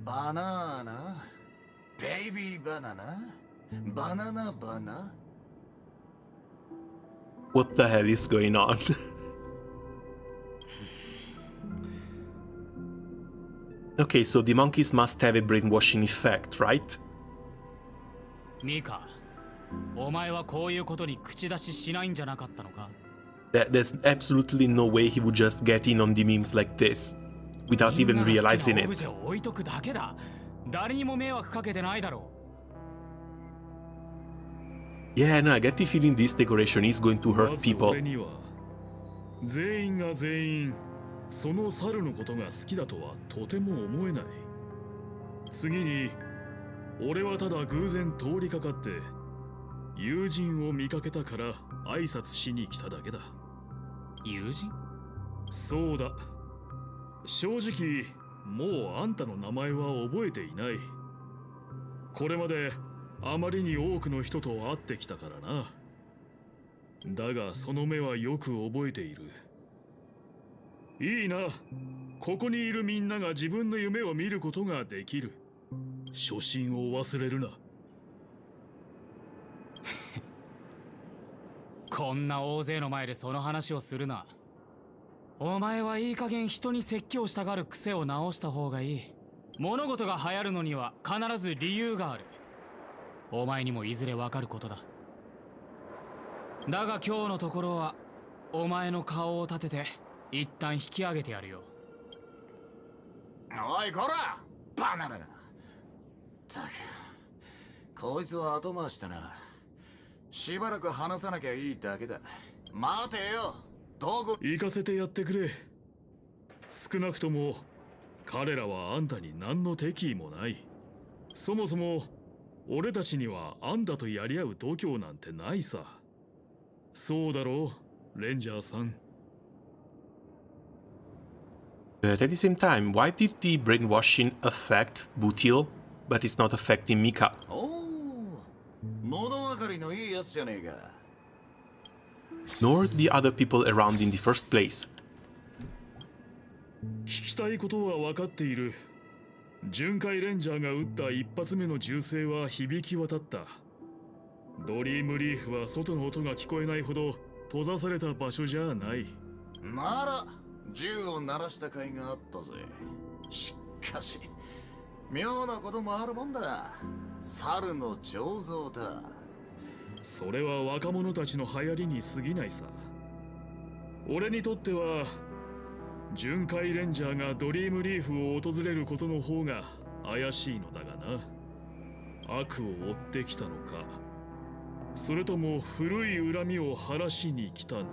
バナナ？ベイビーバナナ？バナナバナ？ What the hell is going on? Okay, so the monkeys must have a brainwashing effect, right? ミカ、お前はこういうことに口出ししないんじゃなかったのか？ There's absolutely no way he would just get in on the memes like this. without even みんなが好き realizing なオブ it. ジェを置いとくだけだ。誰にも迷惑かけてないだろ Yeah, no, I get the feeling this decoration is going to ま hurt ず people. 俺には全員が全員その猿のことが好きだとはとても思えない。次に俺はただ偶然通りかかって友人を見かけたから挨拶しに来ただけだ。友人？そうだ。正直もうあんたの名前は覚えていない。これまであまりに多くの人と会ってきたからな。だがその目はよく覚えている。いいな。ここにいるみんなが自分の夢を見ることができる。初心を忘れるな。こんな大勢の前でその話をするな。お前はいい加減人に説教したがる癖を直した方がいい。物事が流行るのには必ず理由がある。お前にもいずれわかることだ。だが今日のところはお前の顔を立てて一旦引き上げてやるよ。おいこらバナナが。たくこいつは後回しだな。しばらく話さなきゃいいだけだ。待てよ。どこ行かせてやってくれ。少なくとも彼らはあんたに何の敵意もない。そもそも俺たちにはあんたとやり合う度胸なんてないさ。そうだろう、レンジャーさん。But at the same time, why did the brainwashing affect Butil, but it's not affecting Mika? おお、物分かりのいいやつじゃねえか。Nor the other people around in the first place. 聞きたいことは分かっている。巡回レンジャーが撃った一発目の銃声は響き渡った。ドリームリーフは外の音が聞こえないほど閉ざされた場所じゃない。なら銃を鳴らした甲斐があったぜ。しかし妙なこともあるもんだ。猿の彫像だ。それは若者たちの流行りに過ぎないさ。俺にとっては巡回レンジャーがドリームリーフを訪れることの方が怪しいのだがな。悪を追ってきたのか、それとも古い恨みを晴らしに来たのか。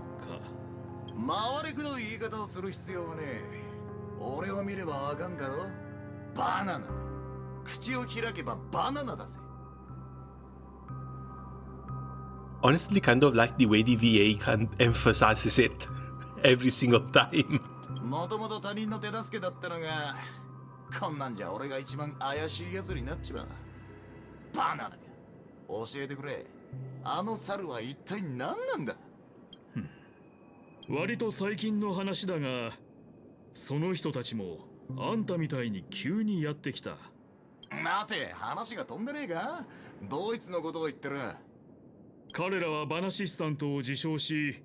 回りくどい言い方をする必要はねえ。俺を見ればわかんだろ。バナナだ。口を開けばバナナだぜ。Honestly, kind of like the way the VA emphasizes it every single time. もともと他人の手助けだったのが、こんなんじゃ俺が一番怪しいやつになっちまう。バナナか。教えてくれ。あの猿は一体何なんだ。割と最近の話だが、その人たちもあんたみたいに急にやってきた。待て、話が飛んでねえか。ドイツのことを言ってる。彼らはバナシスタントを自称し、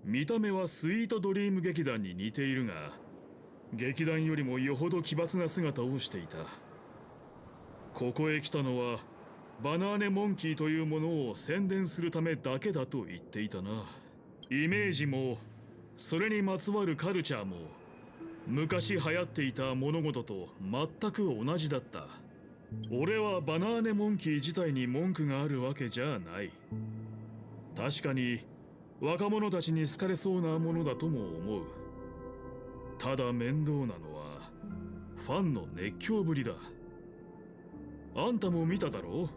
見た目はスイートドリーム劇団に似ているが、劇団よりもよほど奇抜な姿をしていた。ここへ来たのはバナーネモンキーというものを宣伝するためだけだと言っていたな。イメージもそれにまつわるカルチャーも昔流行っていた物事と全く同じだった。俺はバナーネモンキー自体に文句があるわけじゃない。確かに若者たちに好かれそうなものだとも思う。ただ面倒なのはファンの熱狂ぶりだ。あんたも見ただろ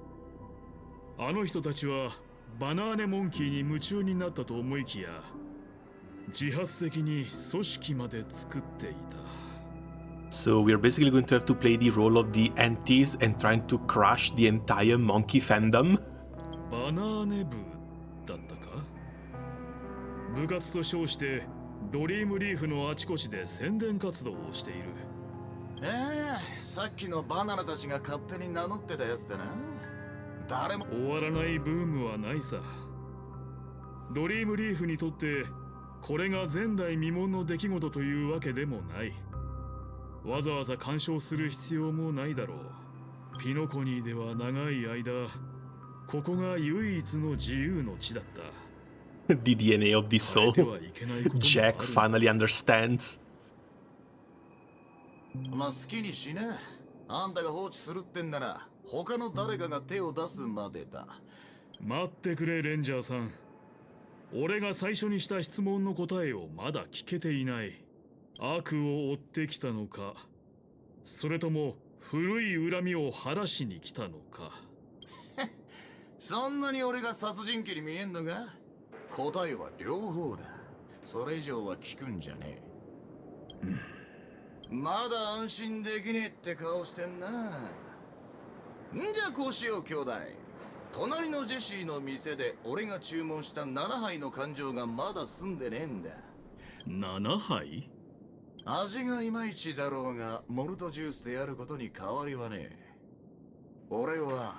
う。あの人たちはバナーネモンキーに夢中になったと思いきや、自発的に組織まで作っていた。So we're basically going to have to play the role of the antis and trying to crush the entire monkey fandom. バナーネ部だったか。部活と称してドリームリーフのあちこちで宣伝活動をしている。さっきのバナナたちが勝手に名乗ってたやつだな。誰も終わらないブームはないさ。ドリームリーフにとってこれが前代未聞の出来事というわけでもない。わざわざ干渉する必要もないだろう。ピノコニーでは長い間ここが唯一の自由の地だった。The DNA of the soul. Jack finally understands. まあ好きにしな。あんたが放置するってんなら他の誰かが手を出すまでだ。待ってくれレンジャーさん。俺が最初にした質問の答えをまだ聞けていない。悪を追ってきたのか、それとも古い恨みを晴らしに来たのか。そんなに俺が殺人鬼に見えんのか？答えは両方だ。それ以上は聞くんじゃねえ。まだ安心できねえって顔してんな。んじゃこうしよう兄弟。隣のジェシーの店で俺が注文した7杯の感情がまだ済んでねえんだ。7杯？味がいまいちだろうがモルトジュースでやることに変わりはねえ。俺は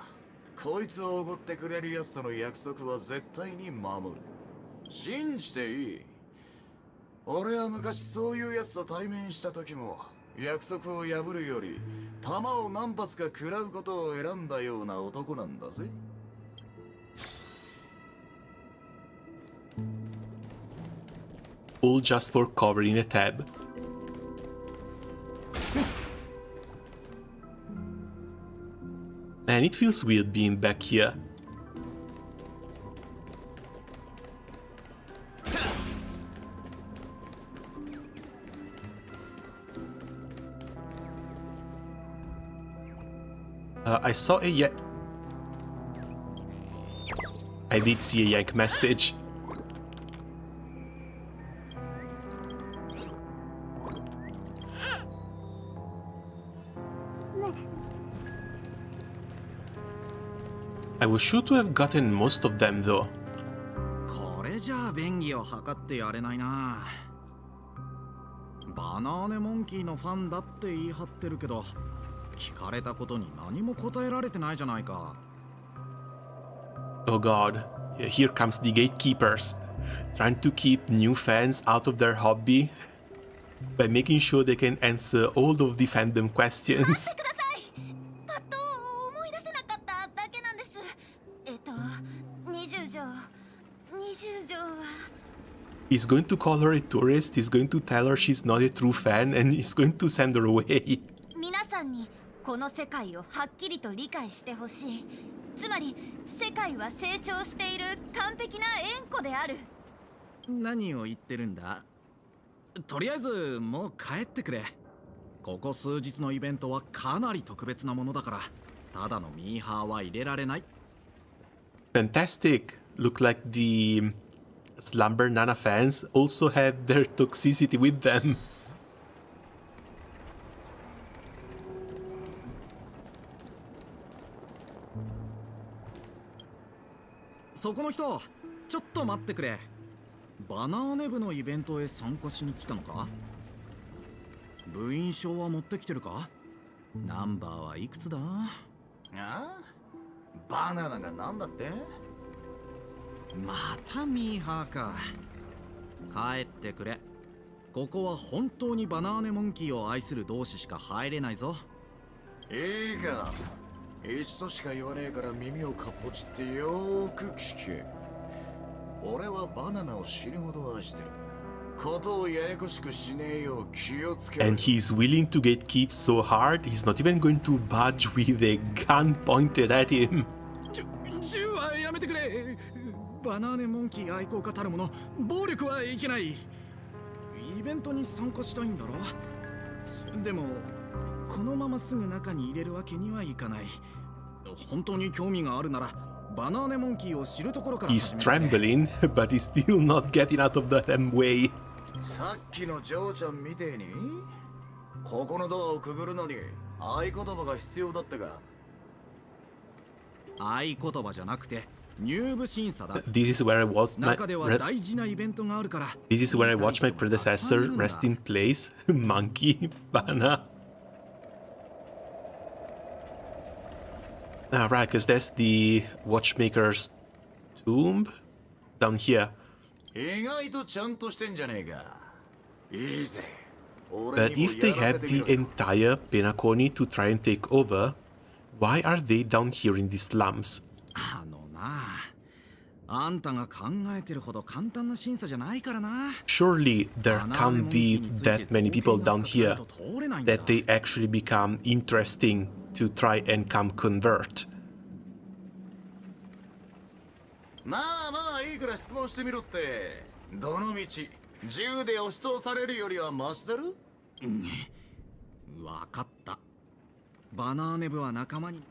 こいつをおごってくれる奴との約束は絶対に守る。信じていい。俺は昔そういう奴と対面した時も約束を破るより弾を何発か食らうことを選んだような男なんだぜ。All just for covering a tab. Man, it feels weird being back here. I saw a I did see a yank message. I was sure to have gotten most of them though. これじゃあ便宜を図ってやれないな。バナーネモンキーのファンだって言い張ってるけど、聞かれたことに何も答えられてないじゃないか。Oh god, here comes the gatekeepers, trying to keep new fans out of their hobby by making sure they can answer all of the fandom questions. パッと思い出せなかっただけなんです。20条は He's going to call her a tourist, he's going to tell her she's not a true fan, and he's going to send her away. 皆さんにこの世界をはっきりと理解してほしい。つまり世界は成長している完璧な円弧である。何を言ってるんだ？とりあえずもう帰ってくれ。ここ数日のイベントはかなり特別なものだから、ただのミーハーは入れられない。Fantastic! Look like the Slumber Nana fans also have their toxicity with them. そこの人、ちょっと待ってくれ。バナーネ部のイベントへ参加しに来たのか？部員証は持ってきてるか？ナンバーはいくつだ？ああ？バナナがなんだって？またミーハーか。帰ってくれ。ここは本当にバナーネモンキーを愛する同士しか入れないぞ。いいか、一度しか言わねえから耳をかっぽちってよーく聞け。俺はバナナを死ぬほど愛してる。ことをややこしくしねえよう気をつけろ。 And he's willing to gatekeep so hard, he's not even going to budge with a gun pointed at him. 銃はやめてくれ。バナーネモンキー愛好家たるもの、暴力はいけない。イベントに参加したいんだろ？でもこのまますぐ中に入れるわけにはいかない。本当に興味があるならバナーネモンキーを知るところから He's trembling, but he's still not getting out of the damn way. さっきのジョーちゃんみてえにここのドアをくぐるのに合言葉が必要だってか？合言葉じゃなくて入部審査だ。 This is where I was my This is where I watched my predecessor rest in place. Monkey, Bana. Ah, right, because that's the watchmaker's tomb down here. 意外とちゃんとしてんじゃねえか。いいぜ。 But if they had the entire Penacony to try and take over, why are they down here in the slums? あのな、あんたが考えてるほど簡単な審査じゃないからな。 Surely there can't be that many people down here that they actually become interesting to try and come convert. まあまあいいから質問してみろって。どの道銃で押し通されるよりはマシだろ。わかった。バナーネブは仲間に。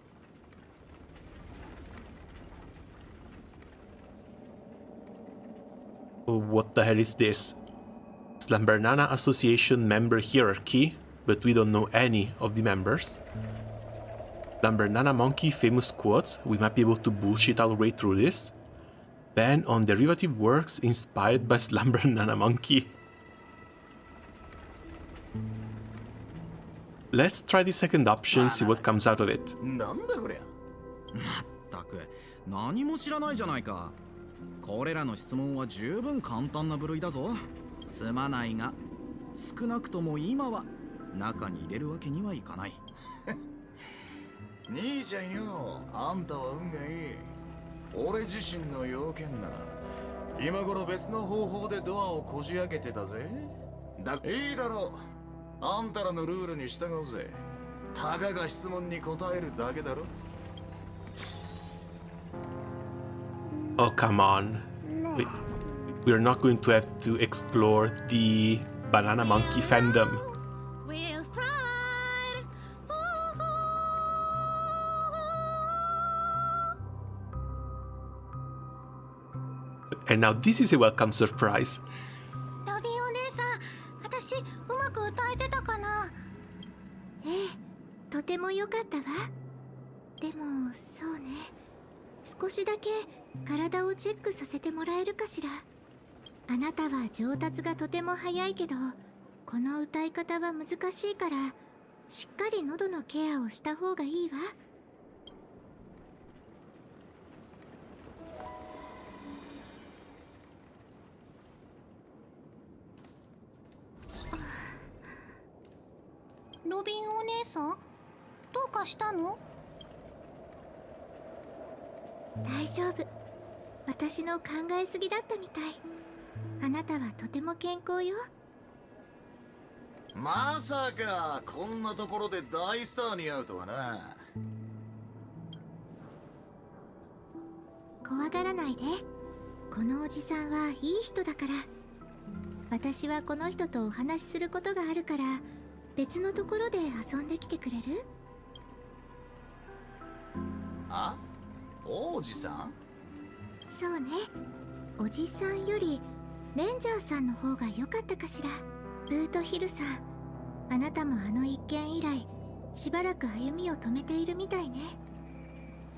What the hell is this? Slumber-Nana Association member hierarchy, but we don't know any of the members. Slumber-Nana Monkey famous quotes, we might be able to bullshit our way through this. Ban on derivative works inspired by Slumber-Nana Monkey. Let's try the second option, see what comes out of it. なんだこりゃ。まったく何も知らないじゃないか。これらの質問は十分簡単な部類だぞ。すまないが少なくとも今は中に入れるわけにはいかない。兄ちゃんよ、あんたは運がいい。俺自身の要件なら今頃別の方法でドアをこじ開けてたぜ。いいだろう、あんたらのルールに従うぜ。たかが質問に答えるだけだろ。Oh, come on. We're not going to have to explore the Banana Monkey fandom. Wheels tried. And now this is a welcome surprise. ロビンお姉さん、私うまく歌えてたかな。ええ、とても良かったわ。でもそうね、少しだけ体をチェックさせてもらえるかしら。あなたは上達がとても早いけど、この歌い方は難しいからしっかり喉のケアをした方がいいわ。ロビンお姉さん、どうかしたの？大丈夫。私の考えすぎだったみたい。あなたはとても健康よ。まさかこんなところで大スターに会うとはな。怖がらないで。このおじさんはいい人だから。私はこの人とお話しすることがあるから別のところで遊んできてくれる？あ？王子さん？そうね。おじさんよりレンジャーさんの方が良かったかしら。ブートヒルさん、あなたもあの一件以来しばらく歩みを止めているみたいね。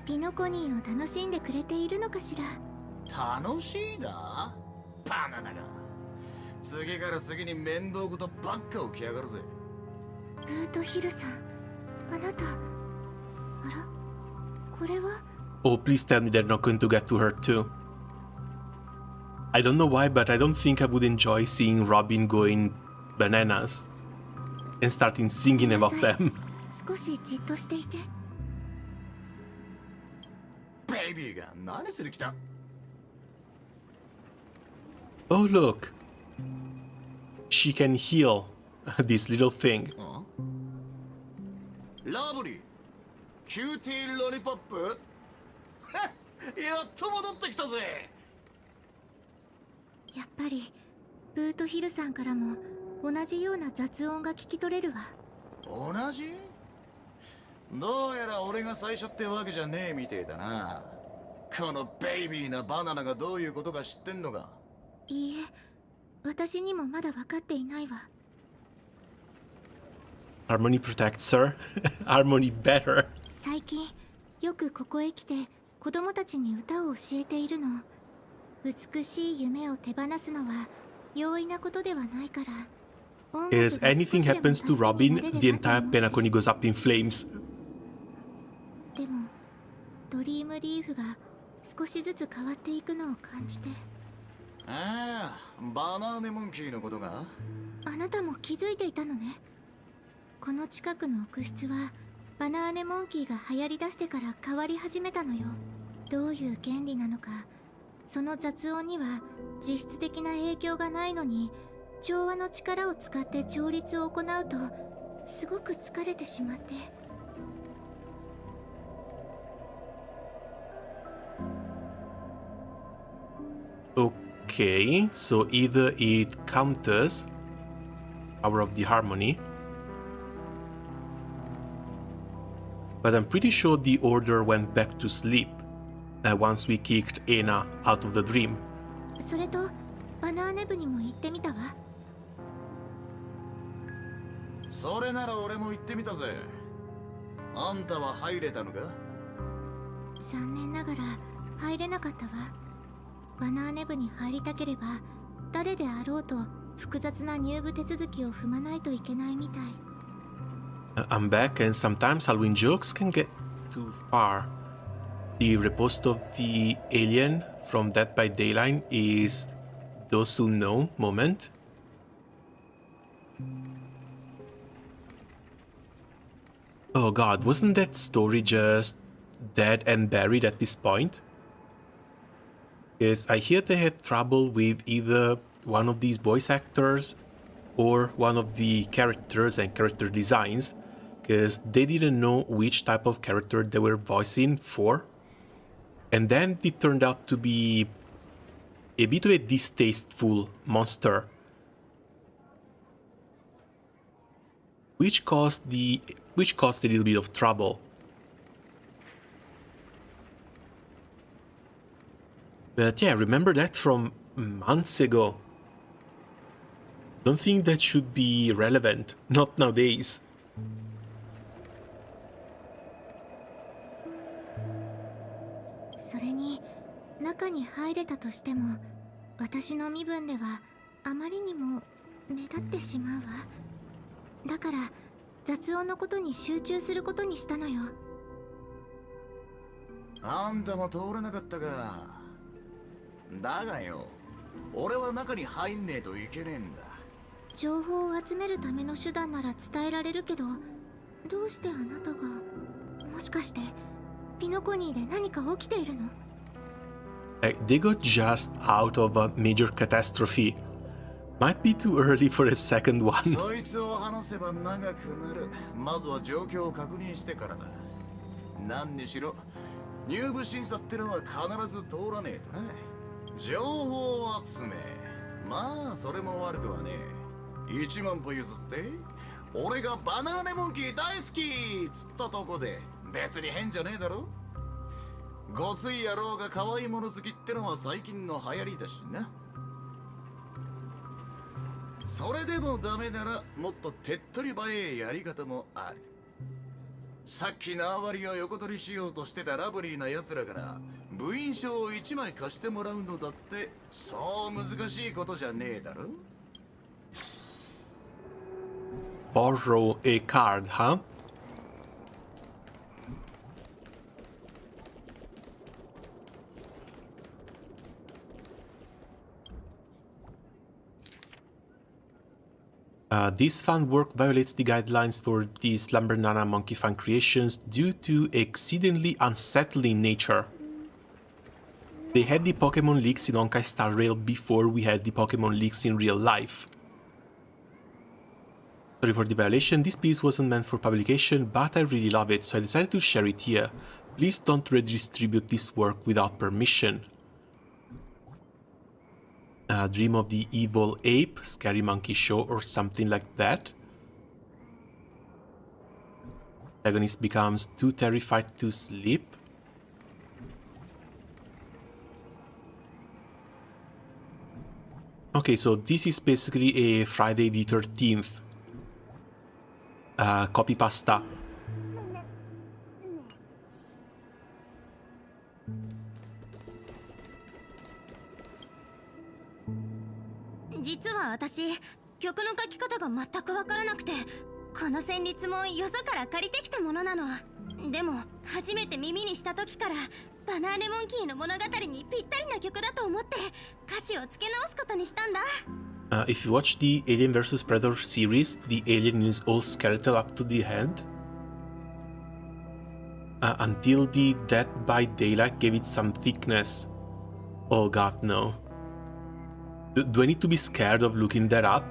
ピノコニーを楽しんでくれているのかしら。楽しいだ？バナナが次から次に面倒事ばっか起きやがるぜ。ブートヒルさん、あなた、あら、これは。 Oh, please tell me they're not going to get to her too. I don't know why, but I don't think I would enjoy seeing Robin going bananas and starting singing about them. 少しじっとしていて。ベイビーが何する気だ？ Oh, look. She can heal this little thing. ラブリー、キューティーロリポップ？やっと戻ってきたぜ。やっぱりブートヒルさんからも同じような雑音が聞き取れるわ。同じ？どうやら俺が最初ってわけじゃねえみてえだな。このベイビーなバナナがどういうことか知ってんのか？いいえ、私にもまだ分かっていないわ。Harmony protects her. Harmony better. 最近よくここへ来て子供たちに歌を教えているの。美しい夢を手放すのは容易なことではないから。 If anything happens to Robin, the entire Penacony goes up in flames. でもドリームリーフが少しずつ変わっていくのを感じて。ああ、バナーネモンキーのことが？あなたも気づいていたのね。この近くの奥室はバナーネモンキーが流行りだしてから変わり始めたのよ。どういう原理なのかその雑音には実質的な影響がないのに、調和の力を使って調律を行うとすごく疲れてしまって。Okay, so either it counters Power of the Harmony, but I'm pretty sure the order went back to sleep once we kicked Ena out of the dream. それとバナーネ部にも行ってみたわ。それなら俺も行ってみたぜ。あんたは入れたのか？残念ながら入れなかったわ。バナーネ部に入りたければ誰であろうと複雑な入部手続きを踏まないといけないみたい。I'm back, and sometimes Halloween jokes can get too far. The repost of the alien from Dead by Daylight is those who know moment. Oh god, wasn't that story just dead and buried at this point? Because I hear they had trouble with either one of these voice actors or one of the characters and character designs, because they didn't know which type of character they were voicing for. And then it turned out to be a bit of a distasteful monster, which caused a little bit of trouble. But yeah, remember that from months ago. Don't think that should be relevant, not nowadays. それに中に入れたとしても私の身分ではあまりにも目立ってしまうわ。だから雑音のことに集中することにしたのよ。あんたも通れなかったか。だがよ、俺は中に入んねえといけねえんだ。情報を集めるための手段なら伝えられるけど、どうしてあなたが。もしかしてピノコニーで何か起きているの？ They got just out of a major catastrophe. Might be too early for a second one. そいつを話せば長くなる。まずは状況を確認してからだ。何にしろ入部審査ってのは必ず通らねえとね。情報集め、まあそれも悪くはねえ。1万歩譲って俺がバナナネモンキー大好きっつったとこで別に変じゃねえだろ。ごつい野郎が可愛いもの好きってのは最近の流行りだしな。それでもダメならもっと手っ取り早いやり方もある。さっき縄張りを横取りしようとしてたラブリーな奴らから部員証を1枚貸してもらうのだってそう難しいことじゃねえだろ。Borrow a card, huh? This fan work violates the guidelines for the Slumber Nana Monkey fan creations due to exceedingly unsettling nature. They had the Pokemon leaks in Honkai Star Rail before we had the Pokemon leaks in real life. Sorry for the violation, this piece wasn't meant for publication, but I really love it, so I decided to share it here. Please don't redistribute this work without permission. Dream of the Evil Ape, Scary Monkey Show, or something like that. Protagonist becomes too terrified to sleep. Okay, so this is basically a Friday the 13th copy pasta.私曲の書き方が全く分からなくて、この旋律もよそから借りてきたものなの。でも初めて耳にした時からバナーレモンキーの物語にぴったりな曲だと思って歌詞を付け直すことにしたんだ。If you watch the Alien vs Predator series, the alien is all skeletal up to the head. Until the Dead by Daylight gave it some thickness. Oh god, no. Do I need to be scared of looking that up?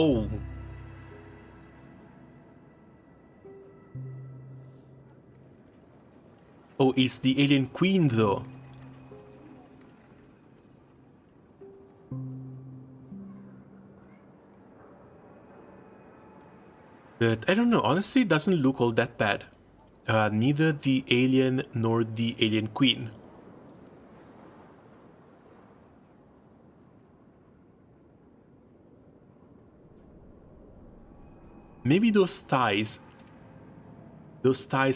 Oh. Oh, it's the alien queen though. But I don't know, honestly it doesn't look all that bad. Neither the alien nor the alien queen. Maybe those thighs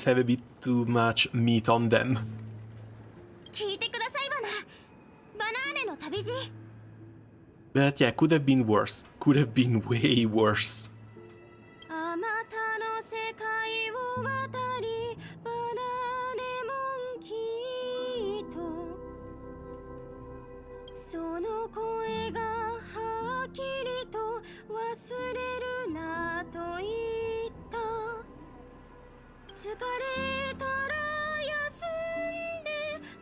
have a bit too much meat on them. 聞いてくださいバナ。バナーネの旅路。 But yeah, could have been worse. Could have been way worse. あまたの世界を渡りバナーネモンキーとその声がはっきりと忘れるなと言った疲れたら休んで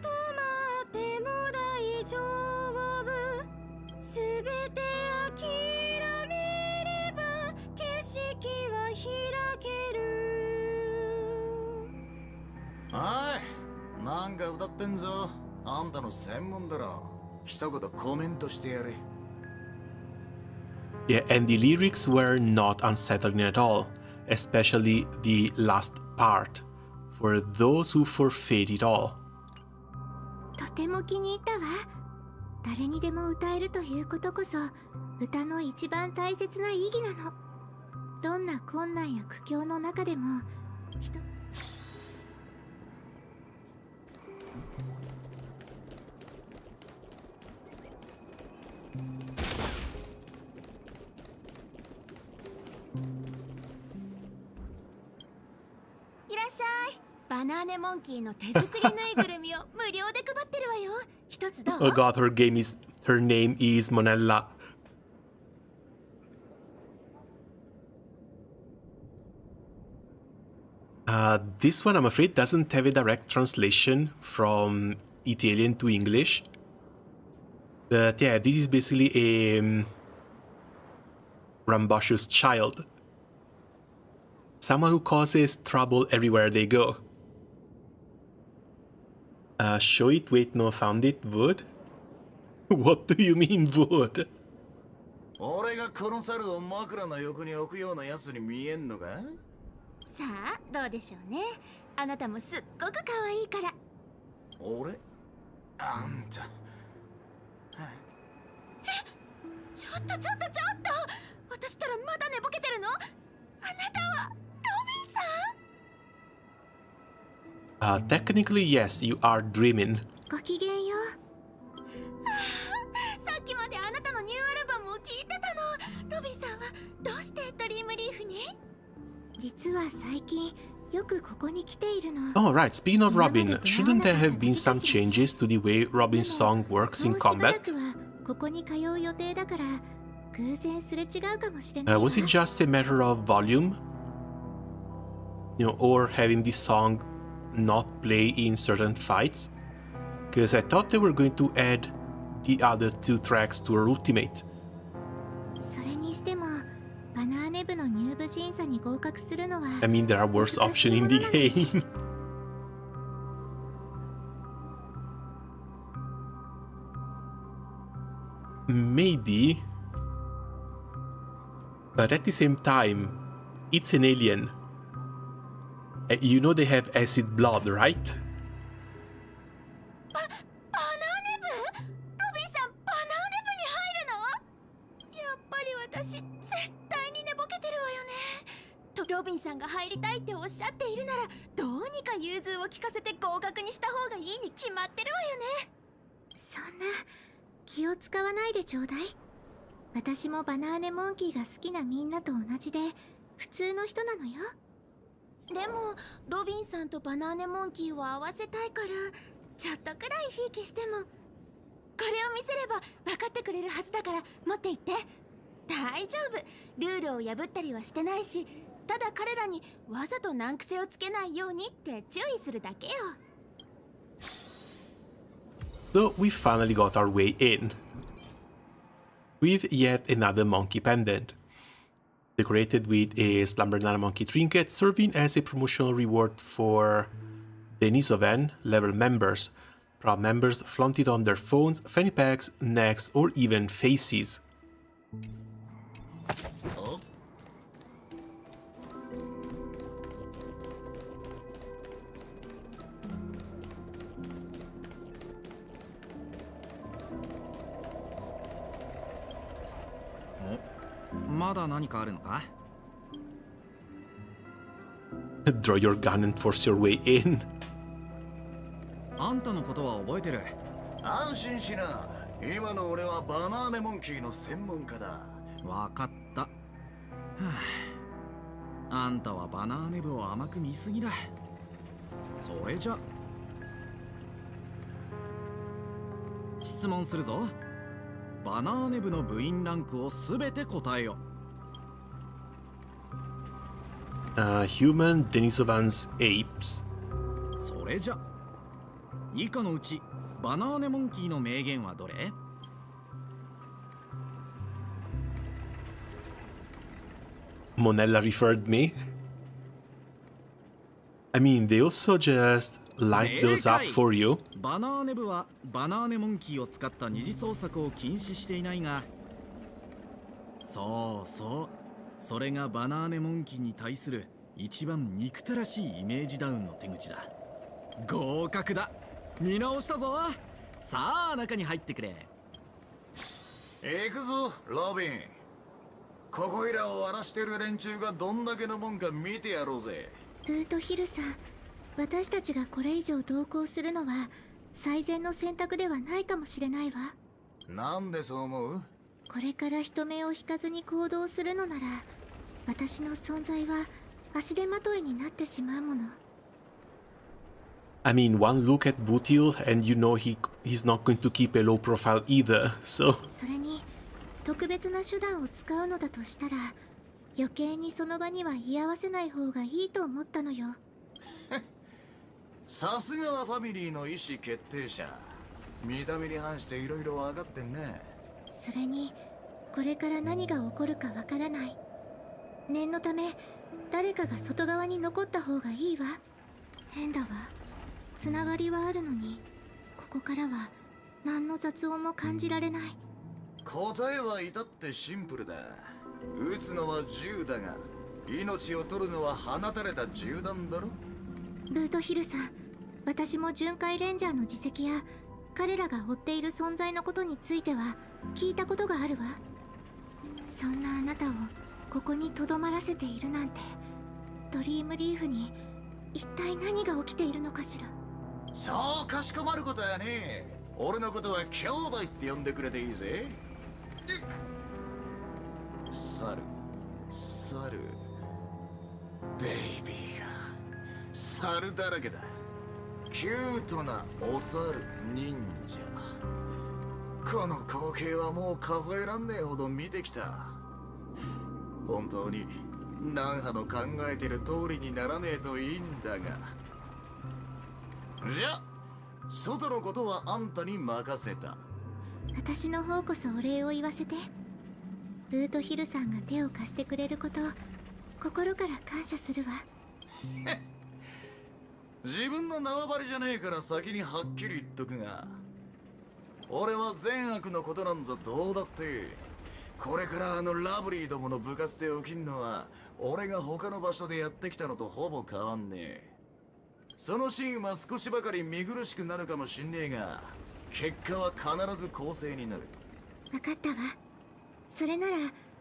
止まっても大丈夫すべて諦めれば景色は開けるおい、なんか歌ってんぞ。あんたの専門だろ。一言コメントしてやれ。 Yeah, and the lyrics were not unsettling at all, especially the last part, for those who forfeit it all. とても気に入ったわ。誰にでも歌えるということこそ歌の一番大切な意義なの。どんな困難や苦境の中でもいらっしゃい。バナーネモンキーの手作りぬいぐるみを無料で配ってるわよ。一つどう？ Oh god, her name is Monella. This one I'm afraid doesn't have a direct translation from Italian to English. But yeah, this is basically a rambunctious child. Someone who causes trouble everywhere they go. Show it, wait, no, found it, would? What do you mean, would? 俺がこの猿を枕の横に置くようなやつに見えんのか？さあどうでしょうね。あなたもすっごく可愛いから。俺？あんた。ちょっと私ったらまだ寝ぼけてるの？あなたはロビンさん？ Technically, yes, you are dreaming. ごきげんよう。さっきまであなたのニューアルバムを聴いてたの。ロビンさんはどうしてドリームリーフに？実は最近よくここに来ているの。 Oh, right, speaking of Robin, shouldn't there have been some changes to the way Robin's song works in combat? ここに通う予定だから偶然すれ違うかもしれないわ。 Was it just a matter of volume? You know, or having the song not play in certain fights? Because I thought they were going to add the other two tracks to her ultimate. それにしてもバナーネ部の入部審査に合格するのは I mean, there are worse options in the game. Maybe. But at the same time, it's an alien. You know they have acid blood, right? バナーネ部？ロビンさんバナーネ部に入るの？やっぱり私絶対に寝ぼけてるわよね。とロビンさんが入りたいっておっしゃっているならどうにか融通を聞かせて合格にした方がいいに決まってるわよね。そんな気を使わないでちょうだい。私もバナーネモンキーが好きなみんなと同じで普通の人なのよ。でもロビンさんとバナーネモンキーを合わせたいから、ちょっとくらいひいきしても。これを見せれば分かってくれるはずだから持って行って。大丈夫、ルールを破ったりはしてないし、ただ彼らにわざと難癖をつけないようにって注意するだけよ。So we finally got our way in, with yet another monkey pendant, decorated with a Slumber Monkey trinket, serving as a promotional reward for Denisovan level members. Proud members flaunt it on their phones, fanny packs, necks, or even faces. Draw your gun and force your way in. あんたのことは覚えてる。安心しな。今の俺はバナーネモンキーの専門家だ。わかった。はあ、あんたはバナーネ部を甘く見すぎだ。それじゃ質問するぞ。バナーネ部の部員ランクをすべて答えよ。Human, Denisovans, apes. それじゃ以下のうちバナーネモンキーの名言はどれ？ Monella referred me. I mean, they also just light those up for you. バナーネ部はバナーネモンキーを使った二次創作を禁止していないが、そうそう、それがバナーネモンキーに対する一番憎たらしいイメージダウンの手口だ。合格だ。見直したぞ。さあ中に入ってくれ。行くぞロビン。ここいらを荒らしてる連中がどんだけのもんか見てやろうぜ。ルートヒルさん、私たちがこれ以上同行するのは最善の選択ではないかもしれないわ。なんでそう思う？これから人目を引かずに行動するのなら、私の存在は足手まといになってしまうもの。I mean, one look at Butil and you know he's not going to keep a low profile either, so... それに特別な手段を使うのだとしたら、余計にその場には居合わせない方がいいと思ったのよ。さすがはファミリーの意思決定者。見た目に反していろいろ分かってんね。それにこれから何が起こるかわからない。念のため誰かが外側に残った方がいいわ。変だわ。つながりはあるのに、ここからは何の雑音も感じられない。答えは至ってシンプルだ。撃つのは銃だが、命を取るのは放たれた銃弾だろ。ルートヒルさん、私も巡回レンジャーの実績や彼らが追っている存在のことについては聞いたことがあるわ。そんなあなたをここにとどまらせているなんて、ドリームリーフに一体何が起きているのかしら。そうかしこまることやね。俺のことは兄弟って呼んでくれていいぜ。猿ベイビーが猿だらけだ。キュートなお猿忍者。この光景はもう数えらんねえほど見てきた。本当にナンハの考えてる通りにならねえといいんだが。じゃ、外のことはあんたに任せた。私の方こそお礼を言わせて。ルートヒルさんが手を貸してくれること、心から感謝するわ。自分の縄張りじゃねえから先にはっきり言っとくが、俺は善悪のことなんぞどうだって。これからあのラブリーどもの部活で起きんのは、俺が他の場所でやってきたのとほぼ変わんねえ。そのシーンは少しばかり見苦しくなるかもしんねえが、結果は必ず公正になる。分かったわ。それなら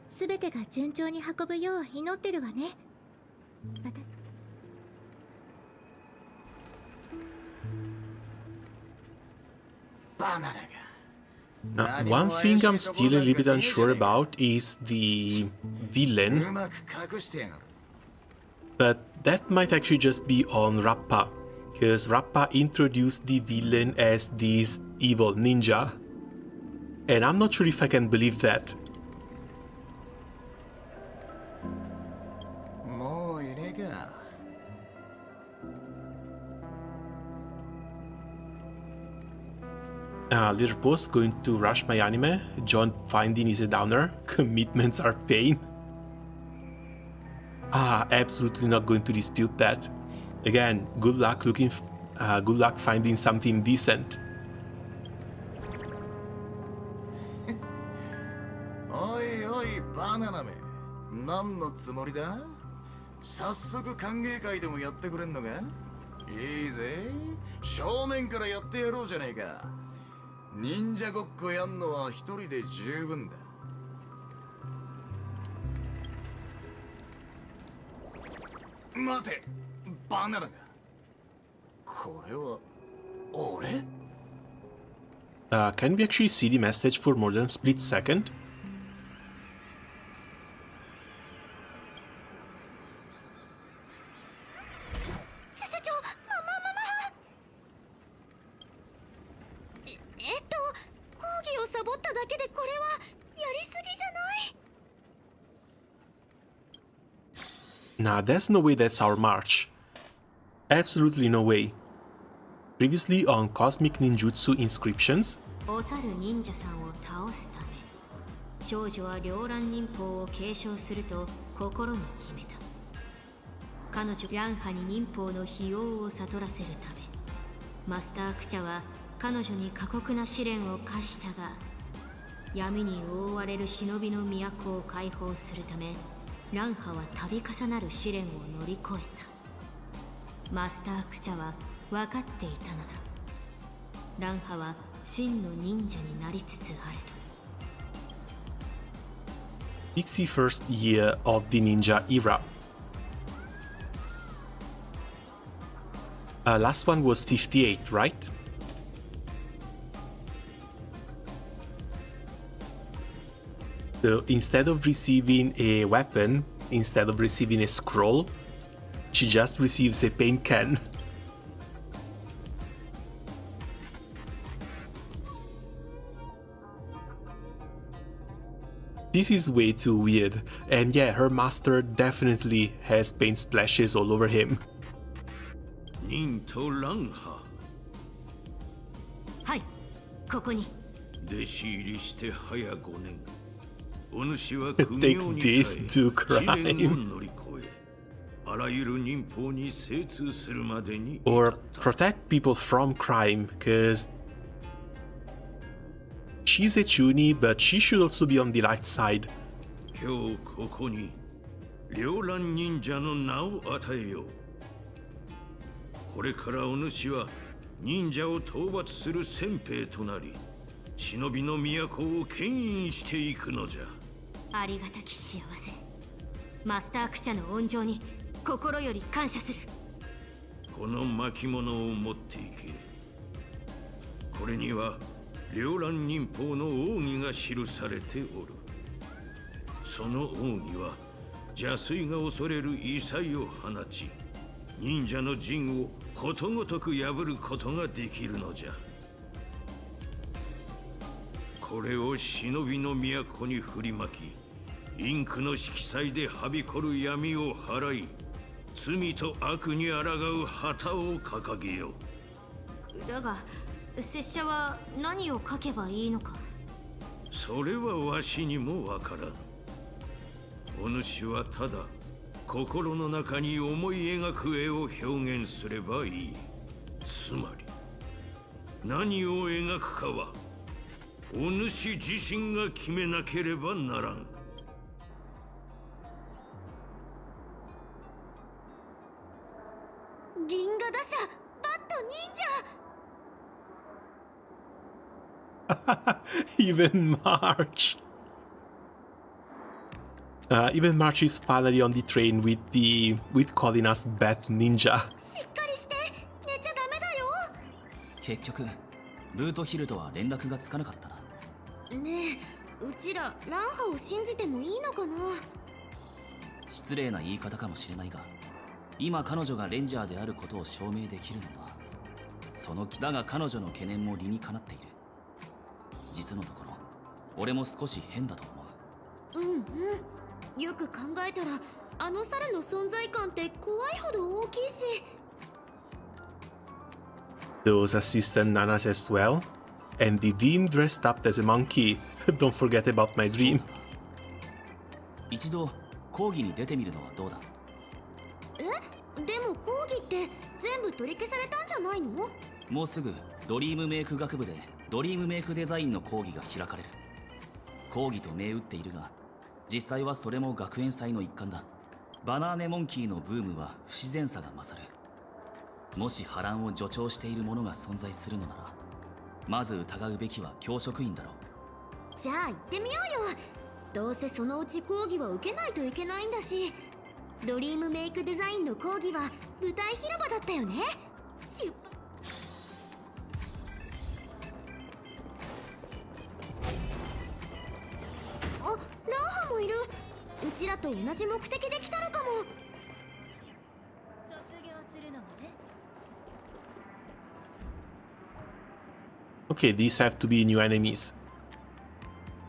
全てが順調に運ぶよう祈ってるわね。バナナが One thing I'm still a little bit unsure about is the villain, but that might actually just be on Rappa, because Rappa introduced the villain as this evil ninja, and I'm not sure if I can believe that. Little post, going to rush my anime. John finding is a downer. Commitments are pain. Absolutely not going to dispute that. Again, good luck finding something decent. Oi, oi, banana me. 何のつもりだ? 早速歓迎会でもやってくれんのか? いいぜ。正面からやってやろうじゃねえか。忍者ごっこやんのは一人で十分だ。待て、バナナが。これは俺? Can we actually see the message for more than a split second? Nah, there's no way that's our march. Absolutely no way. Previously on Cosmic Ninjutsu Inscriptions, お猿忍者さんを倒すため少女は両乱忍法を継承すると心に決めた。彼女ランハに忍法の費用を悟らせるためマスタークチャは彼女に過酷な試練を課したが、闇に覆われる忍びの都を解放するためランハは度重なる試練を乗り越えた。マスタークチャは分かっていたのだ。ランハは真の忍者になりつつあると。61st year of the ninja era. Last one was 58, right? So instead of receiving a weapon, instead of receiving a scroll, she just receives a paint can. This is way too weird, and yeah, her master definitely has paint splashes all over him. 忍と乱派。はい、ここに。弟子入りして早5年。お主は苦行に耐え、試練を乗り越え、あらゆる忍法に精通するまでに。Or protect people from crime, because she's a chuuni, but she should also be on the light side. 今日ここに両乱忍者の名を与えよう。これからお主は忍者を討伐する先兵となり、忍びの都を牽引していくのじゃ。ありがたき幸せ。マスタークチャの恩情に心より感謝する。この巻物を持っていけ。これには両乱忍法の奥義が記されておる。その奥義は邪推が恐れる異彩を放ち、忍者の陣をことごとく破ることができるのじゃ。これを忍びの都に振りまき、インクの色彩ではびこる闇を払い、罪と悪に抗う旗を掲げよう。だが拙者は何を書けばいいのか。それはわしにもわからん。お主はただ心の中に思い描く絵を表現すればいい。つまり何を描くかはお主自身が決めなければならん。銀河打者バット忍者。Even March. Even March is finally on the train with calling us Bat Ninja. しっかりして寝ちゃダメだよ。結局ルートヒルとは連絡がつかなかったな。ねえ、うちらランハを信じてもいいのかな。失礼な言い方かもしれないが、今彼女がレンジャーであることを証明できるのはそのだが彼女の懸念も理にかなっている。実のところ俺も少し変だと思う。うんうん、よく考えたらあの猿の存在感って怖いほど大きいし。 Those assistant nanas as well. And the dream dressed up as a monkey. Don't forget about my dream. 一度講義に出てみるのはどうだ？え？でも講義って全部取り消されたんじゃないの？もうすぐドリームメイク学部でドリームメイクデザインの講義が開かれる。講義と銘打っているが、実際はそれも学園祭の一環だ。バナーネモンキーのブームは不自然さが勝る。もし波乱を助長しているものが存在するのなら、まず疑うべきは教職員だろう。じゃあ行ってみようよ。どうせそのうち講義は受けないといけないんだし。ドリームメイクデザインの講義は舞台広場だったよね。あ、ランハもいる。うちらと同じ目的で来たのかも。卒業するのもね。Okay, these have to be new enemies.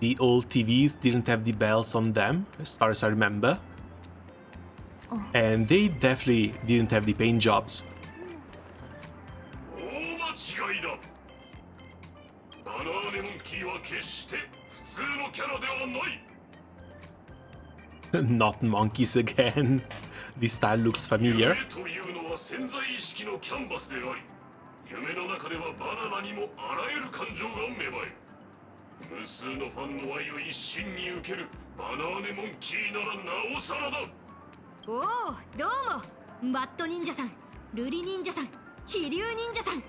The old TVs didn't have the bells on them, as far as I remember. And they definitely didn't have the paint jobs. Not monkeys again. This style looks familiar. 夢の中ではバナナにもあらゆる感情が芽生え、無数のファンの愛を一身に受けるバナーネモンキーならなおさらだ。おお、どうもバット忍者さん、ルリ忍者さん、飛竜忍者さん。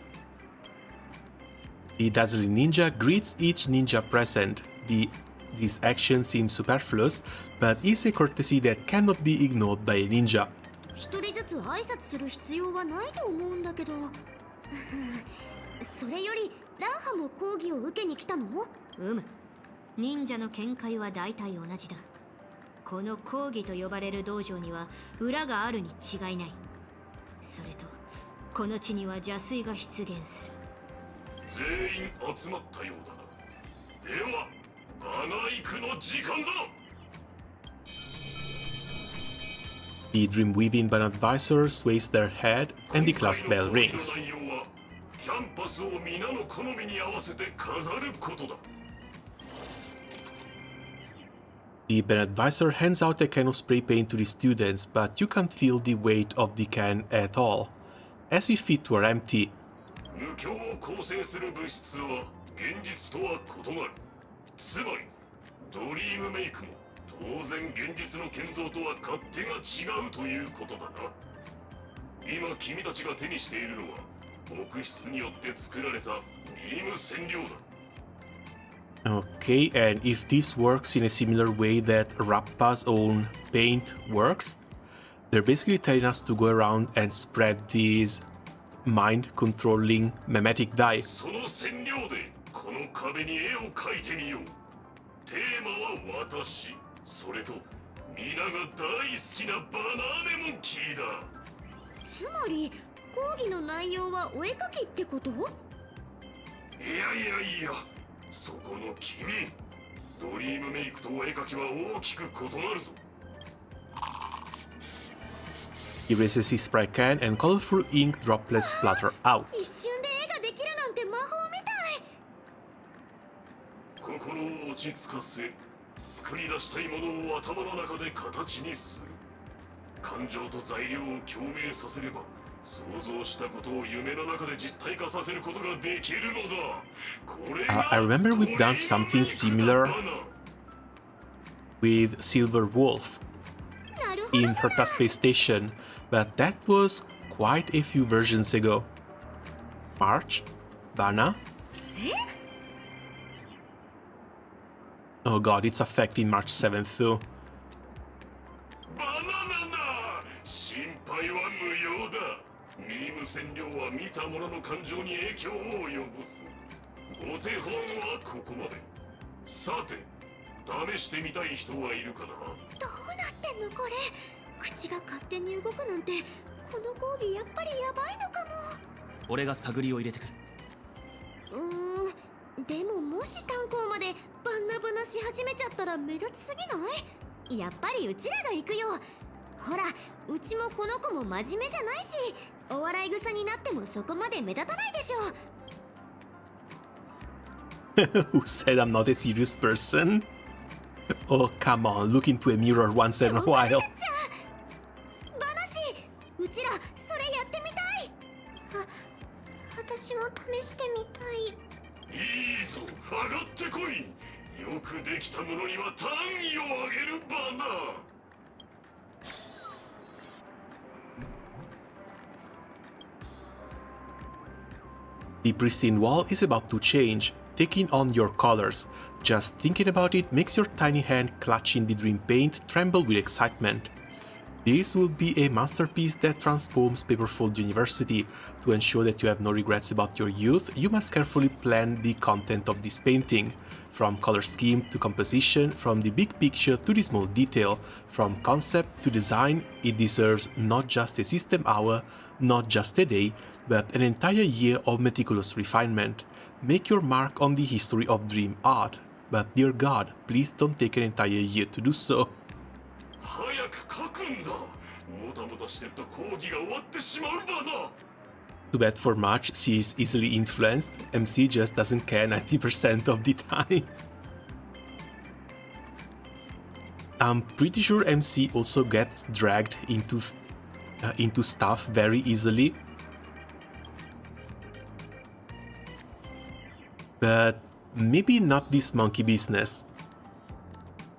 The dazzling ninja greets each ninja present. This action seems superfluous, but is a courtesy that cannot be ignored by a ninja. 一人ずつ挨拶する必要はないと思うんだけど。それよりランハも講義を受けに来たの？忍者の見解は大体同じだ。この講義と呼ばれる道場には裏があるに違いない。それとこの地には邪推が出現する。全員集まったようだな。ではバナイクの時間だ。 The dream weaving band advisor sways their head and the class bell rings. キャンパスを皆の好みに合わせて飾ることだ。 The band advisor hands out a can of spray paint to the students, but you can't feel the weight of the can at all, as if it were empty. 無境を構成する物質は現実とは異なる。つまりドリームメイクも当然現実の建造とは勝手が違うということだな。今君たちが手にしているのは木質によって作られたビーム染料だ。 Okay, and if this works in a similar way that Rappa's own paint works, they're basically telling us to go around and spread these mind-controlling mimetic dye. その染料でこの壁に絵を描いてみよう。テーマは私、それと皆が大好きなバナーネモンキーだ。つまり講義の内容はお絵描きってこと？いやそこの君、ドリームメイクとお絵描きは大きく異なるぞ。 He raises his spray can and colorful ink droplets splatter out. 一瞬で絵ができるなんて魔法みたい。心を落ち着かせ、作り出したいものを頭の中で形にする。感情と材料を共鳴させれば、想像したことを夢の中で実体化させることができるのだ。これが I remember we've done something similar with Silver Wolf in Herta Space Station, but that was quite a few versions ago. March? Bana? Oh god, it's affecting March 7th too. バナナ、心配は無用だ。ビーム染料は見た者の感情に影響を及ぼす。お手本はここまで。さて試してみたい人はいるかな。どうなってんのこれ。口が勝手に動くなんて、この講義やっぱりやばいのかも。俺が探りを入れてくる。でももし炭鉱までバンナバナし始めちゃったら目立ちすぎない？やっぱりうちらが行くよ。ほら、うちもこの子も真面目じゃないし、お笑い草になってもそこまで目立たないでしょ。Who said I'm not a serious person? Oh, come on, look into a mirror once in a while. バナシ、うちらそれやってみたい。私も試してみたい。いいぞ、上がってこい。よくできたものには単位をあげるバナ。The pristine wall is about to change, taking on your colors. Just thinking about it makes your tiny hand clutching the dream paint tremble with excitement. This will be a masterpiece that transforms Paperfold University. To ensure that you have no regrets about your youth, you must carefully plan the content of this painting. From color scheme to composition, from the big picture to the small detail, from concept to design, it deserves not just a system hour, not just a day, but an entire year of meticulous refinement. Make your mark on the history of dream art. But dear God, please don't take an entire year to do so. 早く書くんだ。もたもたしてると講義が終わってしまうバナ。Too bad for March, she is easily influenced. MC just doesn't care 90% of the time. I'm pretty sure MC also gets dragged into stuff very easily. But maybe not this monkey business.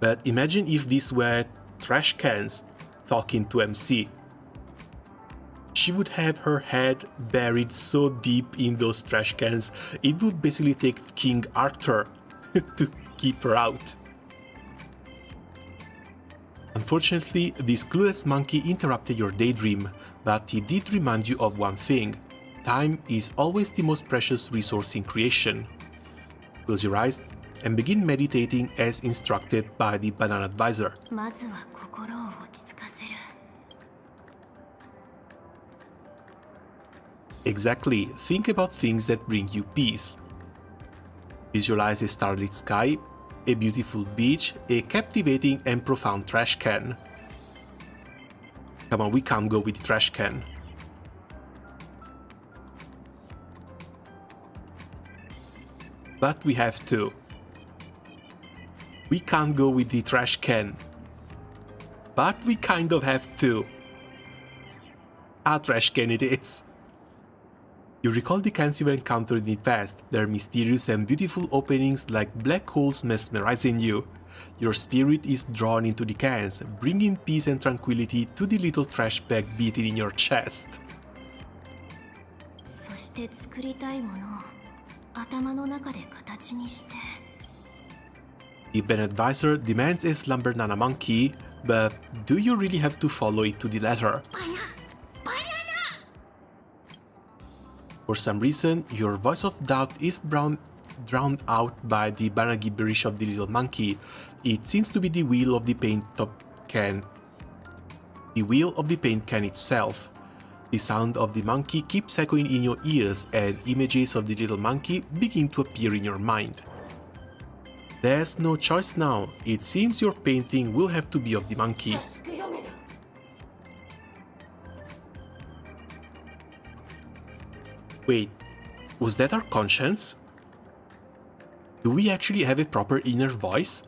But imagine if these were trash cans talking to MC. She would have her head buried so deep in those trash cans, it would basically take King Arthur to keep her out. Unfortunately, this clueless monkey interrupted your daydream, but he did remind you of one thing. Time is always the most precious resource in creation. Close your eyes and begin meditating as instructed by the Banana Advisor. まずは心を落ち着かせる。Exactly, think about things that bring you peace. Visualize a starlit sky, a beautiful beach, a captivating and profound trash can. Come on, we can't go with the trash can. But we have to. We can't go with the trash can. But we kind of have to. A trash can it is. You recall the cans you encountered in the past, their mysterious and beautiful openings like black holes mesmerizing you. Your spirit is drawn into the cans, bringing peace and tranquility to the little trash bag beating in your chest. そして作りたいものを頭の中で形にして。The Ben Advisor demands a slumber nana monkey, but do you really have to follow it to the letter? For some reason, your voice of doubt is drowned out by the banana gibberish of the little monkey. It seems to be the wheel of the paint can. The wheel of the paint can itself. The sound of the monkey keeps echoing in your ears, and images of the little monkey begin to appear in your mind. There's no choice now. It seems your painting will have to be of the monkey. Wait, was that our conscience? Do we actually have a proper inner voice?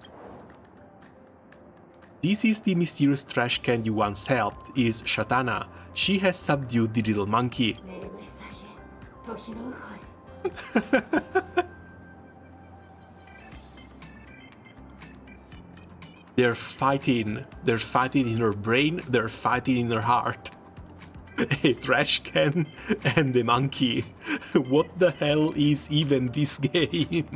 This is the mysterious trash can you once helped, is Shatana. She has subdued the little monkey. They're fighting in her brain, they're fighting in her heart. A trash can and a monkey. What the hell is even this game?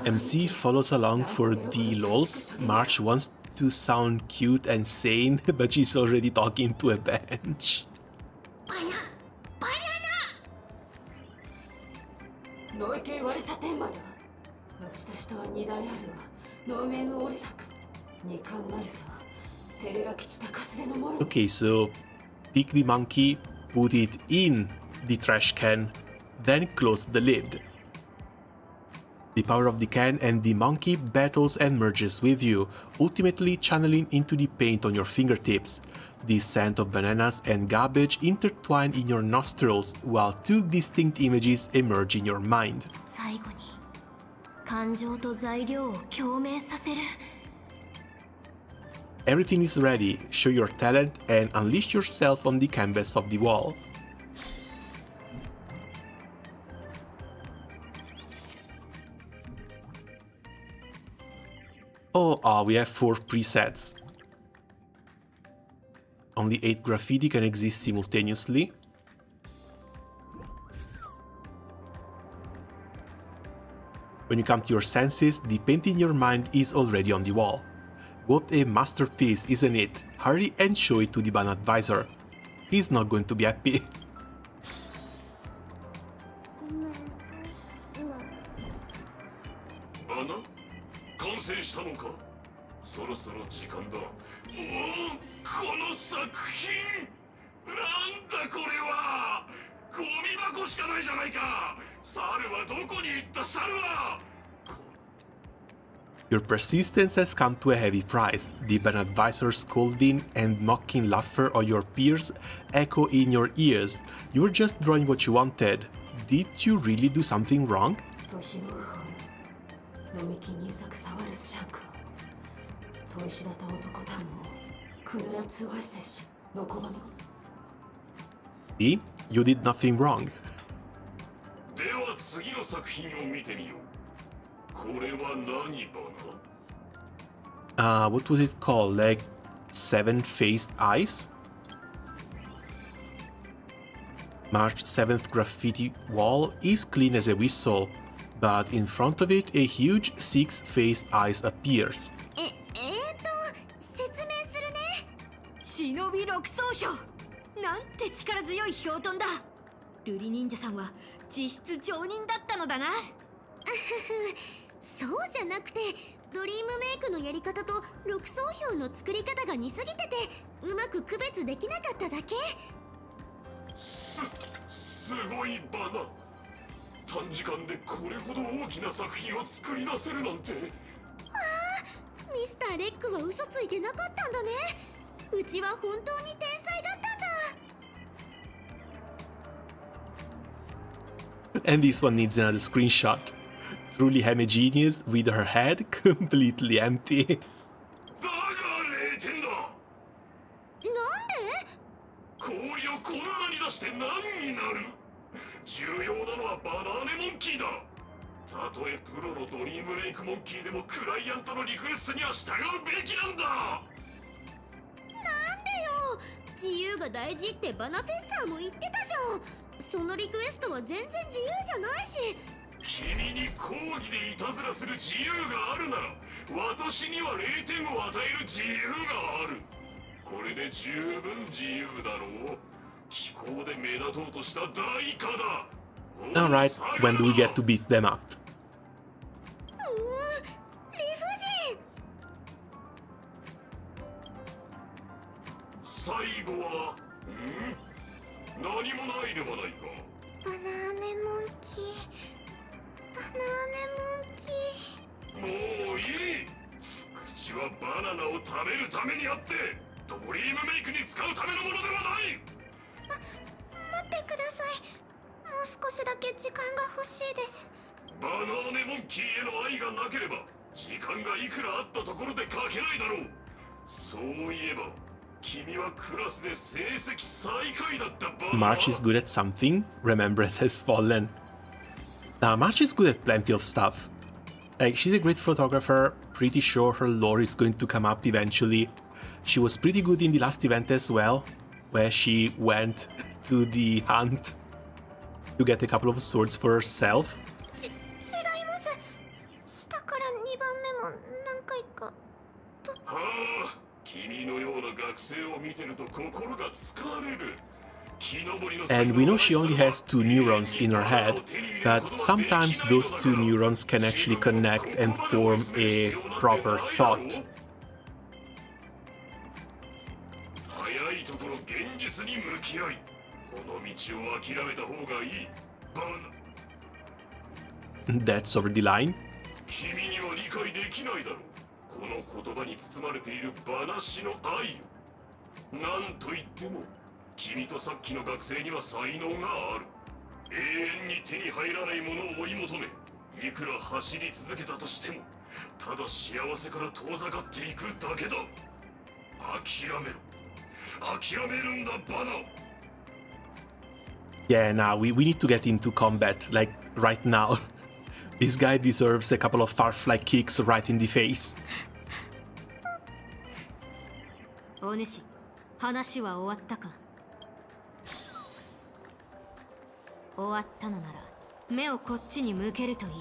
MC follows along for the lols. March wants to sound cute and sane, but she's already talking to a bench. ノイケ割れさ天魔だ。軒下下は2台あるわ。ノウメンオールサク。二冠マルサはテレラ吉高須でのもの。 Okay, so pick the monkey, put it in the trash can, then close the lid. The power of the can and the monkey battles and merges with you, ultimately channeling into the paint on your fingertips. The scent of bananas and garbage intertwine in your nostrils, while two distinct images emerge in your mind. 最後に感情と材料を共鳴させる。 Everything is ready. Show your talent and unleash yourself on the canvas of the wall. Oh, we have 4 presets. Only 8 graffiti can exist simultaneously. When you come to your senses, the paint in your mind is already on the wall. What a masterpiece, isn't it? Hurry and show it to the ban advisor. He's not going to be happy. 完成したのか。そろそろ時間だ。おお、この作品なんだこれは。ゴミ箱しかないじゃないか。猿はどこに行った猿は。 Your persistence has come to a heavy price. The ban advisor's scolding and mocking laughter of your peers echo in your ears. You were just drawing what you wanted. Did you really do something wrong? See? You did nothing wrong. では次の作品を見てみよう。これは何バナ？ What was it called? Like 7-faced eyes? March 7th graffiti wall is clean as a whistle, but in front of it a huge 6-faced eyes appears. 説明するね。忍び六層標。なんて力強い標頓だ。瑠璃忍者さんは実質常人だったのだな。そうじゃなくて、ドリームメイクのやり方と六層標の作り方が似すぎてて、うまく区別できなかっただけ。すごいバナ。短時間でこれほど大きな作品を作り出せるなんて。ああ、ミスターレックは嘘ついてなかったんだね。うちは本当に天才だったんだ。 And this one needs another screenshot. Truly homogeneous with her head completely empty. だが0点だ。なんで？氷をこんなに出して何になる？重要なのはバナーネモンキーだ。たとえプロのドリームメイクモンキーでもクライアントのリクエストには従うべきなんだ。なんでよ。自由が大事ってバナフェッサーも言ってたじゃん。そのリクエストは全然自由じゃないし。君に抗議でいたずらする自由があるなら、私には0点を与える自由がある。これで十分自由だろう。気候で目立とうとした代価だ。Alright, when do we get to beat them up? 理不尽。最後は、何もないではないか。バナーネモンキー。バナーネモンキー。もういい。口はバナナを食べるためにあって、ドリームメイクに使うためのものではない。待ってください。もう少しだけ時間が欲しいです。バナーネモンキーへの愛がなければ、時間がいくらあったところで書けないだろう。そういえば、君はクラスで成績最下位だったバナナ。 March is good at something, Remembrance has fallen. March is good at plenty of stuff. Like, she's a great photographer, pretty sure her lore is going to come up eventually. She was pretty good in the last event as well, where she went to the hunt to get a couple of swords for herself. 違います。下から2番目も何回か。 Oh, と。はあ、君のような学生を見てると心が疲れる。 And we know she only has 2 neurons in her head, but sometimes those 2 neurons can actually connect and form a proper thought. That's over the line. 君には理解できないだろう。この言葉に包まれている話の愛を。なんと言っても君とさっきの学生には才能がある。永遠に手に入らないものを追い求め、いくら走り続けたとしても、ただ幸せから遠ざかっていくだけだ。諦めろ。諦めるんだ、バナ。Yeah, now we need to get into combat, like right now. This guy deserves a couple of firefly kicks right in the face. お主、話は終わったか。終わったのなら目をこっちに向けるといい。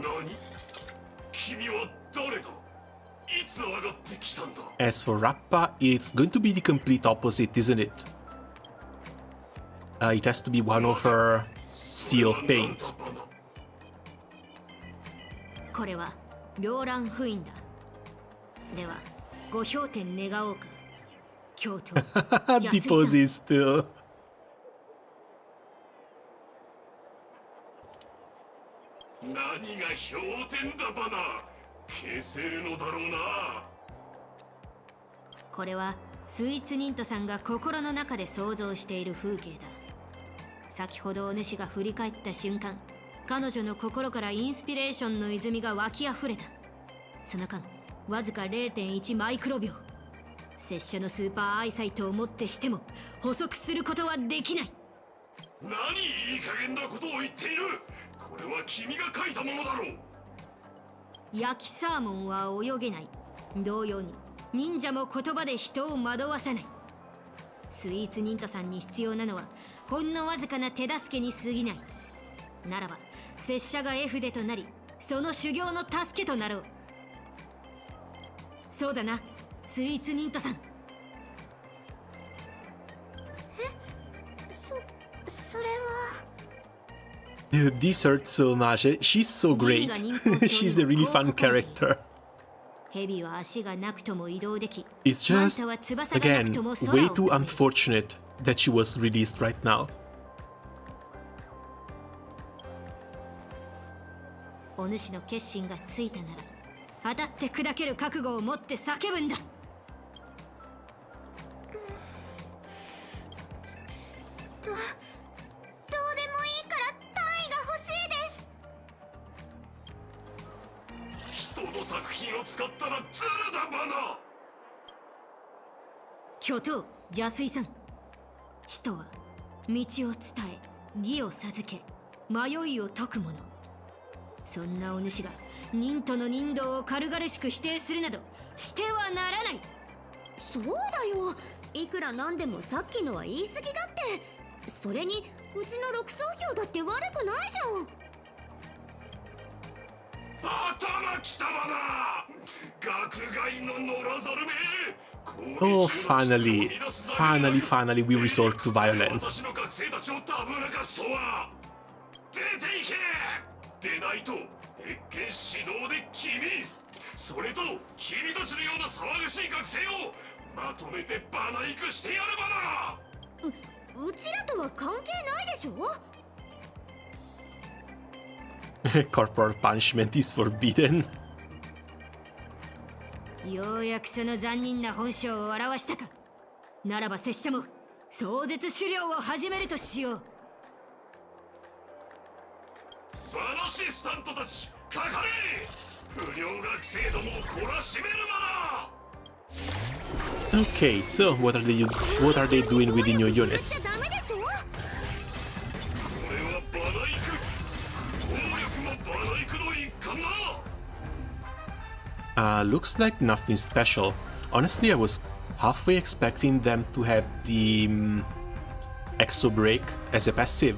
何？君は誰だ？いつ上がってきたんだ？ As for Rappa, it's going to be the complete opposite, isn't it? It has to be one of her seal paints. これは両乱封印だ。では、ご評点願おうか。京都。The poses too. 何が評点だバナ。消せるのだろうな。これはスイーツニントさんが心の中で想像している風景だ。先ほどお主が振り返った瞬間、彼女の心からインスピレーションの泉が湧き溢れた。その間、わずか 0.1 マイクロ秒。拙者のスーパーアイサイトをもってしても捕捉することはできない。何いい加減なことを言っている。これは君が書いたものだろう。焼きサーモンは泳げない。同様に忍者も言葉で人を惑わさない。スイーツニントさんに必要なのはほんのわずかな手助けに過ぎない。ならば拙者が絵筆となり、その修行の助けとなろう。そうだな、スイーツニントさん。それは。This hurts so much. She's so great. She's a really fun character. 蛇は足がなくとも移動でき、 It's just, again, way too unfortunate that she was released right now. お主の決心がついたなら、当たって砕ける覚悟を持って叫ぶんだ。どうでもいいから単位が欲しいです。人の作品を使ったらズルだバナ。巨頭邪水さん。使徒は道を伝え、義を授け、迷いを解くもの。そんなお主が忍との忍道を軽々しく否定するなどしてはならない。そうだよ、いくらなんでもさっきのは言い過ぎだって。それにうちの6層票だって悪くないじゃん。頭きたバナ。学外の野良猿め。 Oh, finally, we resort to violence. 私の学生たちをたぶらかすとは。出ていけ。でないと鉄拳指導で君、それと君たちのような騒がしい学生をまとめてバナ行くしてやるバナ。うちらとは関係ないでしょ。Corporal punishment is forbidden. ようやくその残忍な本性を表したか。ならば拙者も壮絶狩猟を始めるとしよう。バナシスタントたち、かかれ。不良学生どもを懲らしめるバナ。 Okay, so what are they doing with the new units? Looks like nothing special. Honestly, I was halfway expecting them to have the Exo Break as a passive.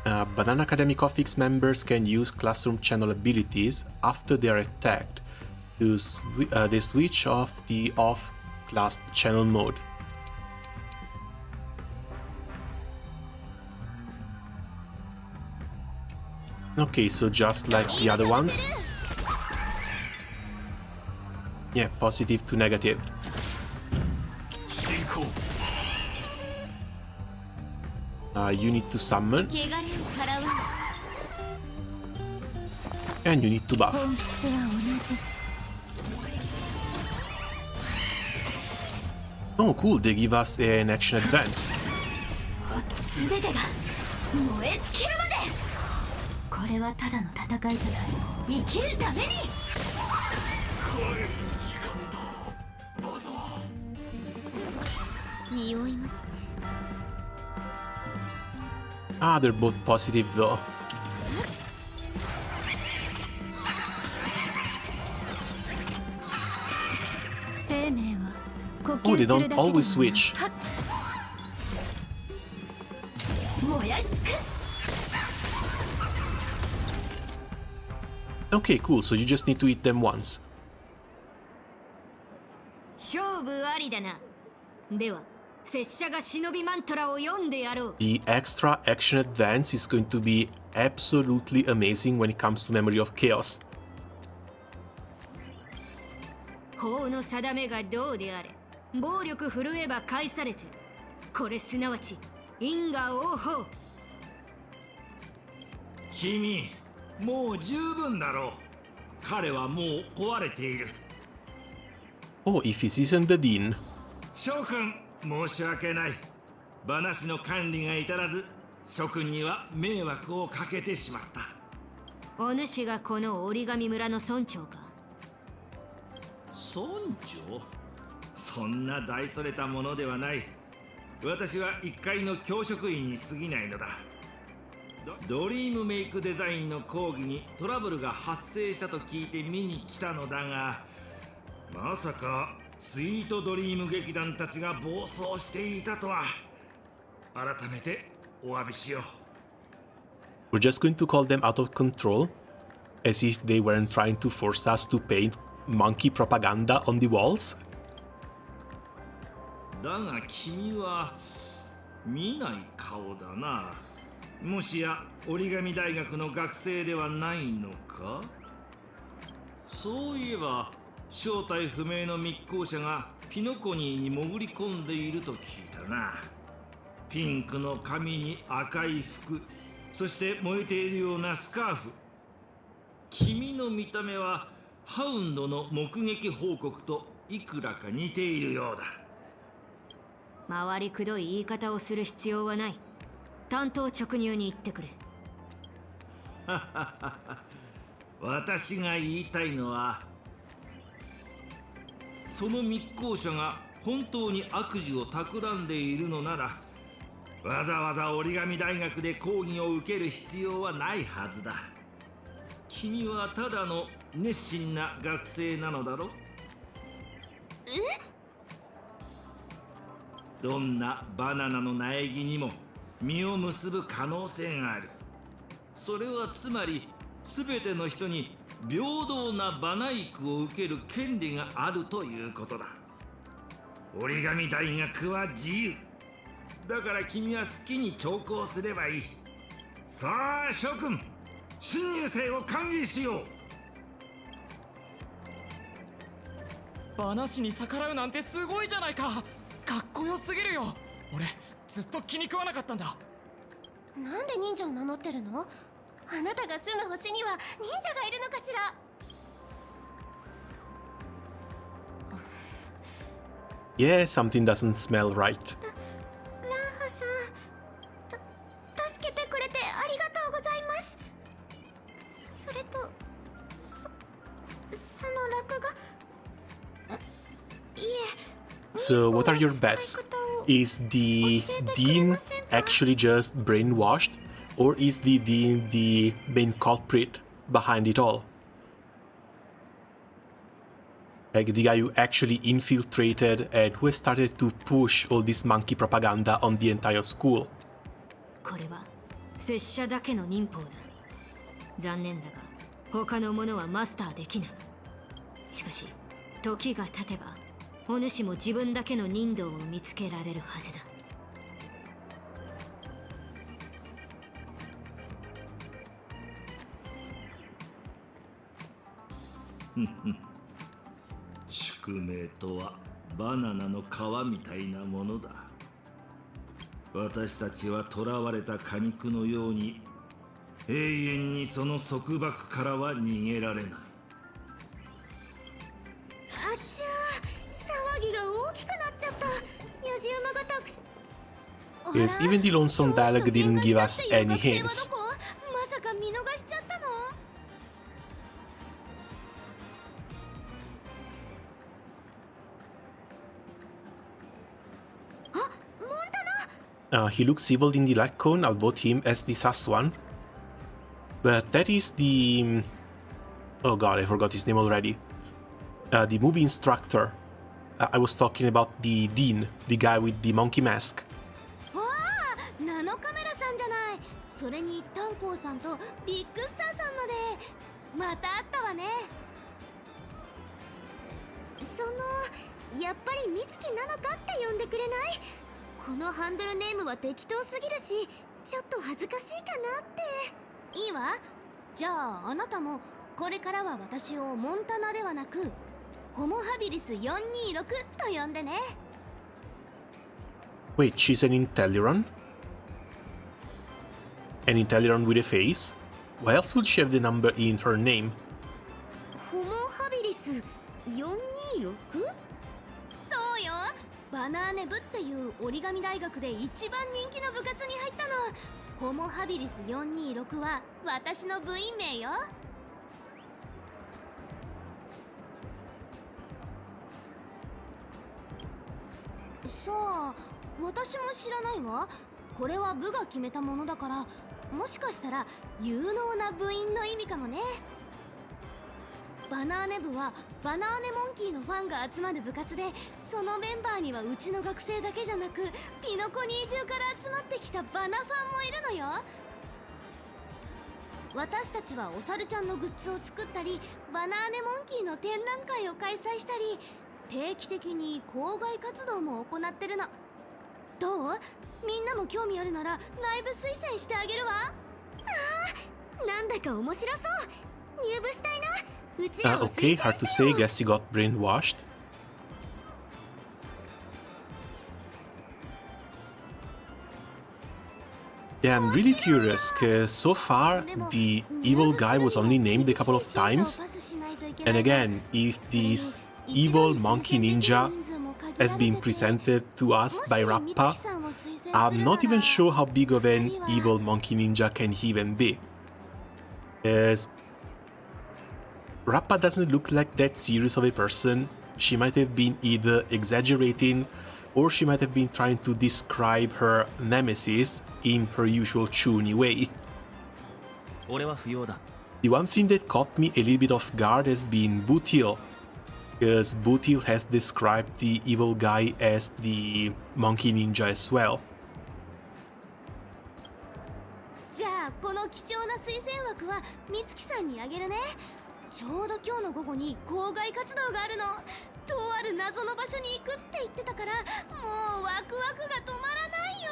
Banana Academy Coffix members can use classroom channel abilities after they are attacked. They switch off the off-class channel mode. Okay, so just like the other ones. Yeah, positive to negative. You need to summon. And you need to buff. Oh, cool, they give us an action advance. 全てが燃え尽きるまで。これはただの戦いじゃない。生きるために。帰る時間だ、バナ。匂います。Ah, they're both positive though. Oh, they don't always switch. Okay, cool, so you just need to eat them once. 勝負ありだな。では、拙者が忍びマントラを読んでやろう。The extra action advance is going to be absolutely amazing when it comes to Memory of Chaos. 法の定めがどうであれ、暴力振るえば返されて、これすなわち因果応報。君、もう十分だろう。彼はもう壊れている。Oh, if this isn't the Dean. 諸君、申し訳ない。話の管理が至らず、諸君には迷惑をかけてしまった。お主がこの折り紙村の村長か。村長？そんな大それたものではない。私は一階の教職員に過ぎないのだ。ドリームメイクデザインの講義にトラブルが発生したと聞いて見に来たのだが、まさかスイートドリーム劇団たちが暴走していたとは。改めてお詫びしよWe're just going to call them out of control, as if they weren't trying to force us to paint monkey propaganda on the walls. だが君は見ない顔だな。もしや折り紙大学の学生ではないのか？そういえば正体不明の密航者がピノコニーに潜り込んでいると聞いたな。ピンクの髪に赤い服、そして燃えているようなスカーフ。君の見た目はハウンドの目撃報告といくらか似ているようだ。回りくどい言い方をする必要はない。単刀直入に言ってくれ。私が言いたいのは、その密航者が本当に悪事を企んでいるのなら、わざわざ折り紙大学で講義を受ける必要はないはずだ。君はただの熱心な学生なのだろ？どんなバナナの苗木にも実を結ぶ可能性がある。それはつまり全ての人に平等なバナ育を受ける権利があるということだ。折り紙大学は自由だから、君は好きに聴講すればいい。さあ諸君、新入生を歓迎しよう。話に逆らうなんてすごいじゃないか。かっこよすぎるよ。俺ずっと気に食わなかったんだ。なんで忍者を名乗ってるの？あなたが住む星には忍者がいるのかしら。Yeah, something doesn't smell right. ラーハさん、助けてくれてありがとうございます。それと、その落書。いえ。So, what are your bets? Is the Dean actually just brainwashed, or is the Dean the main culprit behind it all? Like the guy who actually infiltrated and who started to push all this monkey propaganda on the entire school. これは拙者だけの忍法だ。残念だが他の者はマスターできない。しかし時が経てばお主も自分だけの忍道を見つけられるはずだ。宿命とはバナナの皮みたいなものだ。私たちは囚われた果肉のように永遠にその束縛からは逃げられない。あちゃー、騒ぎが大きくなっちゃった。やじ馬がたくさん。 Yes, even the lonesome dialogue didn't give us any hints. まさか見逃しちゃったの？ He looks evil in the light cone. I'll vote him as the sus one. But that is the... Oh god, I forgot his name already. The movie instructor. I was talking about the dean, the guy with the monkey mask. わあ、ナノカメラさんじゃない。それにタンコウさんとビッグスターさんまで。また会ったわね。やっぱり美月なのかって呼んでくれない？このハンドルネームは適当すぎるし、ちょっと恥ずかしいかなって。いいわ。じゃああなたもこれからは私をモンタナではなくホモハビリス426と呼んでね。 Wait, she's an Intelliron? An Intelliron with a face? Why else would she have the number in her name? ホモハビリス 426？ そうよ。バナーネ部っていう折り紙大学で一番人気の部活に入ったの。ホモハビリス426は私の部員名よ。さあ、私も知らないわ。これは部が決めたものだから、もしかしたら有能な部員の意味かもね。バナーネ部はバナーネモンキーのファンが集まる部活で、そのメンバーにはうちの学生だけじゃなくピノコニー中から集まってきたバナファンもいるのよ。私たちはお猿ちゃんのグッズを作ったり、バナーネモンキーの展覧会を開催したり、定期的に校外活動も行ってるの。どう？みんなも興味あるなら内部推薦してあげるわ。ああ、なんだか面白そう。入部したいな。うちらを推 Okay, 薦 hard to して say. よ。 Guess he got brainwashed. Yeah, I'm really curious, cause so far the evil guy was only named a couple of times. And again, if this evil monkey ninja has been presented to us by Rappa, I'm not even sure how big of an evil monkey ninja can he even be. Cause Rappa doesn't look like that serious of a person. She might have been either exaggerating or she might have been trying to describe her nemesis in her usual chuny way. The one thing that caught me a little bit off guard has been Bootil, because Bootil has described the evil guy as the monkey ninja as well. じゃあこの貴重な推薦枠は美月さんにあげるね。ちょうど今日の午後に校外活動があるの。とある謎の場所に行くって言ってたから、もうワクワクが止まらないよ。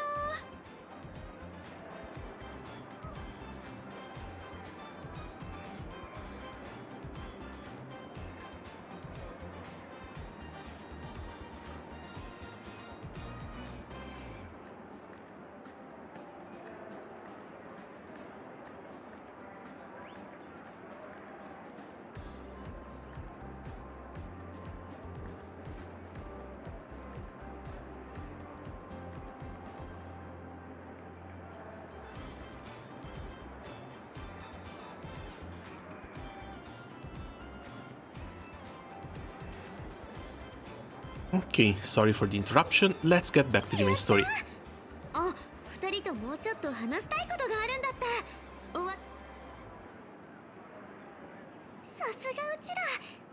Okay, sorry for the interruption. Let's get back to the main story. あ、二人ともうちょっと話したいことがあるんだった。さすがうちら、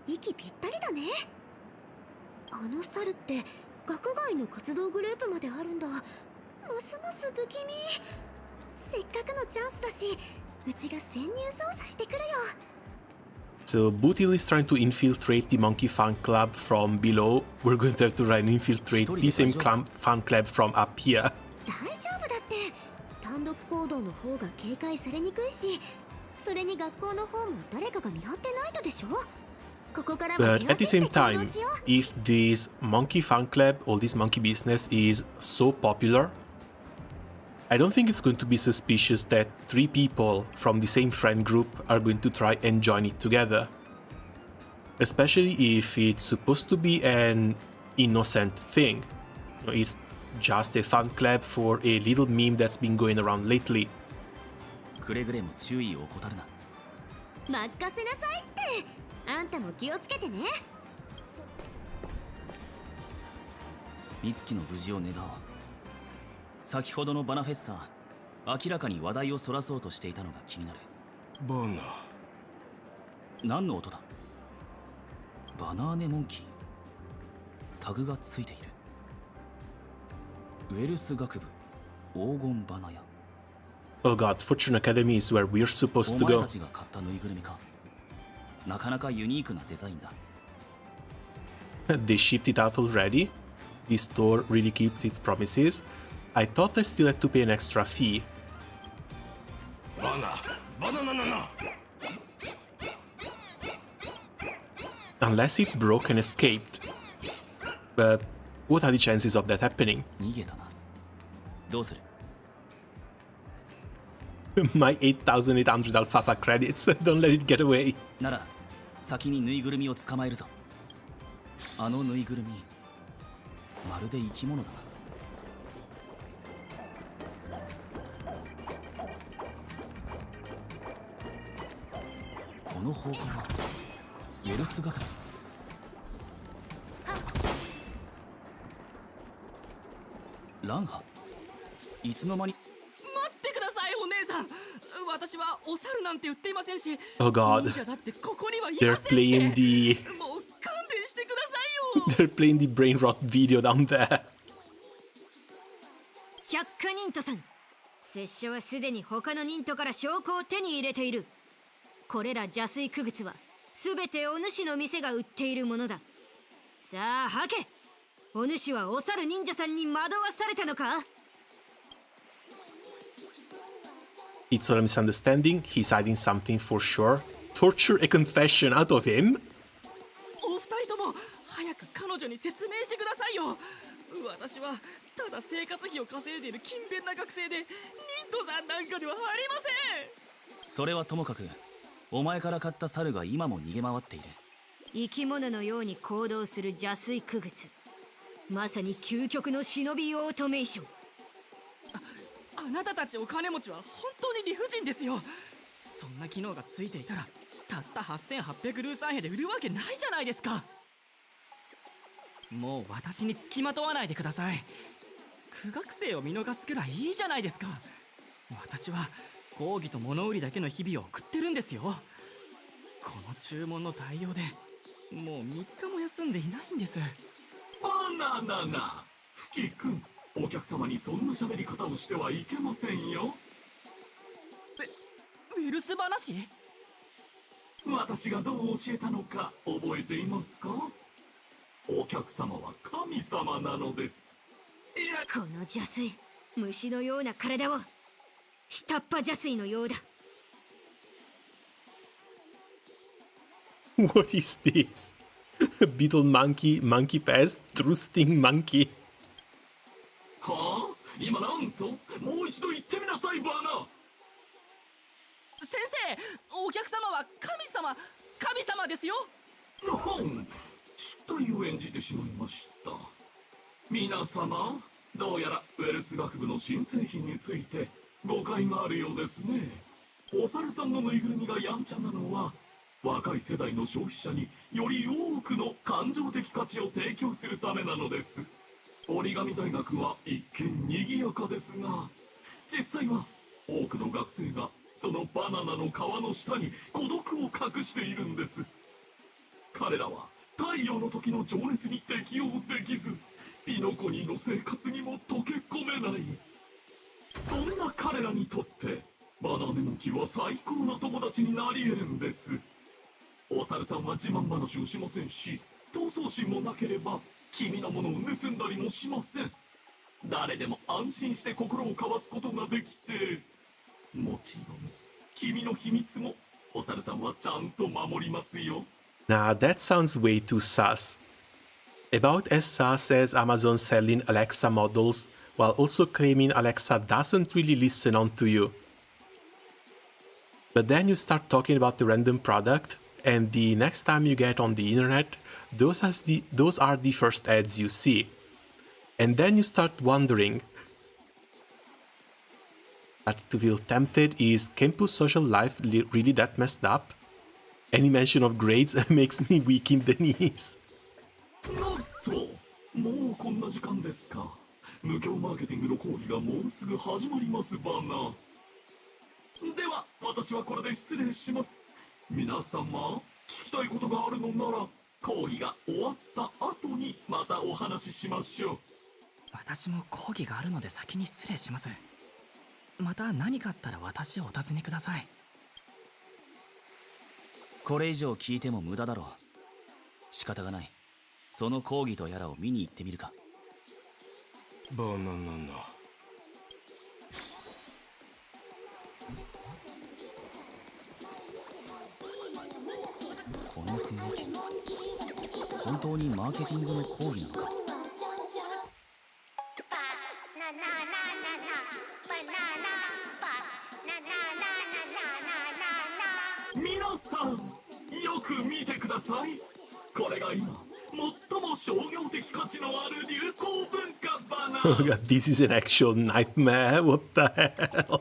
息ぴったりだね。あの猿って学外の活動グループまであるんだ。ますます不気味。せっかくのチャンスだし、うちが潜入捜査してくるよ。 So Bootil is trying to infiltrate the Monkey Fan Club from below. We're going to have to try and infiltrate the same fan club from up here. 大丈夫だって。単独行動の方が警戒されにくいし、それに学校の方も誰かが見張ってないとでしょ。ここからは But at the same time, if this monkey fan club, all this monkey business is so popular, I don't think it's going to be suspicious that 3 people from the same friend group are going to try and join it together. Especially if it's supposed to be an innocent thing. It's just a fan club for a little meme that's been going around lately. くれぐれも注意を怠るな。任せなさいって。あんたも気をつけてね。美月の無事を願おう。先ほどのバナフェッサー、明らかに話題をそらそうとしていたのが気になる。バナ。何の音だ？バナーネモンキー。タグがついている。ウェルス学部黄金バナ屋。Oh god, Fortune Academy is where we're supposed to お前 go. たちが買ったぬいぐるみか。なかなかユニークなデザインだ。They shipped it out already. The store really keeps its promises. I thought I still had to pay an extra fee. バナ。Unless it broke and escaped. But what are the chances of that happening? 逃げたな。どうする？ My 8,800 alfalfa credits. Don't let it get away. なら先にぬいぐるみを捕まえるぞ。あのぬいぐるみ、まるで生き物だな。この方向はウェルス学部。ランハ、いつの間に。待ってくださいお姉さん。私はお猿なんて言っていませんし。 Oh god. 忍者だってここにはいま They're せんって。 playing the もう勘弁してくださいよ。 They're playing the brain rot video down there. 百科忍徒さん、拙者はすでに他の忍徒から証拠を手に入れている。これら邪水傀儡はすべてお主の店が売っているものだ。さあはけ。お主はお猿忍者さんに惑わされたのか？ It's all a misunderstanding. He's hiding something for sure. Torture a confession out of him? お二人とも早く彼女に説明してくださいよ。私はただ生活費を稼いでいる勤勉な学生で、忍徒さんなんかではありません。それはともかく、お前から買った猿が今も逃げ回っている。生き物のように行動する邪水傀儡。まさに究極の忍びオートメーション。あなたたちお金持ちは本当に理不尽ですよ。そんな機能がついていたらたった8800ルーサン兵で売るわけないじゃないですか。もう私につきまとわないでください。苦学生を見逃すくらいいいじゃないですか。私は講義と物売りだけの日々を送ってるんですよ。この注文の対応でもう3日も休んでいないんです。バナナ、フキ君、お客様にそんな喋り方をしてはいけませんよ。ウィルス話？私がどう教えたのか覚えていますか？お客様は神様なのです。この邪水、虫のような体を下っ端邪水のようだ。What is this? Beetle monkey, monkey pest, thrusting monkey. はあ？今なんと？もう一度言ってみなさい、バナ。先生、お客様は神様ですよ。失態を演じてしまいました。皆様、どうやらウェルス学部の新製品について誤解があるようですね。お猿さんのぬいぐるみがやんちゃなのは、若い世代の消費者により多くの感情的価値を提供するためなのです。折り紙大学は一見賑やかですが、実際は多くの学生がそのバナナの皮の下に孤独を隠しているんです。彼らは太陽の時の情熱に適応できず、ピノコニーの生活にも溶け込めない。そんなな彼らにとってバナネモンキーは最高の友達になり得るんです。お猿さんは自慢話をしませんし、闘争心もなければ君のものを盗んだりもしません。誰でも安心して心を交わすことができて、もちろん君の秘密もお猿さんはちゃんと守りますよ。 Nah, that sounds way too sus. About as sus as Amazon selling Alexa models while also claiming Alexa doesn't really listen on to you. But then you start talking about the random product, and the next time you get on the internet, those are the first ads you see. And then you start wondering. Starting to feel tempted. Is campus social life really that messed up? Any mention of grades makes me weak in the knees. なんと、もうこんな時間ですか。無教マーケティングの講義がもうすぐ始まりますバナ。では、私はこれで失礼します。皆様、聞きたいことがあるのなら、講義が終わった後にまたお話ししましょう。私も講義があるので先に失礼します。また何かあったら私をお尋ねください。これ以上聞いても無駄だろう。仕方がない。その講義とやらを見に行ってみるか。バナナナ。この雰囲気、本当にマーケティングの講義なのか。皆さん、よく見てください。これが今最も商業的価値のある流行文化バナ。 Oh god, this is an actual nightmare. What the hell?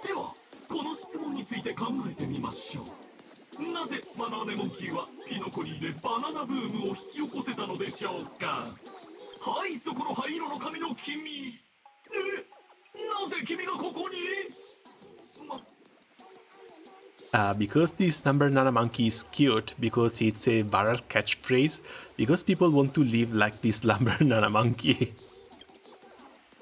では、この質問について考えてみましょう。なぜバナネモンキーはピノコニーでバナナブームを引き起こせたのでしょうか。はい、そこの灰色の髪の君。なぜ君がここに？Because this number Nana monkey is cute, because it's a viral catchphrase, because people want to live like this lumber Nana monkey.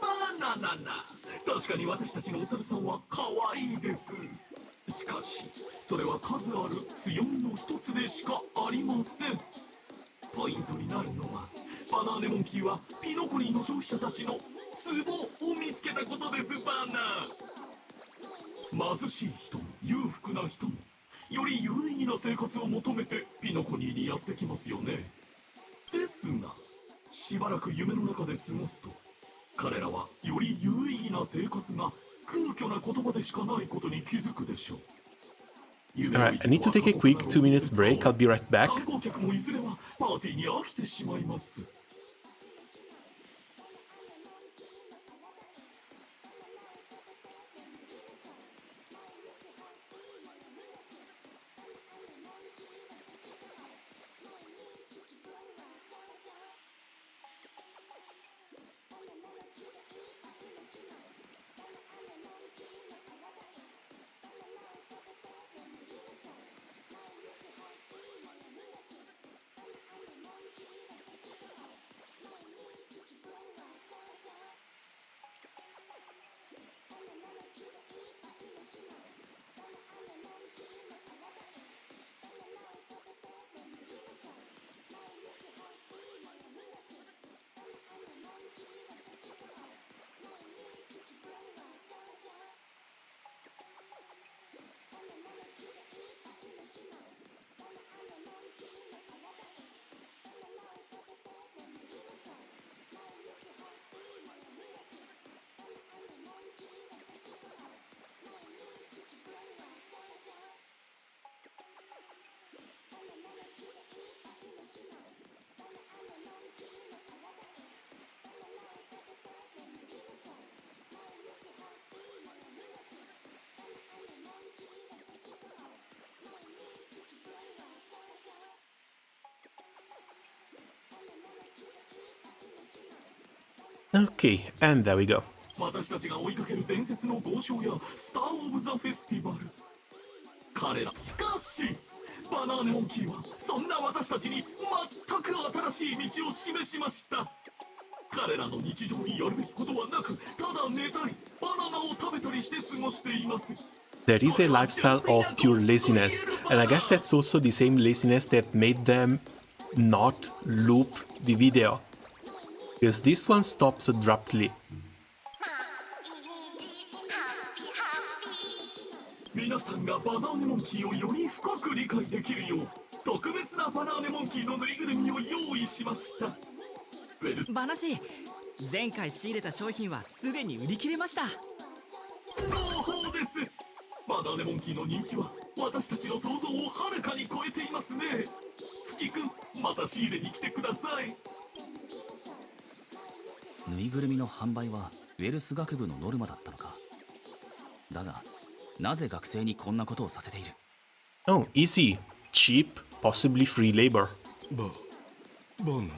バナナナ。確かに私たちのお猿さんは可愛いです。しかし、それは数ある強みの一つでしかありません。ポイントになるのは、バナネモンキーはピノコニーの消費者たちのツボを見つけたことです。バナ。貧しい人も裕福な人もより有意義な生活を求めてピノコニーにやってきますよね。ですが、しばらく夢の中で過ごすと、彼らはより有意義な生活が空虚な言葉でしかないことに気づくでしょう。Alright, I need to take a quick 2 minutes break. I'll be right back. 観光客もいずれはパーティーに飽きてしまいます。Okay, and there we go. 私たちが追いかける伝説の豪商やスター・オブ・ザ・フェスティバル。彼らしかしバナーネモンキーはそんな私たちに全く新しい道を示しました。彼らの日常にやるべきことはなく、ただ寝たりバナナを食べたりして過ごしています。 There is a lifestyle of pure laziness, and I guess that's also the same laziness that made them not loop the video, because this one stops abruptly. 皆さんがバナーネモンキーをより深く理解できるよう、特別なバナーネモンキーのぬいぐるみを用意しました。バナシ、前回仕入れた商品はすでに売り切れました。朗報です。バナーネモンキーの人気は私たちの想像をはるかに超えていますね。フキ君、また仕入れに来てください。ぬいぐるみの販売はウェルス学部のノルマだったのか。だがなぜ学生にこんなことをさせている？ Oh, easy. Cheap, possibly free labor. バナナ。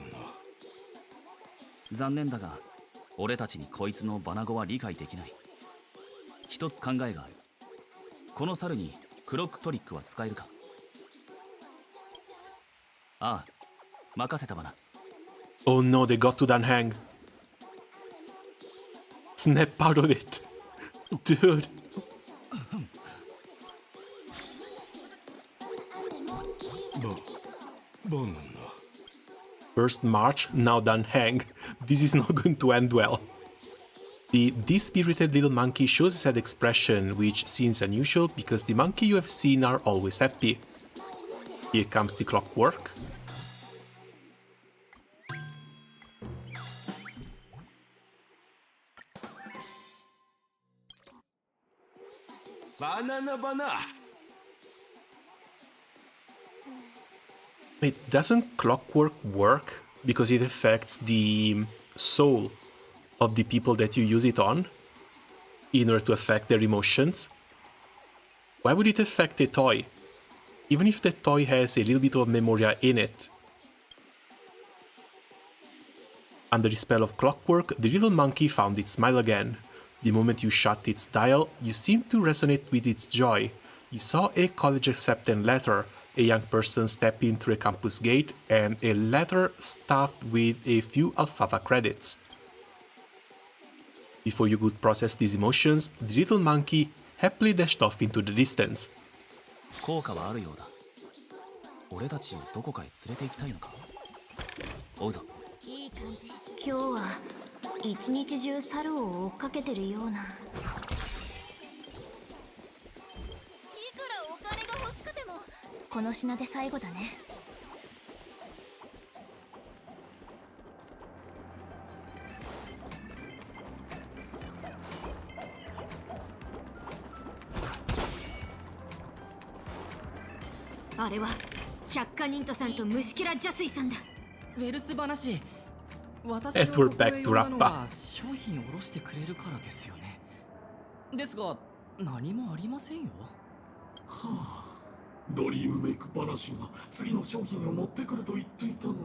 残念だが俺たちにこいつのバナ語は理解できない。一つ考えがある。この猿にクロックトリックは使えるか？ああ、任せたバナ。 Oh no, they got to Danhang. Snap out of it. Dude. First March, now Danhang. This is not going to end well. The dispirited little monkey shows a sad expression, which seems unusual because the monkey you have seen are always happy. Here comes the clockwork. Banana. Wait, doesn't clockwork work because it affects the soul of the people that you use it on in order to affect their emotions? Why would it affect a toy? Even if the toy has a little bit of memoria in it. Under the spell of clockwork, the little monkey found its smile again. The moment you shut its dial, you seemed to resonate with its joy. You saw a college acceptance letter, a young person stepping through a campus gate, and a letter stuffed with a few alfalfa credits. Before you could process these emotions, the little monkey happily dashed off into the distance. 効果はあるようだ。俺たちをどこかへ連れて行きたいのか。追うぞ。いい感じ。今日は一日中猿を追っかけてるような。いくらお金が欲しくてもこの品で最後だね。あれは百花人とさんと虫キラジャスイさんだ。ウェルス話、私 And を we're ここへ back 呼 to んだの Rappa. は商品を卸してくれるからですよね。ですが何もありませんよ。はあ、ドリームメイク話が次の商品を持ってくると言っていたのに、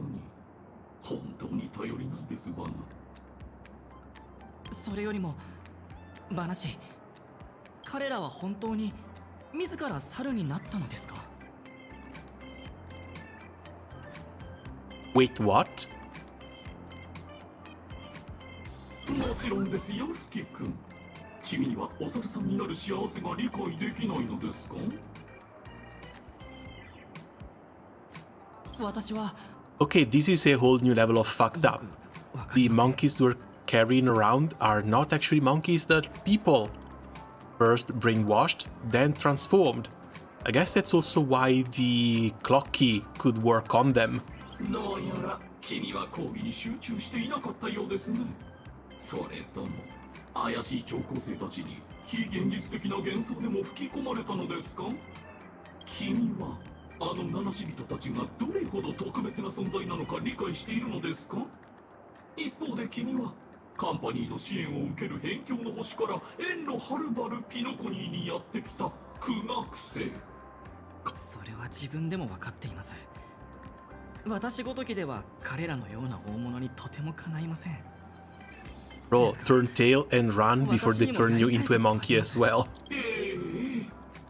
本当に頼りないですバナ。それよりも話、彼らは本当に自ら猿になったのですか？ Wait, what? もちろんですよ、フキ君。君にはお猿さんになる幸せが理解できないのですか？私は Okay, this is a whole new level of fucked up. The monkeys we're carrying around are not actually monkeys, they're people. First brainwashed, then transformed. I guess that's also why the clock key could work on them. どうやら君は講義に集中していなかったようですね。それとも怪しい聴講生たちに非現実的な幻想でも吹き込まれたのですか？君はあの七死人たちがどれほど特別な存在なのか理解しているのですか？一方で君はカンパニーの支援を受ける辺境の星から遠路はるばるピノコニーにやってきた苦学生。それは自分でも分かっています。私ごときでは彼らのような大物にとてもかないません。 Bro, turn tail and run before they turn you into a monkey as well.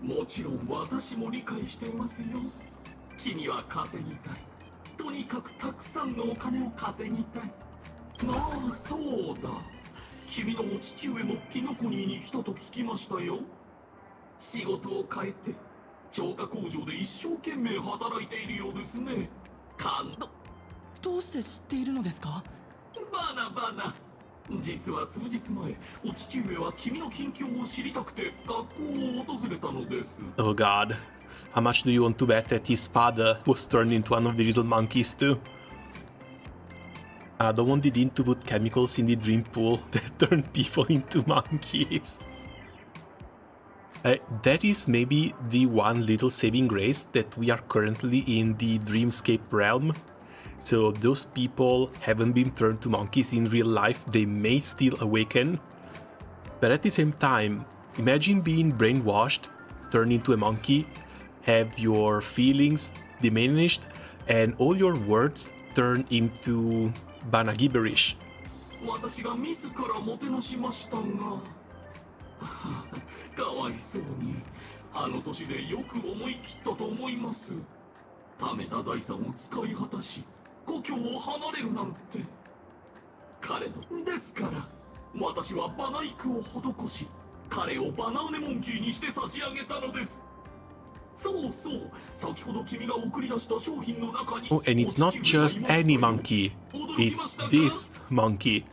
もちろん私も理解していますよ。君は稼ぎたい。とにかくたくさんのお金を稼ぎたい。ああ、そうだ。君のお父上もピノコニーに来たと聞きましたよ。仕事を変えて超過工場で一生懸命働いているようですね。どうして知っているのですか？バナバナ、実は数日前、お父上は君の近況を知りたくて学校を訪れたのです。 Oh god. How much do you want to bet that his father was turned into one of the little monkeys too? I don't want it to put chemicals in the dream pool that turn people into monkeys. That is maybe the one little saving grace that we are currently in the dreamscape realm. So those people haven't been turned to monkeys in real life. They may still awaken. But at the same time, imagine being brainwashed, turned into a monkey, have your feelings diminished, and all your words turned into bana gibberish. 私が自らもてなしましたがかわいそうに、あの年でよく思い切ったと思います。貯めた財産を使い果たし故郷を離れるなんて。彼のですから、私はバナ育を施し、彼をバナーネモンキーにして差し上げたのです。そうそう、先ほど君が送り出した商品の中に。 Oh, and it's not just any monkey. It's this monkey.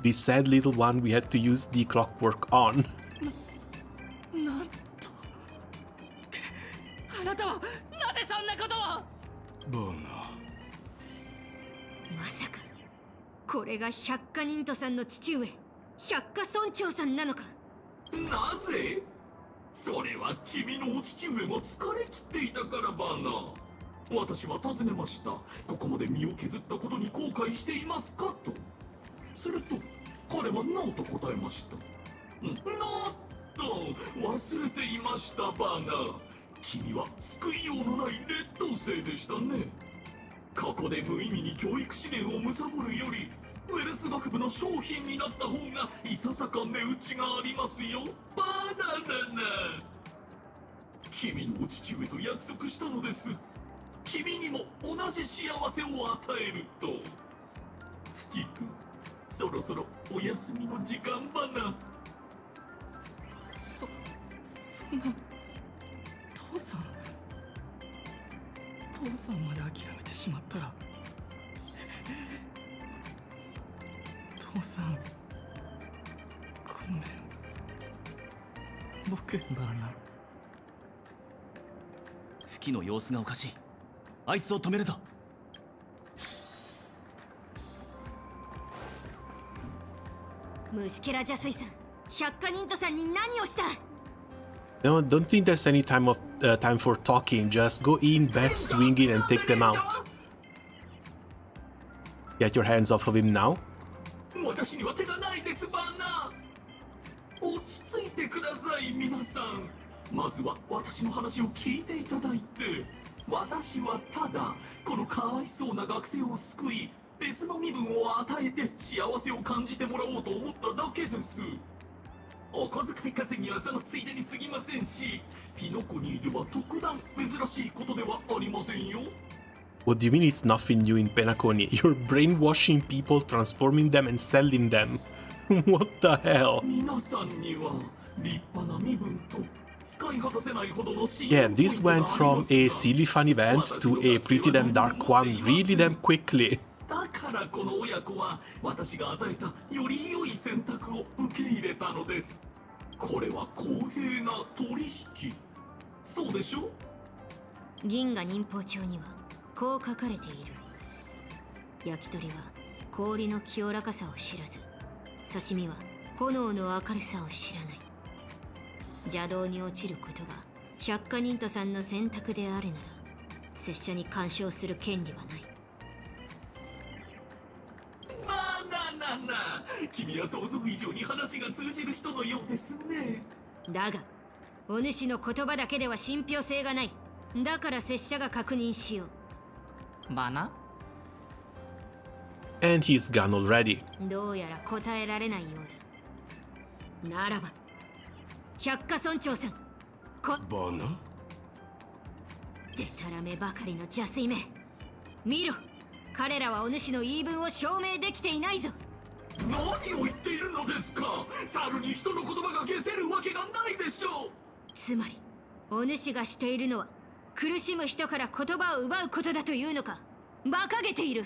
The sad little one we had to use the clockwork on. なんと。あなたはなぜそんなことを。バナ。まさかこれが百花忍人さんの父上、百花村長さんなのか。なぜ？それは君のお父上も疲れ切っていたからバナ。私は尋ねました。ここまで身を削ったことに後悔していますかと。すると彼はノーと答えました。ノーと忘れていましたバナ。君は救いようのない劣等生でしたね。ここで無意味に教育資源を貪るより、ウェルス学部の商品になった方がいささか値打ちがありますよ、バナナナ。君のお父上と約束したのです。君にも同じ幸せを与えると。フキ君、そろそろお休みの時間バナ。そんな。父さん。父さんまで諦めてしまったら。父さん、ごめん。僕バーナ。フキの様子がおかしい。あいつを止めるぞ。虫けら邪水さん、百花忍人さんに何をした。 No, don't think there's any time for talking. Just go in, bat swinging, and take them out. Get your hands off of him now. 私には手がないですバナ。落ち着いてください皆さん。まずは私の話を聞いていただいて。私はただこのかわいそうな学生を救い、別の身分を与えて幸せを感じてもらおうと思っただけです。お小遣い稼ぎはそのついでに過ぎませんし、ピノコニーでは特段珍しいことではありませんよ。 What do you mean it's nothing new in Penacony? You're brainwashing people, transforming them, and selling them. What the hell? 皆さんには立派な身分と使い果たせないほどの Yeah, this went from a silly fun event to a pretty damn dark one really damn quickly. だからこの親子は私が与えたより良い選択を受け入れたのです。これは公平な取引。そうでしょ？銀河忍法帳にはこう書かれている。焼き鳥は氷の清らかさを知らず、刺身は炎の明るさを知らない。邪道に落ちることが百花忍人さんの選択であるなら、拙者に干渉する権利はない。君は想像以上に話が通じる人のようですね。だがお主の言葉だけでは信憑性がない。だから拙者が確認しよう。バナ？ And he's gone already. どうやら答えられないようだ。ならば百花村長さん、バナ？でたらめばかりの邪推め。見ろ、彼らはお主の言い分を証明できていないぞ。何を言っているのですか。猿に人の言葉が消せるわけがないでしょう。つまりお主がしているのは苦しむ人から言葉を奪うことだというのか。馬鹿げている。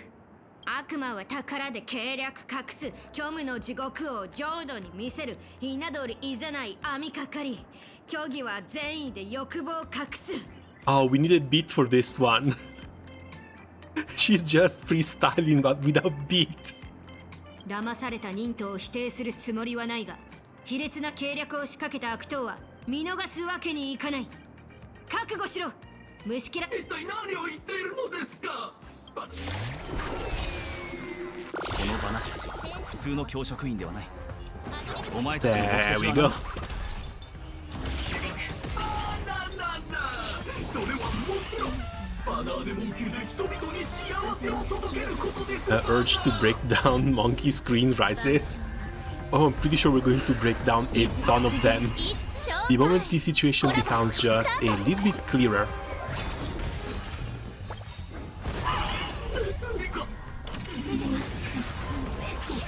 悪魔は宝で計略隠す、虚無の地獄を浄土に見せる、ひな鳥いざない網かかり、虚偽は善意で欲望を隠す。 Oh, we need a beat for this one. She's just freestyling but without beat. 騙された忍徒を否定するつもりはないが、卑劣な計略を仕掛けた悪党は見逃すわけにいかない。覚悟しろ、虫キラ。一体何を言っているのですか。この話たちは普通の教職員ではない。お前たちの目的は何だ。それはもちろんバナーネモン級で人々に幸せを届けることです。 The urge to break down monkey screen rises. Oh, I'm pretty sure we're going to break down a ton of them. The moment the situation becomes just a little bit clearer.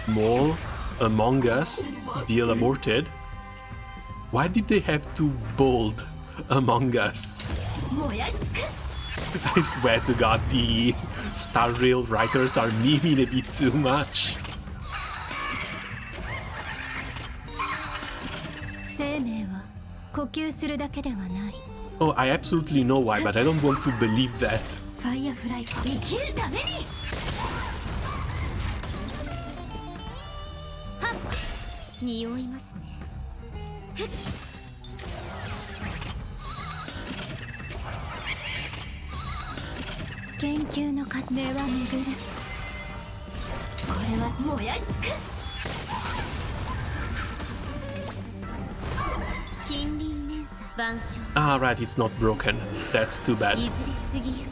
More Among Us, deal aborted. Why did they have to bold Among Us? I swear to God, the Star Rail writers are memeing a bit too much. Oh, I absolutely know why, but I don't want to believe that. Firefly 生きるために。はっ、匂いますね。研究の過程は巡る。これは燃やし尽くす。近隣連鎖万象。Ah, right, it's not broken. That's too bad. いずれ過ぎる。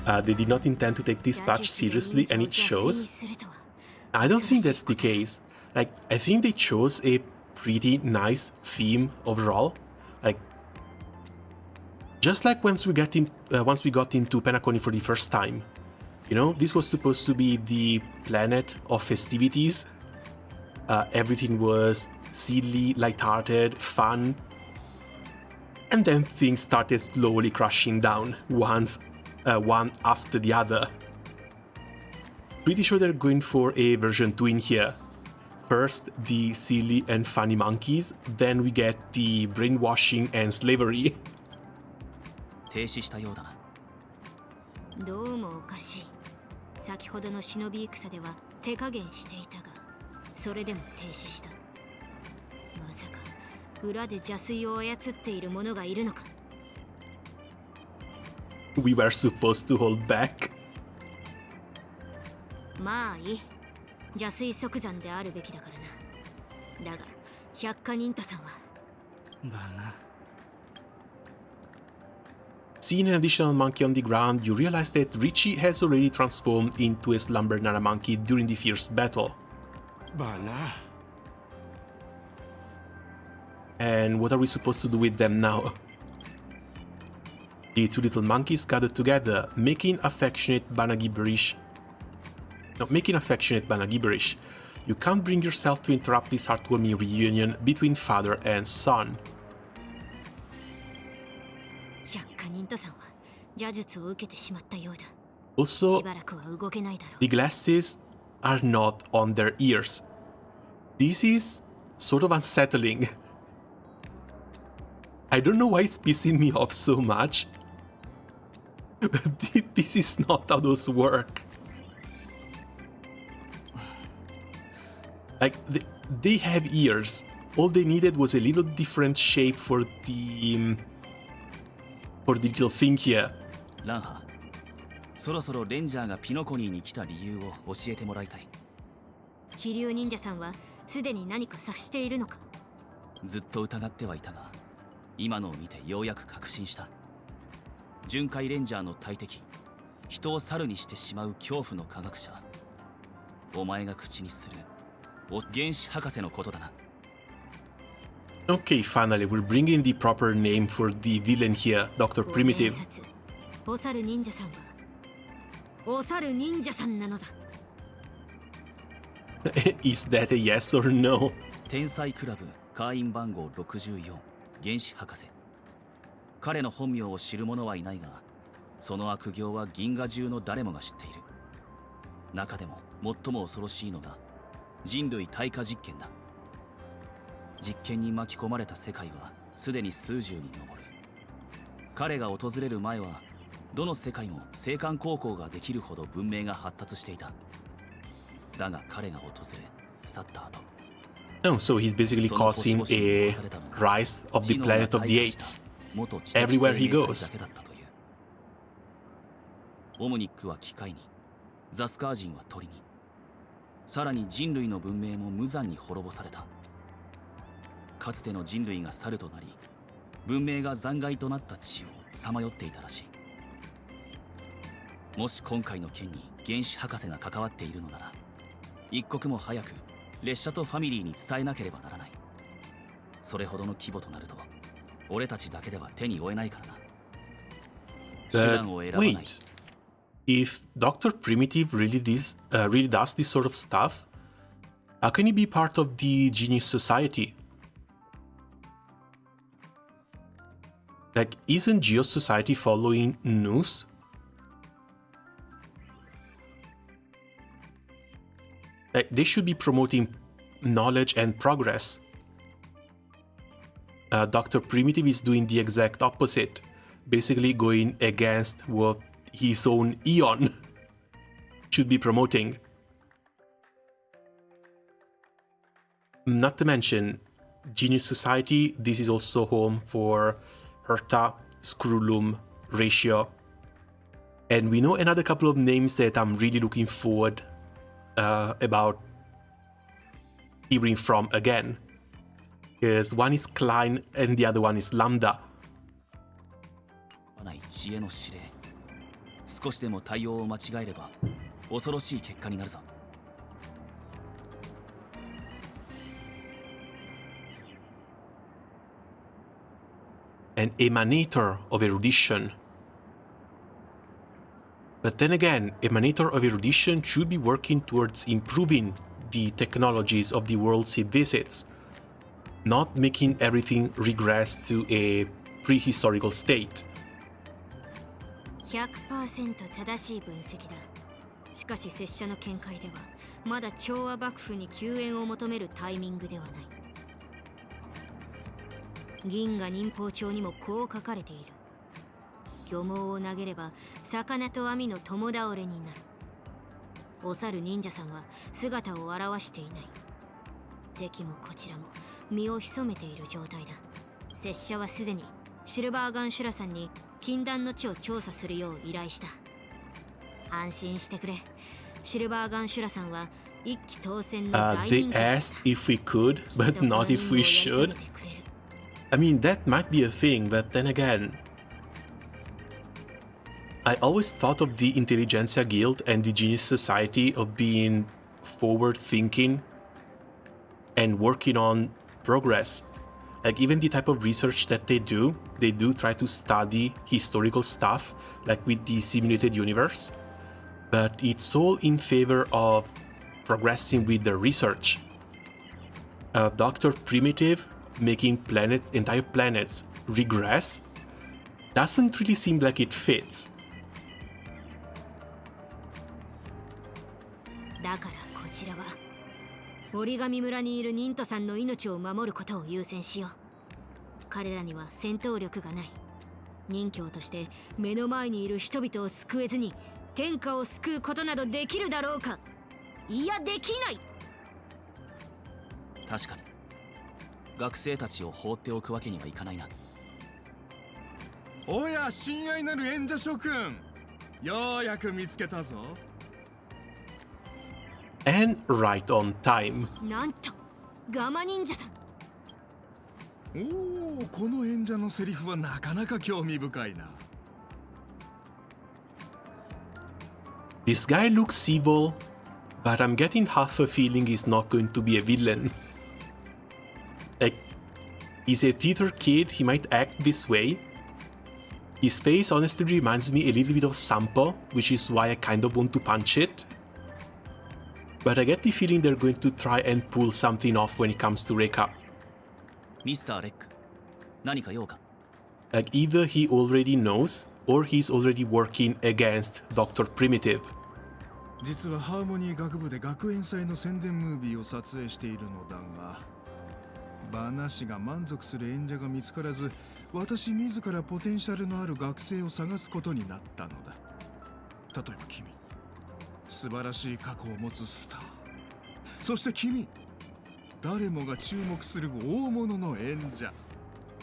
They did not intend to take this patch seriously, and it shows. I don't think that's the case. Like, I think they chose a pretty nice theme overall. Like, just like once we got into Penacony for the first time. You know, this was supposed to be the planet of festivities. Everything was silly, lighthearted, fun. And then things started slowly crashing down, one after the other. Pretty sure they're going for a version 2 in here. First, the silly and funny monkeys, then we get the brainwashing and slavery. 停止したようだな。どうもおかしい。先ほどの忍び戦では手加減していたが、それでも停止した。まさか裏で邪推を操っている者がいるのか。We were supposed to hold back. まあいい。邪推即残であるべきだからな。だが百科忍徒さんは。だな。Seeing an additional monkey on the ground, you realize that Richie has already transformed into a slumber Nana monkey during the fierce battle. Bana. And what are we supposed to do with them now? The two little monkeys gathered together, making affectionate Bana gibberish. No, making affectionate Bana gibberish. You can't bring yourself to interrupt this heartwarming reunion between father and son. 百科忍徒さんは邪術を受けてしまったようだ。 Also, しばらくは動けないだろう。 the glasses are not on their ears. This is sort of unsettling. I don't know why it's pissing me off so much. This is not how those work. Like, they have ears. All they needed was a little different shape for the little thing here. ランハ、そろそろレンジャーがピノコニーに来た理由を教えてもらいたい。気流忍者さんはすでに何か察しているのか。ずっと疑ってはいたが、今のを見てようやく確信した。巡回レンジャーの大敵、人を猿にしてしまう恐怖の科学者、お前が口にする原子博士のことだな。Okay, finally, we're bringing the proper name for the villain here, Dr. Primitive. お猿忍者さんはお猿忍者さんなのだ。Is that a yes or no? 天才クラブ会員番号64原始博士。彼の本名を知る者はいないが、その悪行は銀河中の誰もが知っている。中でも最も恐ろしいのが人類退化実験だ。実験に巻き込まれた世界はすでに数十に上る。彼が訪れる前はどの世界も青函高校ができるほど文明が発達していた。だが彼が訪れ去った後、 Oh, so he's basically causing a rise of the planet of the apes everywhere he goes. オムニックは機械に、ザスカー人は鳥に、さらに人類の文明も無残に滅ぼされた。かつての人類が猿となり、文明が残骸となった地をさまよっていたらしい。もし今回の件に原始博士が関わっているのなら、一刻も早く列車とファミリーに伝えなければならない。それほどの規模となると、俺たちだけでは手に負えないからな。手段を選ばない。 Wait, if Dr. Primitive really does this sort of stuff, how can he be part of the Genius Society? Like, isn't Geos Society following news? Like, they should be promoting knowledge and progress. Dr. Primitive is doing the exact opposite, basically going against what his own Eon should be promoting. Not to mention, Genius Society, this is also home for Herta, Screwloom, Ratio, and we know another couple of names that I'm really looking forward about hearing from again, because one is Klein and the other one is Lambda. 知恵の指令。少しでも対応を間違えれば恐ろしい結果になるぞ。An emanator of erudition. But then again, emanator of erudition should be working towards improving the technologies of the worlds he visits, not making everything regress to a prehistorical state. 100% 正しい分析だ。しかし拙者の見解ではまだ調和幕府に救援を求めるタイミングではない。銀河忍法帳にもこう書かれている。漁網を投げれば魚と網の共倒れになる。お猿忍者さんは姿を現していない。敵もこちらも身を潜めている状態だ。拙者はすでにシルバーガンシュラさんに禁断の地を調査するよう依頼した。安心してくれ。シルバーガンシュラさんは一騎当選の大人気だ。 They asked if we could, but not if we should. I mean, that might be a thing, but then again, I always thought of the Intelligentsia Guild and the Genius Society of being forward-thinking and working on progress. Like, even the type of research that they do try to study historical stuff, like with the simulated universe, but it's all in favor of progressing with the research. Dr. Primitive making entire planets regress doesn't really seem like it fits. だからこちらは折り紙村にいる忍徒さんの命を守ることを優先しよう。彼らには戦闘力がない。忍教として目の前にいる人々を救えずに天下を救うことなどできるだろうか。いや、できない。確かに学生たちを放っておくわけにはいかないな。おや、親愛なる演者諸君、ようやく見つけたぞ。And right on time. なんとガマ忍者さん。おお、この演者のセリフはなかなか興味深いな。This guy looks evil, but I'm getting half a feeling he's not going to be a villain. Like, He's a theater kid, he might act this way. His face honestly reminds me a little bit of Sampo, which is why I kind of want to punch it. But I get the feeling they're going to try and pull something off when it comes to Rekka. Mr. Rick, 何か用か? Like either he already knows, or he's already working against Dr. Primitive. 実はハーモニー学部で学園祭の宣伝ムービーを撮影しているのだが、話が満足する演者が見つからず、私自らポテンシャルのある学生を探すことになったのだ。例えば君、素晴らしい過去を持つスター。そして君、誰もが注目する大物の演者。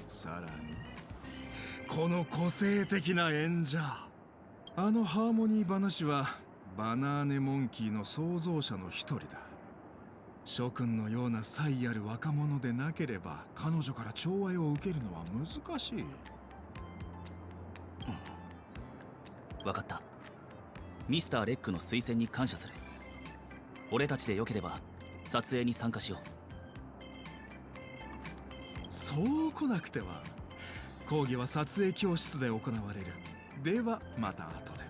さらに、この個性的な演者。あのハーモニー話は、バナーネモンキーの創造者の一人だ。諸君のような才ある若者でなければ彼女から寵愛を受けるのは難しい。わかった。ミスター・レックの推薦に感謝する。俺たちでよければ撮影に参加しよう。そう来なくては。講義は撮影教室で行われる。ではまた後で。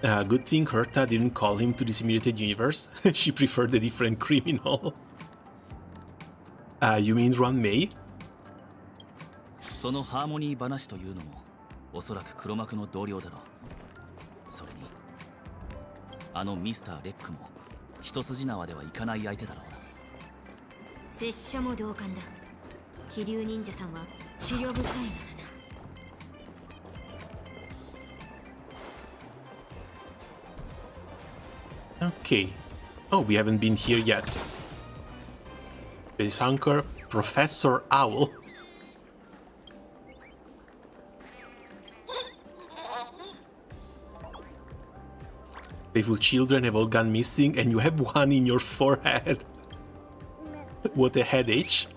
Good thing Herta didn't call him to the simulated universe. She preferred a different criminal. You mean Ron May? そのハーモニー話というのもおそらく黒幕の同僚だろう。それにあのミスター・レックも一筋縄ではいかない相手だろうな。拙者も同感だ。飛竜忍者さんは資料深いのだな。Okay. Oh, we haven't been here yet. Space Hunker, Professor Owl. Playful children have all gone missing and you have one in your forehead. What a headache.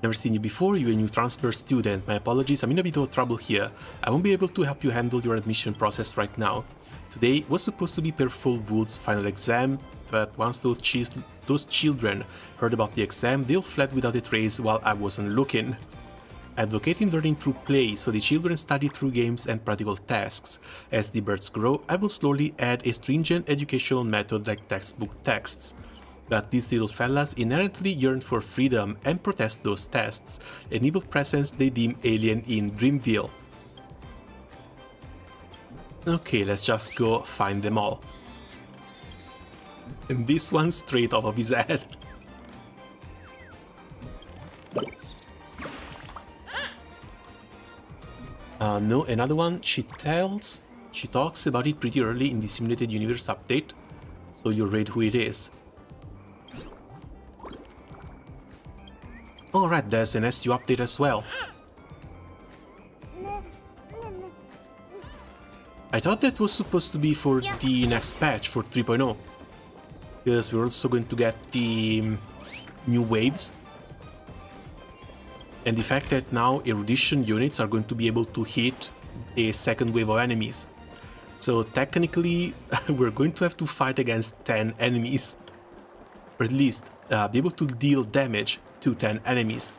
Never seen you before, you're a new transfer student. My apologies, I'm in a bit of trouble here. I won't be able to help you handle your admission process right now. Today was supposed to be Perful Wood's final exam, but once those children heard about the exam, they all fled without a trace while I wasn't looking. Advocating learning through play, so the children study through games and practical tasks. As the birds grow, I will slowly add a stringent educational method like textbook texts. But these little fellas inherently yearn for freedom and protest those tests, an evil presence they deem alien in Dreamville. Okay, let's just go find them all. And this one straight off of his head. No, another one. She talks about it pretty early in the Simulated Universe update, so you read who it is. Alright, there's an SU update as well. I thought that was supposed to be for the next patch, for 3.0. Because we're also going to get the new waves. And the fact that now erudition units are going to be able to hit a second wave of enemies. So technically, we're going to have to fight against 10 enemies. Or at least be able to deal damage to 10 enemies.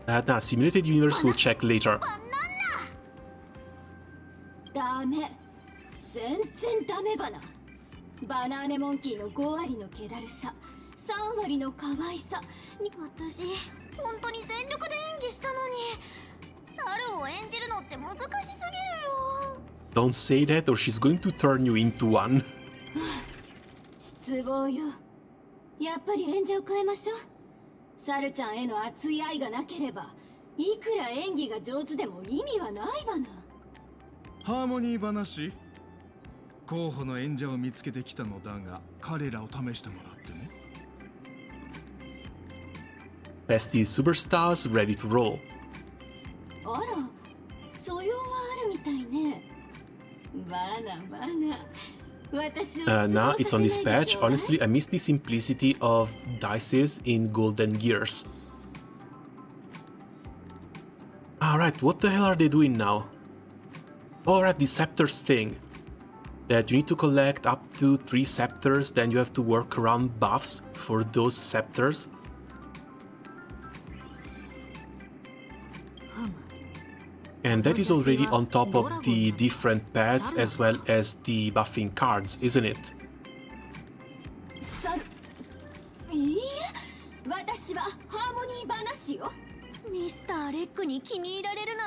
Nah, Simulated Universe will check later. ダメ。全然ダメバナ。バナーネモンキーの5割の気だるさ、3割の可愛さに。私、本当に全力で演技したのに、猿を演じるのって難しすぎるよ。Don't say that or she's going to turn you into one. 失望よ。やっぱり演者を変えましょう。猿ちゃんへの熱い愛がなければ、いくら演技が上手でも意味はないわな。ハーモニー話、候補の演者を見つけてきたのだが、彼らを試してもらってね。Best these superstars ready to roll. あら、素養はあるみたいね。バナバナ。Now it's on this patch. Honestly, I miss the simplicity of dices in Golden Gears. Alright, what the hell are they doing now? Alright, the Scepters thing. that you need to collect up to 3 scepters, then you have to work around buffs for those scepters. And that is already on top of the different pads as well as the buffing cards, isn't it?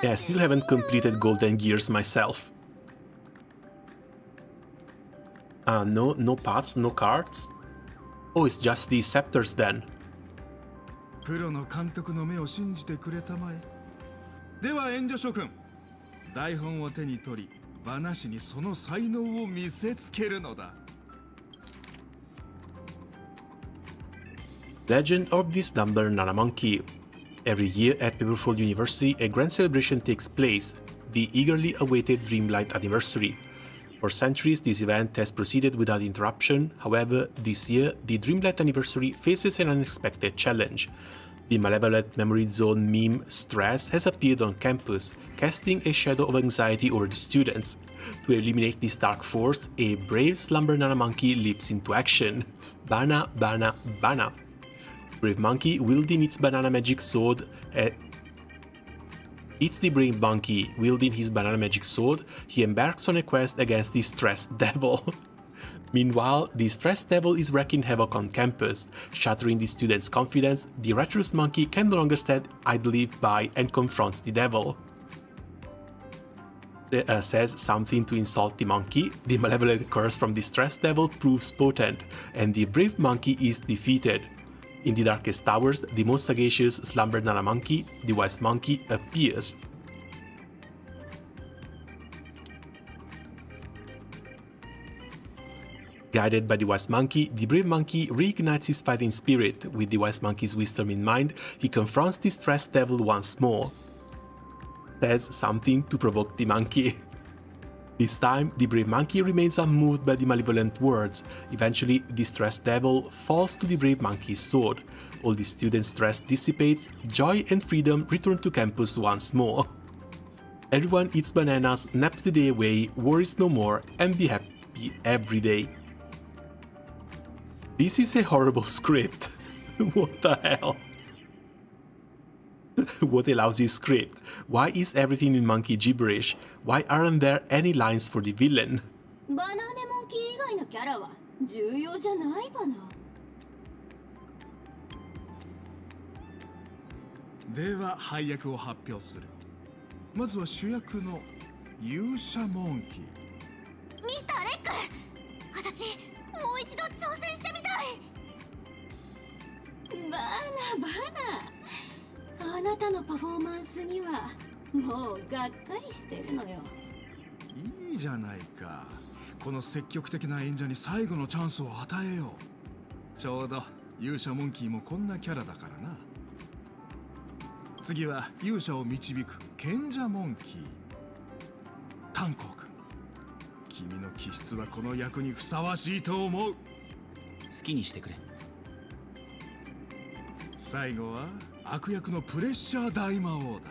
Yeah, I still haven't completed Golden Gears myself. No pads, no cards? Oh, it's just the scepters then. プロの監督の目を信じてくれたまえ。では援助諸君、台本を手に取り、バナシにその才能を見せつけるのだ。Legend of the Slumber Nana Monkey. Every year at Paperful University, a grand celebration takes place, the eagerly awaited Dreamlight Anniversary. For centuries, this event has proceeded without interruption. However, this year, the Dreamlight Anniversary faces an unexpected challenge. The malevolent memory zone meme Stress has appeared on campus, casting a shadow of anxiety over the students. To eliminate this dark force, a brave Slumber Nana Monkey leaps into action. Bana, Bana, Bana. Brave Monkey, wielding its banana magic sword, It's the brave monkey, wielding his banana magic sword, he embarks on a quest against the stressed devil. Meanwhile, the stressed devil is wreaking havoc on campus. Shattering the students' confidence, the treacherous monkey can no longer stand idly by and confronts the devil. Says something to insult the monkey, the malevolent curse from the stressed devil proves potent, and the brave monkey is defeated. In the darkest towers, the most sagacious Slumber Nana Monkey, the wise monkey, appears. Guided by the wise monkey, the brave monkey reignites his fighting spirit. With the wise monkey's wisdom in mind, he confronts the stressed devil once more. Says something to provoke the monkey. This time, the brave monkey remains unmoved by the malevolent words. Eventually, the stressed devil falls to the brave monkey's sword. All the students' stress dissipates, joy and freedom return to campus once more. Everyone eats bananas, naps the day away, worries no more, and be happy every day. This is a horrible script. What the hell? What a lousy script. Why is everything in monkey gibberish? Why aren't there any lines for the villain? バナネモンキー以外のキャラは重要じゃないバナ。では配役を発表する。まずは主役の勇者モンキー。ミスターレック、私もう一度挑戦してみたい。バナバナ。あなたのパフォーマンスにはもうがっかりしてるのよ。いいじゃないか。この積極的な演者に最後のチャンスを与えよう。ちょうど勇者モンキーもこんなキャラだからな。次は勇者を導く賢者モンキー。炭鉱君、君の気質はこの役にふさわしいと思う。好きにしてくれ。最後は悪役のプレッシャー大魔王だ。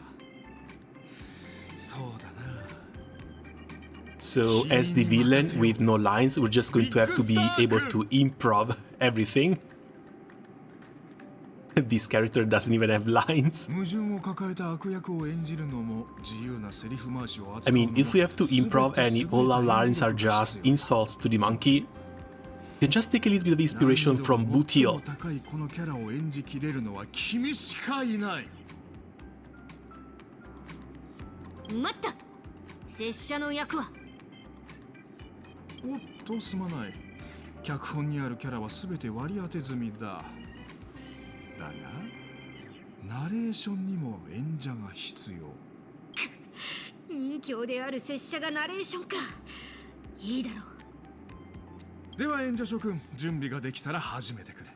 そうだな。So, as the villain with no lines, we're just going to have to be able to improv everything. This character doesn't even have lines. I mean, if we have to improv and all our lines are just insults to the monkey, you can just take a little bit of inspiration from Bootiel. 待った。拙者の役は。おっとすまない。脚本にあるキャラはすべて割り当て済みだ。だが、ナレーションにも演者が必要。人形である拙者がナレーションか。いいだろう。では演者諸君、準備ができたら始めてくれ。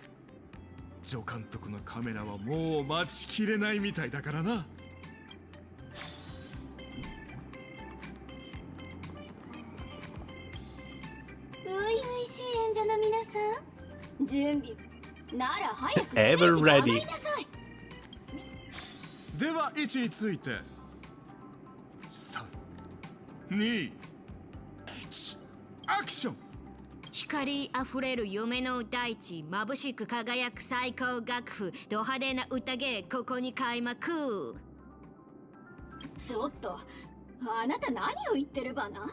助監督のカメラはもう待ちきれないみたいだからな。演者の皆さん、準備なら早くステージに上がりなさい。では位置について3、2、1、アアクション。光あふれる夢の大地、眩しく輝く最高楽譜、ド派手な宴、ここに開幕。ちょっと、あなた何を言ってるバナ？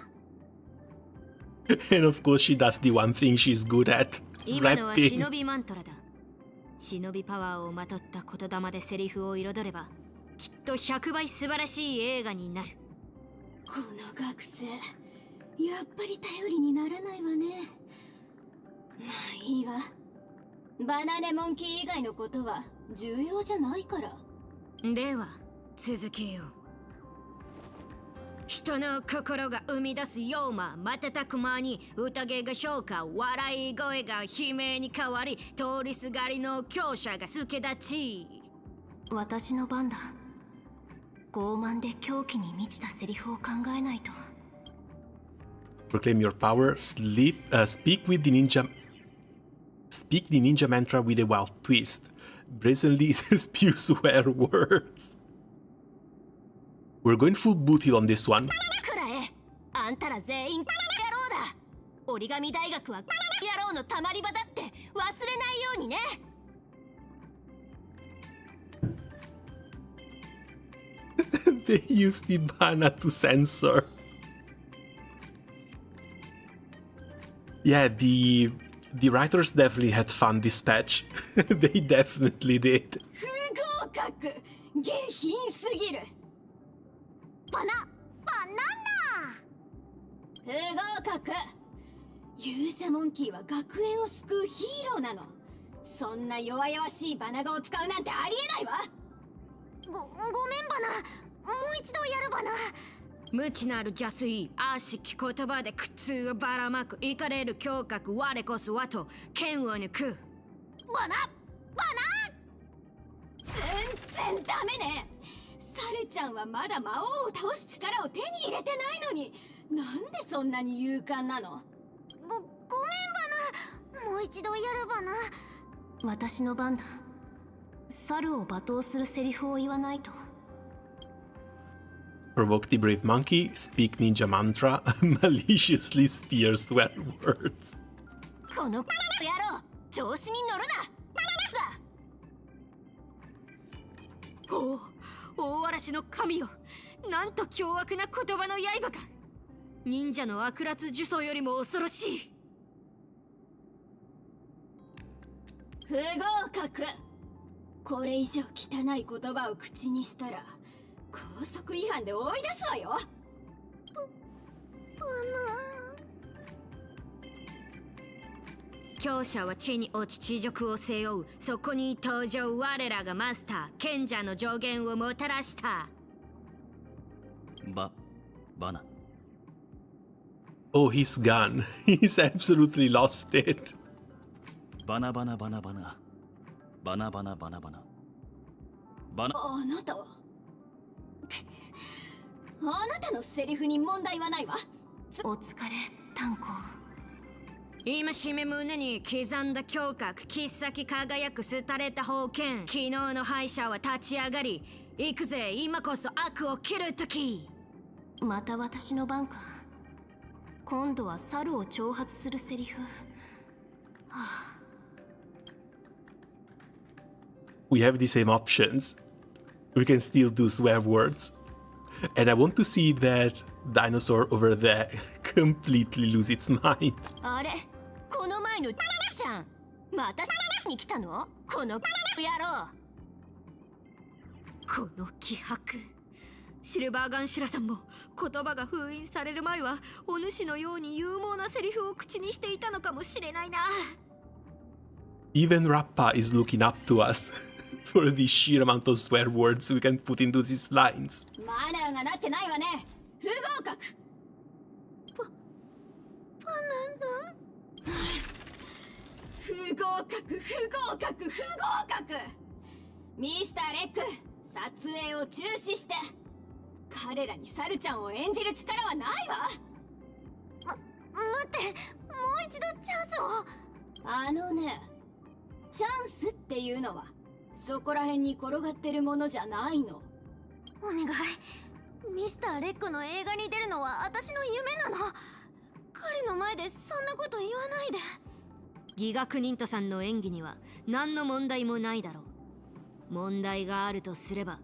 And of course she does the one thing she's good at, 今のは rapping. 忍びマントラだ。忍びパワーをまとった言霊でセリフを彩れば、きっと100倍素晴らしい映画になる。この学生、やっぱり頼りにならないわね。まあいいわ。バナネモンキー以外のことは重要じゃないから。では続けよう。人の心が生み出す妖魔、瞬く間に宴が消化、笑い声が悲鳴に変わり、通りすがりの強者が助立ち。私の番だ。傲慢で狂気に満ちたセリフを考えないと。Proclaim your power, speak the ninja mantra with a wild twist. Brazenly spew swear words. We're going full boot heal on this one. くらえ、あんたら全員野郎だ。折り紙大学は野郎のたまり場だって忘れないようにね。They used the banner to censor. Yeah, the writers definitely had fun this patch. They definitely did. 不合格、下品すぎる。バナ不合格。勇者モンキーは学園を救うヒーローなの。そんな弱々しいバナガを使うなんてありえないわ。ごめんバナ。もう一度やるバナ。無知なる邪推、悪しき言葉で苦痛をばらまく、怒れる胸郭、我こそはと剣を抜く。バナ全然ダメね。サルちゃんはまだ魔王を倒す力を手に入れてないのに、なんでそんなに勇敢なの？ごめんバナ。もう一度やるバナ。私の番だ。猿を罵倒するセリフを言わないと。Provoke the brave monkey, speak ninja mantra, maliciously spear swear words. この野郎、調子に乗るな。おお、大嵐の神よ、なんと凶悪な言葉の刃か。忍者の悪辣呪詛よりも恐ろしい。不合格。これ以上汚い言葉を口にしたら校則違反で追い出すわよ。強者は地に落ち地獄を背負う。そこに登場、我らがマスター賢者の助言をもたらした。バナ。 Oh, he's gone. He's absolutely lost it. バナバナバナバナバナバナバナバナバナ。あなたはあなたのセリフに問題はないわ。お疲れ炭鉱。今しめ胸に刻んだ胸郭、切っ先輝く廃れた宝剣。昨日の敗者は立ち上がり、行くぜ今こそ悪を切る時。また私の番か。今度は猿を挑発するセリフ。We have the same options. We can still do swear words. And I want to see that dinosaur over there completely lose its mind. あれ、この前のちゃん、またに来たの？この野郎。この気迫。シルバーガンシュラさんも言葉が封印される前はお主のように勇猛なセリフを口にしていたのかもしれないな。Even Rappa is looking up to us for the sheer amount of swear words we can put into these lines. マナーがなってないわね。不合格。バナナ。不合格、不合格、不合格。ミスターレック、撮影を中止して。彼らにサルちゃんを演じる力はないわ。待って、もう一度チャンスを。あのね、チャンスっていうのはそこら辺に転がってるものじゃないの。お願い。ミスターレックの映画に出るのは私の夢なの。彼の前でそんなこと言わないで。ギガクニントさんの演技には何の問題もないだろう。問題があるとすれば、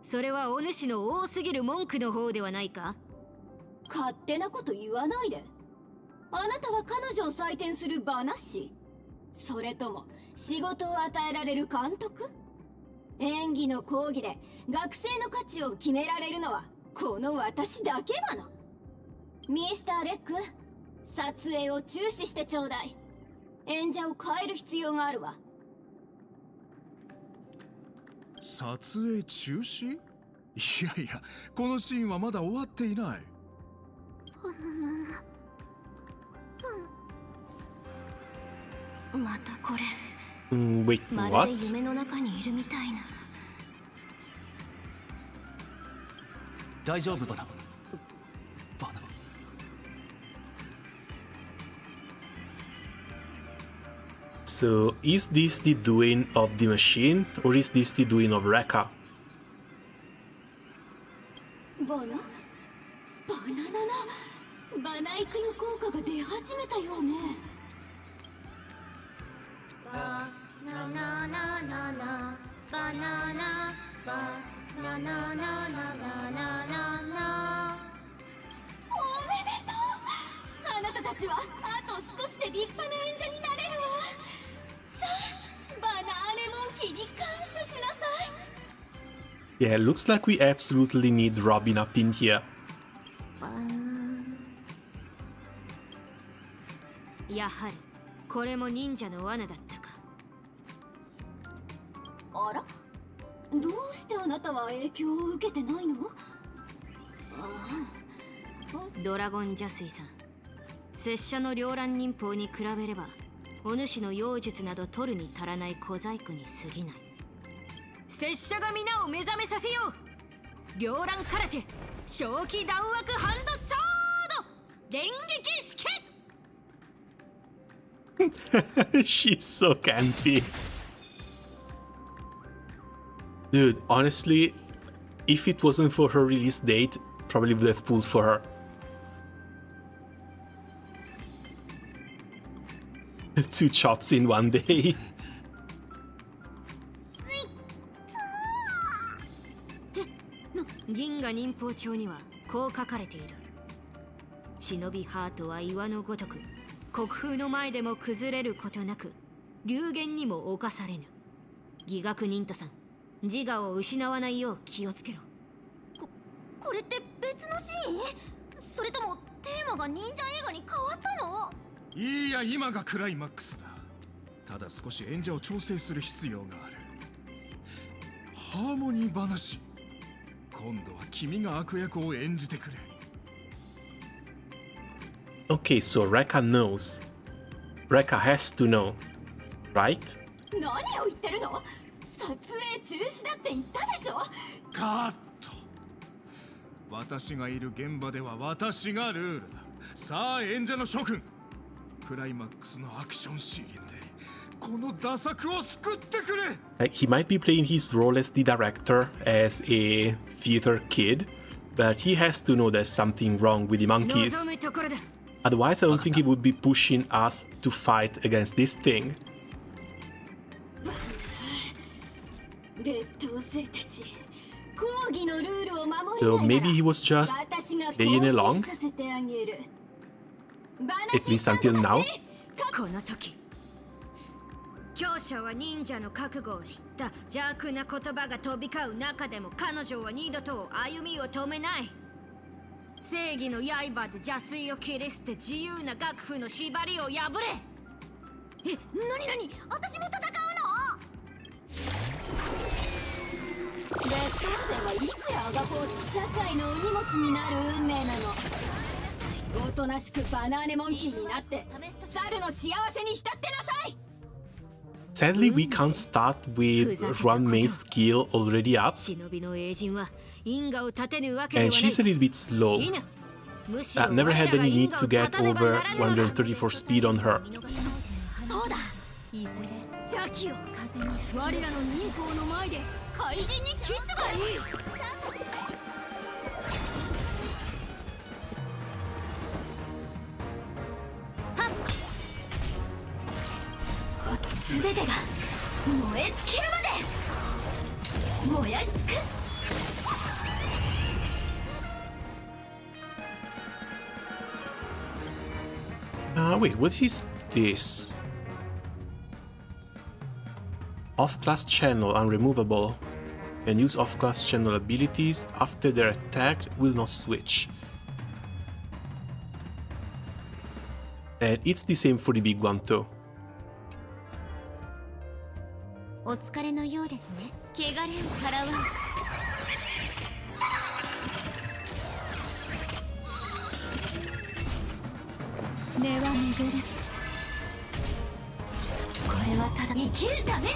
それはお主の多すぎる文句の方ではないか。勝手なこと言わないで。あなたは彼女を採点する場なし、それとも仕事を与えられる監督？演技の講義で学生の価値を決められるのはこの私だけなの。ミスター・レック、撮影を中止してちょうだい。演者を変える必要があるわ。撮影中止？いやいや、このシーンはまだ終わっていない。バナナナまたこれ。Wait, ま what? るで夢の中にいるみたいな。大丈夫バナ。バナ。So, is this the doing of the machine, or is this the doing of Rappa? バナナバナイクの効果が出始めたようね。バナナナナナバナナバナナナナナナナ。おめでとう。あなたたちはあと少しで立派な演者になれるわ。さあ、バナーネモンキーに感謝しなさい。 Yeah, looks like we absolutely need Robin up in here. やはりこれも忍者の罠だったか。あら、どうしてあなたは影響を受けてないの？ドラゴン邪水さん、拙者の両乱忍法に比べればお主の妖術など取るに足らない小細工に過ぎない。拙者が皆を目覚めさせよう。両乱空手正気弾枠ハンドソード連撃式。She's so campy. Dude, honestly, if it wasn't for her release date, probably would have pulled for her. Two chops in one day. 銀河忍法帳にはこう書かれている。忍びハートは岩のごとく国風の前でも崩れることなく流言にも侵されぬ。ギガクニントさん、自我を失わないよう気をつけろ。これって別のシーン？それともテーマが忍者映画に変わったの？いや、今がクライマックスだ。ただ少し演者を調整する必要がある。ハーモニー話。今度は君が悪役を演じてくれ。Okay, so Rekka knows. Rekka has to know, right? 何を言ってるの？撮影中止だって言ったでしょ。カット。私がいる現場では私がルールだ。さあ、演者の諸君、クライマックスのアクションシーンでこのダ作を救ってくれ。Like, he might be playing his role as the director, as a theater kid, but he has to know there's something wrong with the monkeys. Otherwise, I don't think he would be pushing us to fight against this thing. 劣等生たち、講義のルールを守 So れないな maybe he was just ら、私が playing 更 along, 生させてあげる。 at least until now. この時、強者は忍者の覚悟を知った邪悪な言葉が飛び交う中でも彼女は二度と歩みを止めない。正義の刃で邪水を切り捨て自由な楽譜の縛りを破れ。え、なになに、私も戦うの？劣等生はいくらあがこうと社会のお荷物になる運命なの。おとなしくバナーネモンキーになって猿の幸せに浸ってなさい。 Sadly, we can't start with Runmay's skill already up, 忍びの英人は因果を立てぬわけでは and ない。 she's a little bit slow. I've never had any need to get over 134 speed on her. そうだ。いずれ邪気を風に吹き、我らの忍法の前で怪人にキスがいい。燃え尽きるまで燃やし尽くす。Wait, what is this? Off-class channel unremovable. Can use off-class channel abilities after their attack will not switch. And it's the same for the big one too. お疲れのようですね。汚れを払わん。根は巡る。これはただ生きるために。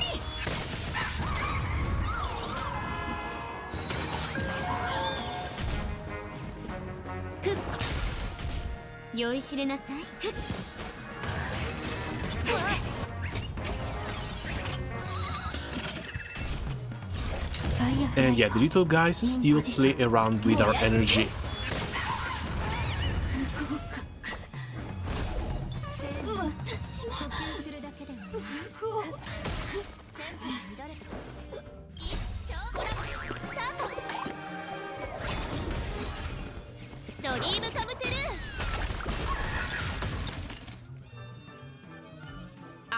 ふっ。酔いしれなさい。ふっ。And yeah, the little guys still play around with our energy.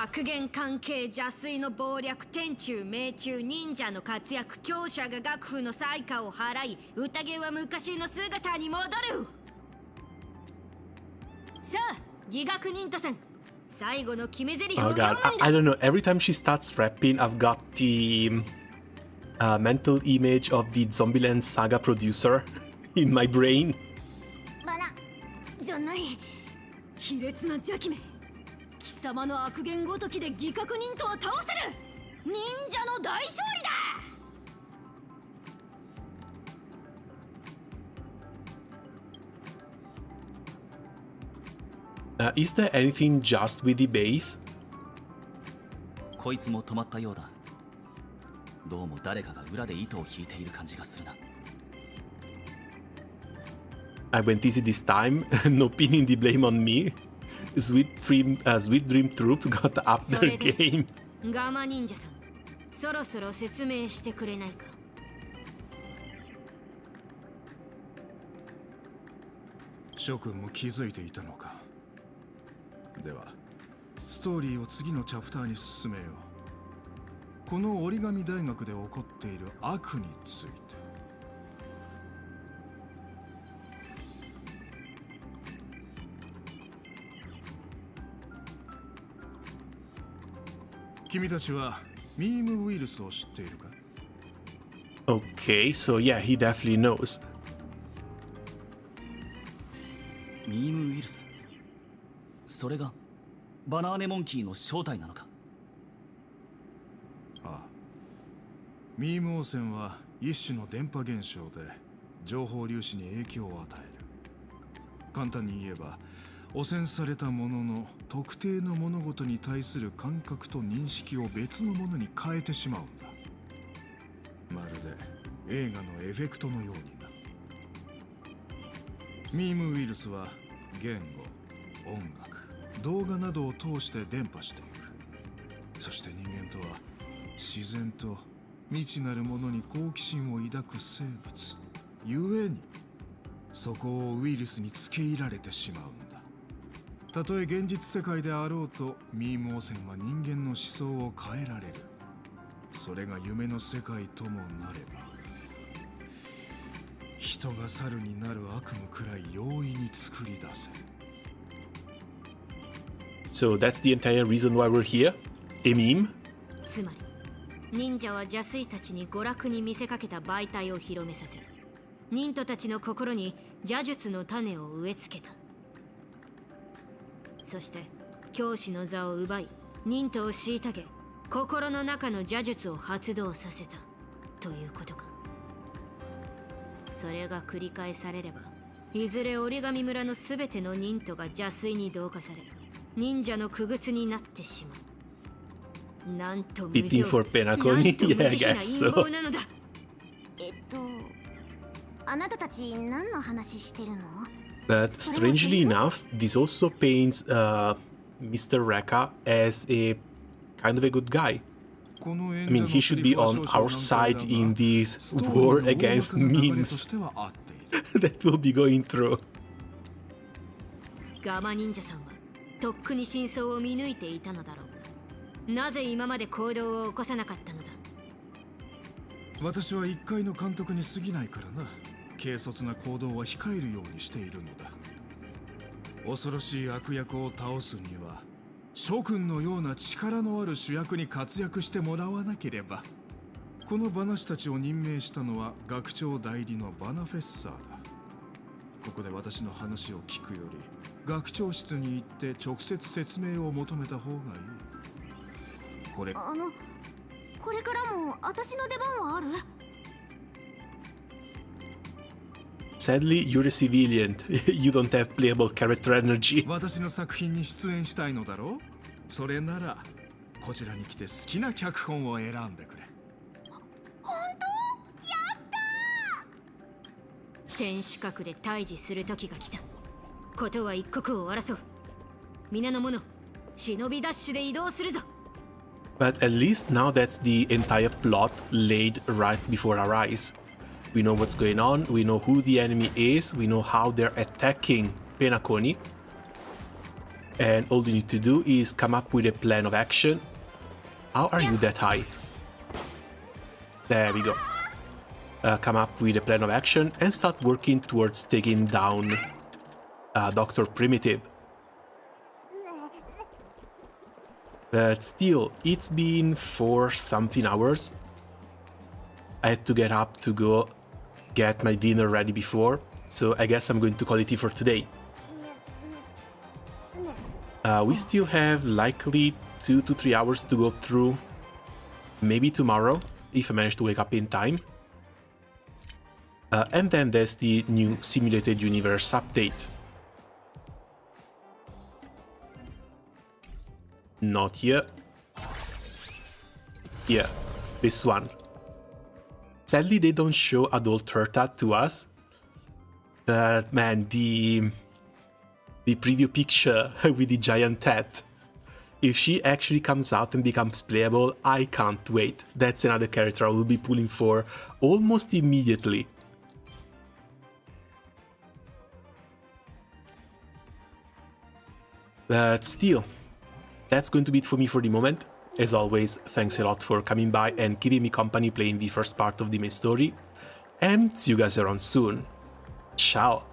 悪言関係邪推の謀略天中命中忍者の活躍強者が楽譜の災禍を払い宴は昔の姿に戻る。さあ義学忍徒さん最後の決め台詞を Oh god, I don't know. Every time she starts rapping, I've got the mental image of the Zombieland Saga producer in my brain. バナじゃない卑劣な邪気め貴様の悪言ごときで義覚忍とは倒せる忍者の大勝利だ。Is there anything just with the base? こいつも止まったようだ。どうも誰かが裏で糸を引いている感じがするな。I went easy this time, no pinning the blame on me. Sweet Dream Troop got up their game. ガマ忍者さん、そろそろ説明してくれないか。諸君も気づいていたのか。では、ストーリーを次のチャプターに進めよう。この折り紙大学で起こっている悪について。君たちはミームウイルスを知っているか？ Okay, so yeah, he definitely knows. ミームウイルス、それがバナーネモンキーの正体なのか？ああ、ミーム汚染は一種の電波現象で情報粒子に影響を与える。簡単に言えば汚染されたものの特定の物事に対する感覚と認識を別のものに変えてしまうんだ。まるで映画のエフェクトのようにな。ミームウイルスは言語、音楽、動画などを通して伝播していく。そして人間とは自然と未知なるものに好奇心を抱く生物ゆえにそこをウイルスに付け入られてしまうんだ。たとえ現実世界であろうとミーム汚染は人間の思想を変えられる。それが夢の世界ともなれば人が猿になる悪夢くらい容易に作り出せる。 So that's the entire reason why we're here? A meme? つまり忍者は邪推たちに娯楽に見せかけた媒体を広めさせる。忍徒たちの心に邪術の種を植え付けた。そして教師の座を奪い忍徒を虐げ心の中の邪術を発動させたということか。それが繰り返されればいずれ折り紙村のすべての忍徒が邪推に同化され忍者の傀儡になってしまう。なんと無情、 Fitting for Penacony? Yeah, I guess so. 陰謀なのだ。あなたたち何の話してるの？ But strangely enough, this also paints Mr. Rappa as a kind of a good guy. I mean, he should be on our side in this war against memes that we'll be going through. ガマ忍者さんはとっくに真相を見抜いていたのだろう。なぜ今まで行動を起こさなかったのだ。私は一介の監督に過ぎないからな。軽率な行動は控えるようにしているのだ。恐ろしい悪役を倒すには諸君のような力のある主役に活躍してもらわなければ。このバナシたちを任命したのは学長代理のバナフェッサーだ。ここで私の話を聞くより学長室に行って直接説明を求めた方がいい。これからも私の出番はある？ Sadly, you're a civilian. You don't have playable character energy. 私の作品に出演したいのだろう？それならこちらに来て好きな脚本を選んでくれ。本当？やったー！天守閣で対峙する時が来た。ことは一刻を争う。皆の者、忍びダッシュで移動するぞ。But at least now that's the entire plot laid right before our eyes. We know what's going on, we know who the enemy is, we know how they're attacking Penacony. And all we need to do is come up with a plan of action. How are you that high? There we go. Come up with a plan of action and start working towards taking down Dr. Primitive. But still, it's been 4-something hours. I had to get up to go get my dinner ready before, so I guess I'm going to call it for today. We still have likely 2 to 3 hours to go through, maybe tomorrow, if I manage to wake up in time. And then there's the new Simulated Universe update. Not here. Yeah, this one. Sadly, they don't show adult Herta to us. But man, the preview picture with the giant head. If she actually comes out and becomes playable, I can't wait. That's another character I will be pulling for almost immediately. But still, that's going to be it for me for the moment. As always, thanks a lot for coming by and keeping me company playing the first part of the main story. And see you guys around soon. Ciao!